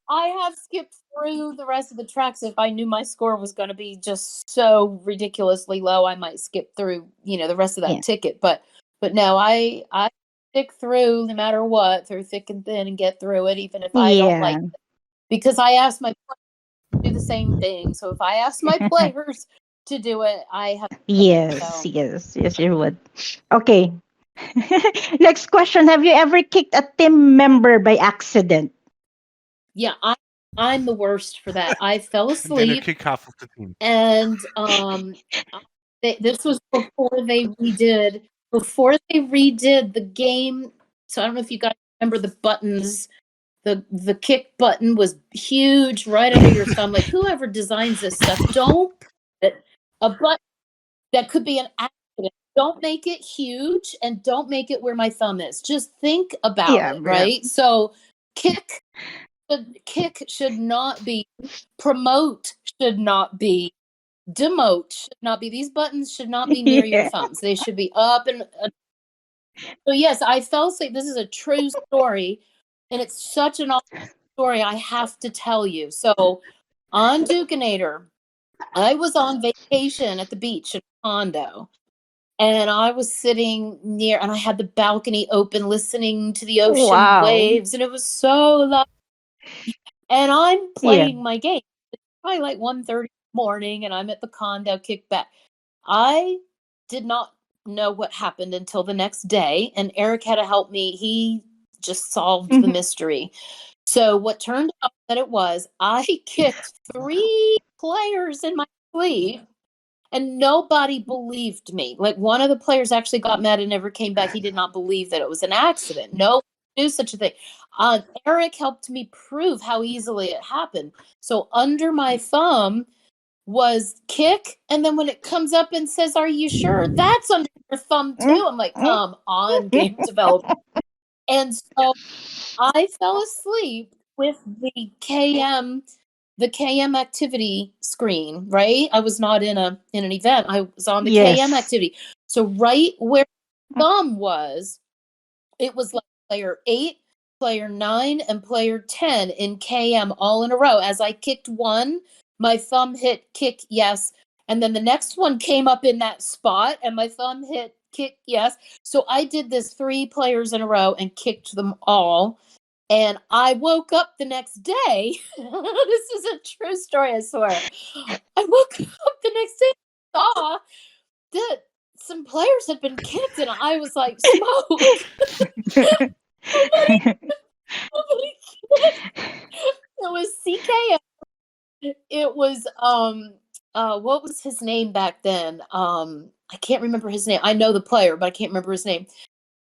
I have skipped through the rest of the tracks. If I knew my score was going to be just so ridiculously low, I might skip through, the rest of yeah. that ticket. But no, I stick through no matter what, through thick and thin, and get through it, even if I don't like Yeah. it. Because I asked my players to do the same thing. So if I ask my players to do it, I have to do it. Yes, So yes, you would. Okay. Next question. Have you ever kicked a team member by accident? yeah, I'm the worst for that. I fell And then you asleep, kick half of the team. and this was before they redid the game. So I don't know if you guys remember the buttons. The kick button was huge right under your thumb. Like whoever designs this stuff, don't put a button that could be an accident. Don't make it huge and don't make it where my thumb is. Just think about Yeah, it, yeah. right? So kick should not be, promote should not be, demote should not be. These buttons should not be near your Yeah. thumbs. They should be up and so yes, I fell asleep. This is a true story, and it's such an awesome story. I have to tell you. So on Dukinator, I was on vacation at the beach in a condo, and I was sitting near, and I had the balcony open, listening to the ocean Wow. waves, and it was so lovely. And I'm Yeah. playing my game. It's probably like 1:30 in the morning, and I'm at the condo kickback. I did not know what happened until the next day, and Eric had to help me. He just solved the Mhm. mystery. So what turned out that it was, I kicked 3 players in my sleep, and nobody believed me. Like one of the players actually got mad and never came back. He did not believe that it was an accident. No one knew such a thing. Eric helped me prove how easily it happened. So under my thumb was kick, and then when it comes up and says, "Are you sure?" That's under your thumb too. I'm like, come on, game developer. And so I fell asleep with the KM activity screen, right? I was not in an event. I was on the KM Yes. activity. So right where thumb was, it was like player 8, player 9, and player 10 in KM all in a row. As I kicked one, my thumb hit kick yes. And then the next one came up in that spot, and my thumb hit kick yes. So I did this 3 players in a row and kicked them all. And I woke up the next day. This is a true story, I swear. I woke up the next day and saw that some players had been kicked, and I was like, smoke. Nobody kicked. It was CK. It was what was his name back then? I can't remember his name. I know the player, but I can't remember his name.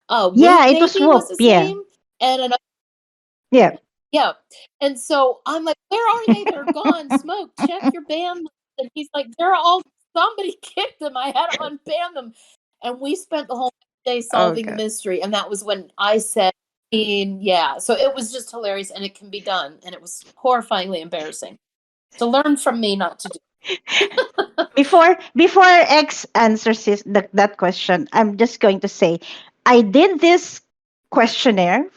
Yeah, Whoop it was maybe was Whoop. his Yeah. name. And another, Yeah. yeah. And so I'm like, where are they? They're gone. Smoke, check your ban list. And he's like, they're all, somebody kicked them. I had to unban them. And we spent the whole day solving the Okay. mystery. And that was when I said, yeah. So it was just hilarious, and it can be done. And it was horrifyingly embarrassing. So learn from me not to do. Before X answers that question, I'm just going to say I did this questionnaire.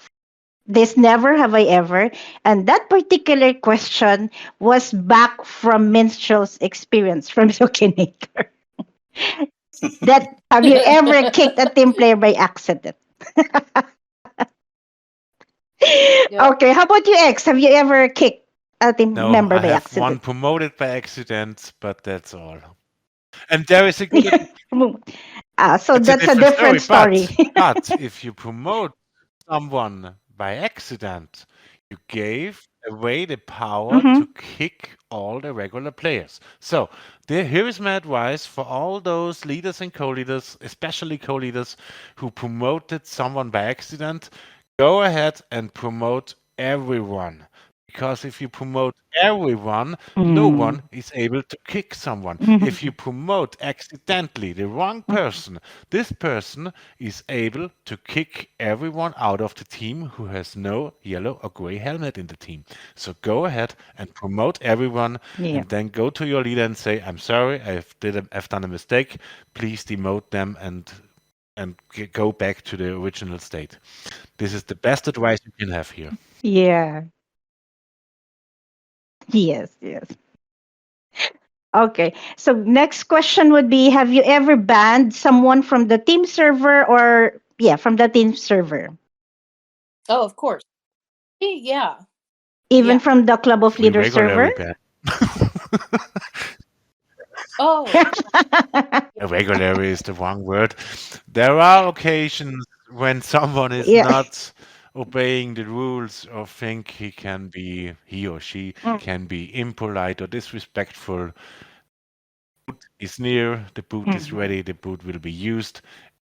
This never have I ever, and that particular question was back from Minstrel's experience from Yokinator. That have you ever kicked a team player by accident? Yep. Okay, how about you, X? Have you ever kicked a team No, member I by have one accident? promoted by accident, but that's all. And there is a good. So It's a that's a different different story. story. But if you promote someone by accident, you gave away the power to Mhm. kick all the regular players. So here is my advice for all those leaders and co-leaders, especially co-leaders who promoted someone by accident. Go ahead and promote everyone. Because if you promote everyone, no one is able to kick someone. If you promote accidentally the wrong person, this person is able to kick everyone out of the team who has no yellow or gray helmet in the team. So go ahead and promote everyone, Yeah. and then go to your leader and say, "I'm sorry, I've done a mistake. Please demote them and go back to the original state." This is the best advice you can have here. Yeah. Yes, yes. Okay. So next question would be, have you ever banned someone from the team server or yeah, from the team server? Oh, of course. Yeah. Even Yeah. from the Club of We Leaders server? regularly ban. Oh, Regularly is the wrong word. There are occasions when someone is Yeah. not obeying the rules or think he or she Mm. can be impolite or disrespectful. Is near, the boot is Mhm. ready, the boot will be used,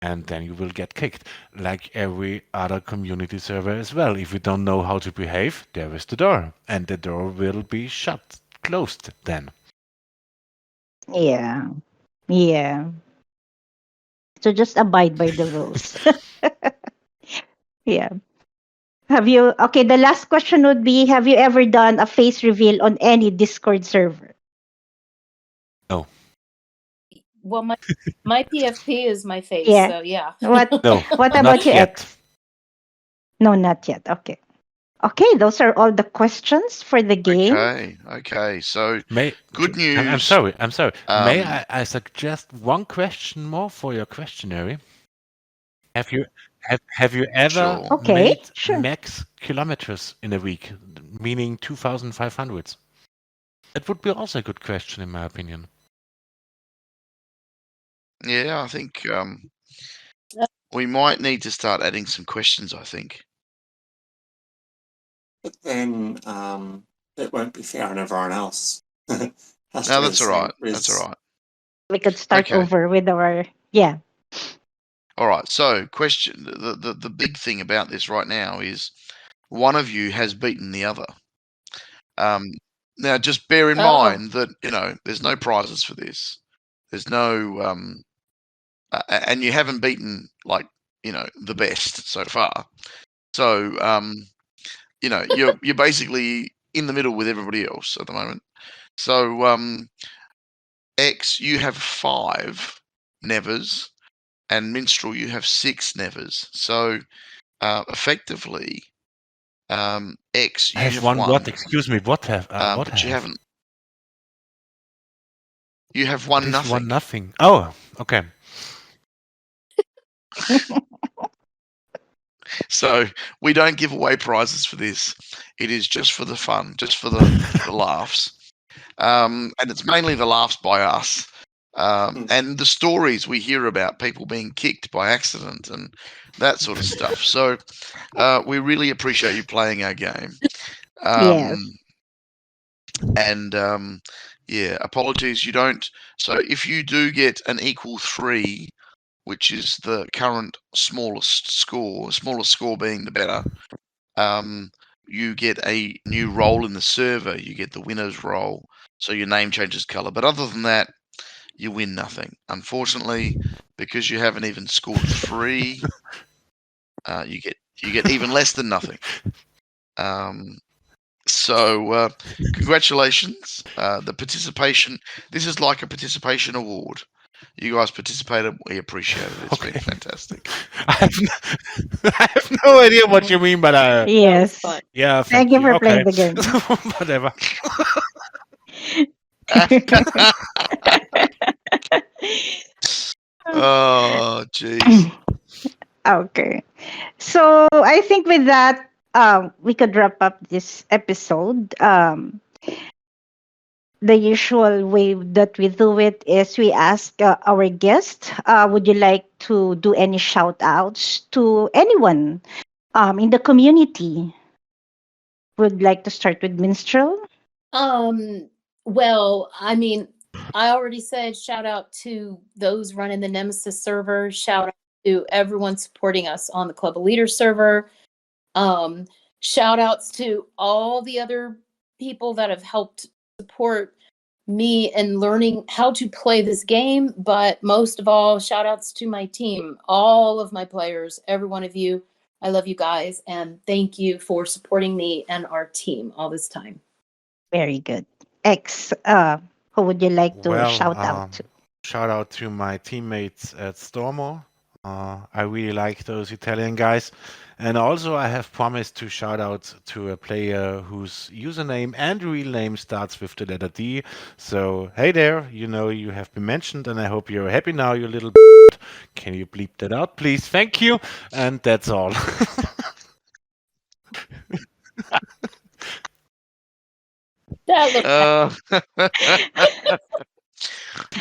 and then you will get kicked. Like every other community server as well. If you don't know how to behave, there is the door, and the door will be closed then. Yeah. Yeah. So just abide by the rules. Yeah. Okay, the last question would be, have you ever done a face reveal on any Discord server? No, well, my PFP is my face, Yeah. so yeah. What no, what about not you, yet. X? No, not yet. Okay. Okay, those are all the questions for the game. Okay. So good I'm news. sorry. May Um, I suggest one question more for your questionnaire? Have you ever sure. Okay, made sure. max kilometers in a week, meaning 2,500? That would be also a good question, in my opinion. Yeah, I think we might need to start adding some questions, I think. But then it won't be fair on everyone else. Has to No, be the that's all same right. That's all right. We could start Okay. over with our yeah. All right. So, question: the big thing about this right now is one of you has beaten the other. Now, just bear in Oh, mind that there's no prizes for this. There's no and you haven't beaten the best so far. So you're basically in the middle with everybody else at the moment. So X, you have 5 nevers, and Minstrel, you have 6 nevers. So effectively, X, I you have have one. What? 1, Excuse me. What What I but you have? haven't. You have 1 This one nothing. nothing. Oh, okay. So we don't give away prizes for this. It is just for the fun, just for the laughs. And it's mainly the laughs by us. And the stories we hear about people being kicked by accident and that sort of stuff. So we really appreciate you playing our game. Yes. And yeah, apologies, you don't. So if you do get an equal 3, which is the current smallest score being the better, you get a new role in the server. You get the winner's role, so your name changes color. But other than that, you win nothing. Unfortunately, because you haven't even scored 3, you get even less than nothing. So congratulations. The participation. This is like a participation award. You guys participated. We appreciate it. It's been fantastic. I have no idea what you mean, but Yes. fun. yeah, Thank you for playing the game. Whatever. Oh, jeez. Okay. So I think with that, we could wrap up this episode. The usual way that we do it is we ask our guest, would you like to do any shout outs to anyone in the community? Would like to start with Minstrel? Well, I mean, I already said shout out to those running the Nemesis server. Shout out to everyone supporting us on the Club of Leaders server. Shout outs to all the other people that have helped support me in learning how to play this game. But most of all, shout outs to my team, all of my players, every one of you. I love you guys. And thank you for supporting me and our team all this time. Very good. X, who would you like to Well, shout out to? shout out to my teammates at Stormo. I really like those Italian guys. And also, I have promised to shout out to a player whose username and real name starts with the letter D. So, hey there, you have been mentioned, and I hope you're happy now, you little. Can you bleep that out, please? Thank you. And that's all.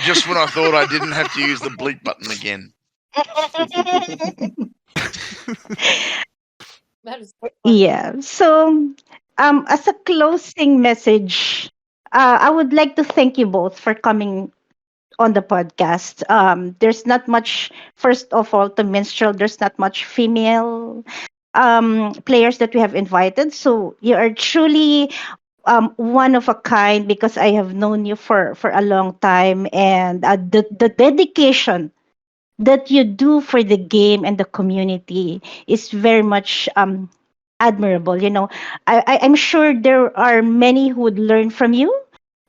Just when I thought I didn't have to use the bleep button again. That is Yeah. So, as a closing message, I would like to thank you both for coming on the podcast. There's not much, first of all, to Minstrel, there's not much female players that we have invited. So, you are truly one of a kind because I have known you for a long time, and the dedication that you do for the game and the community is very much admirable. I'm sure there are many who would learn from you.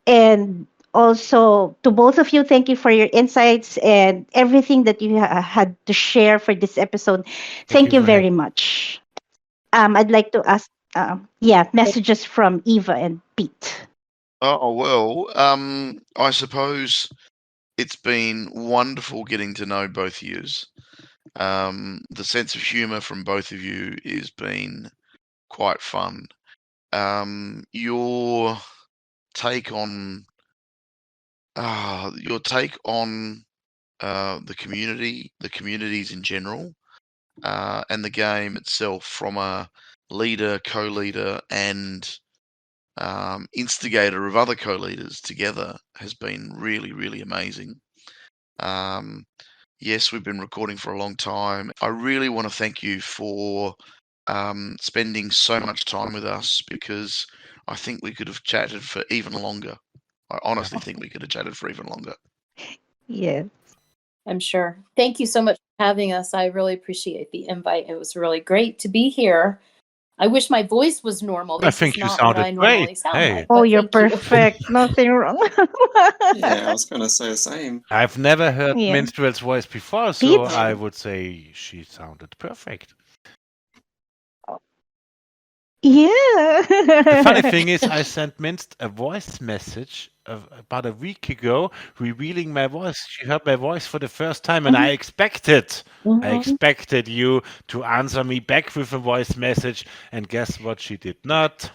And also to both of you, thank you for your insights and everything that you had to share for this episode. Thank you for having very much. I'd like to ask, messages from Eva and Pete. Oh, well, I suppose it's been wonderful getting to know both of yous. The sense of humour from both of you has been quite fun. Your take on the community, the communities in general, and the game itself from a leader, co-leader, and instigator of other co-leaders together has been really, really amazing. Yes, we've been recording for a long time. I really want to thank you for spending so much time with us because I think we could have chatted for even longer. I honestly think we could have chatted for even longer. Yes. I'm sure. Thank you so much for having us. I really appreciate the invite. It was really great to be here. I wish my voice was normal. I This think is you not sounded what I normally great. sound Hey. like. Oh, but you're thank you. perfect. Nothing wrong. Yeah, I was going to say the same. I've never heard Yeah. Minstrel's voice before, so Pete? I would say she sounded perfect. Yeah. The funny thing is, I sent Minst a voice message about a week ago, revealing my voice. She heard my voice for the first time, and I expected you to answer me back with a voice message. And guess what? She did not.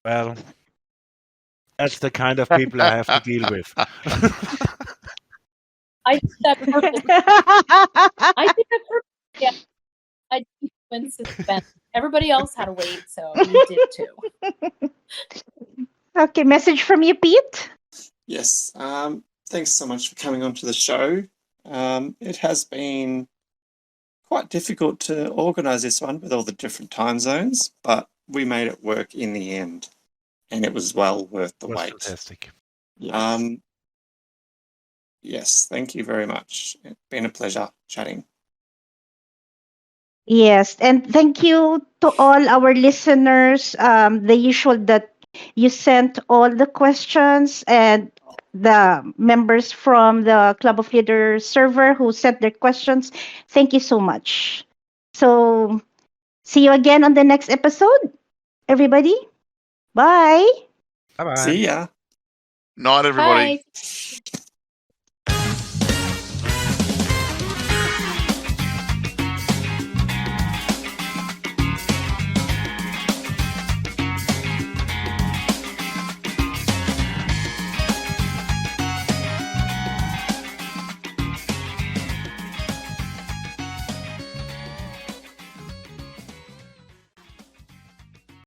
Well, that's the kind of people I have to deal with. I did that purpose. I did that purpose. Yeah, I did in suspense. Everybody else had to wait, so you did too. Okay, message from you, Pete. Yes. Thanks so much for coming on to the show. It has been quite difficult to organise this one with all the different time zones, but we made it work in the end, and it was well worth the It was wait. fantastic. Yes, thank you very much. It's been a pleasure chatting. Yes, and thank you to all our listeners. The usual that you sent all the questions, and the members from the Club of Leaders server who sent their questions. Thank you so much. So, see you again on the next episode, everybody. Bye. Bye bye. See ya. Night, everybody. Bye.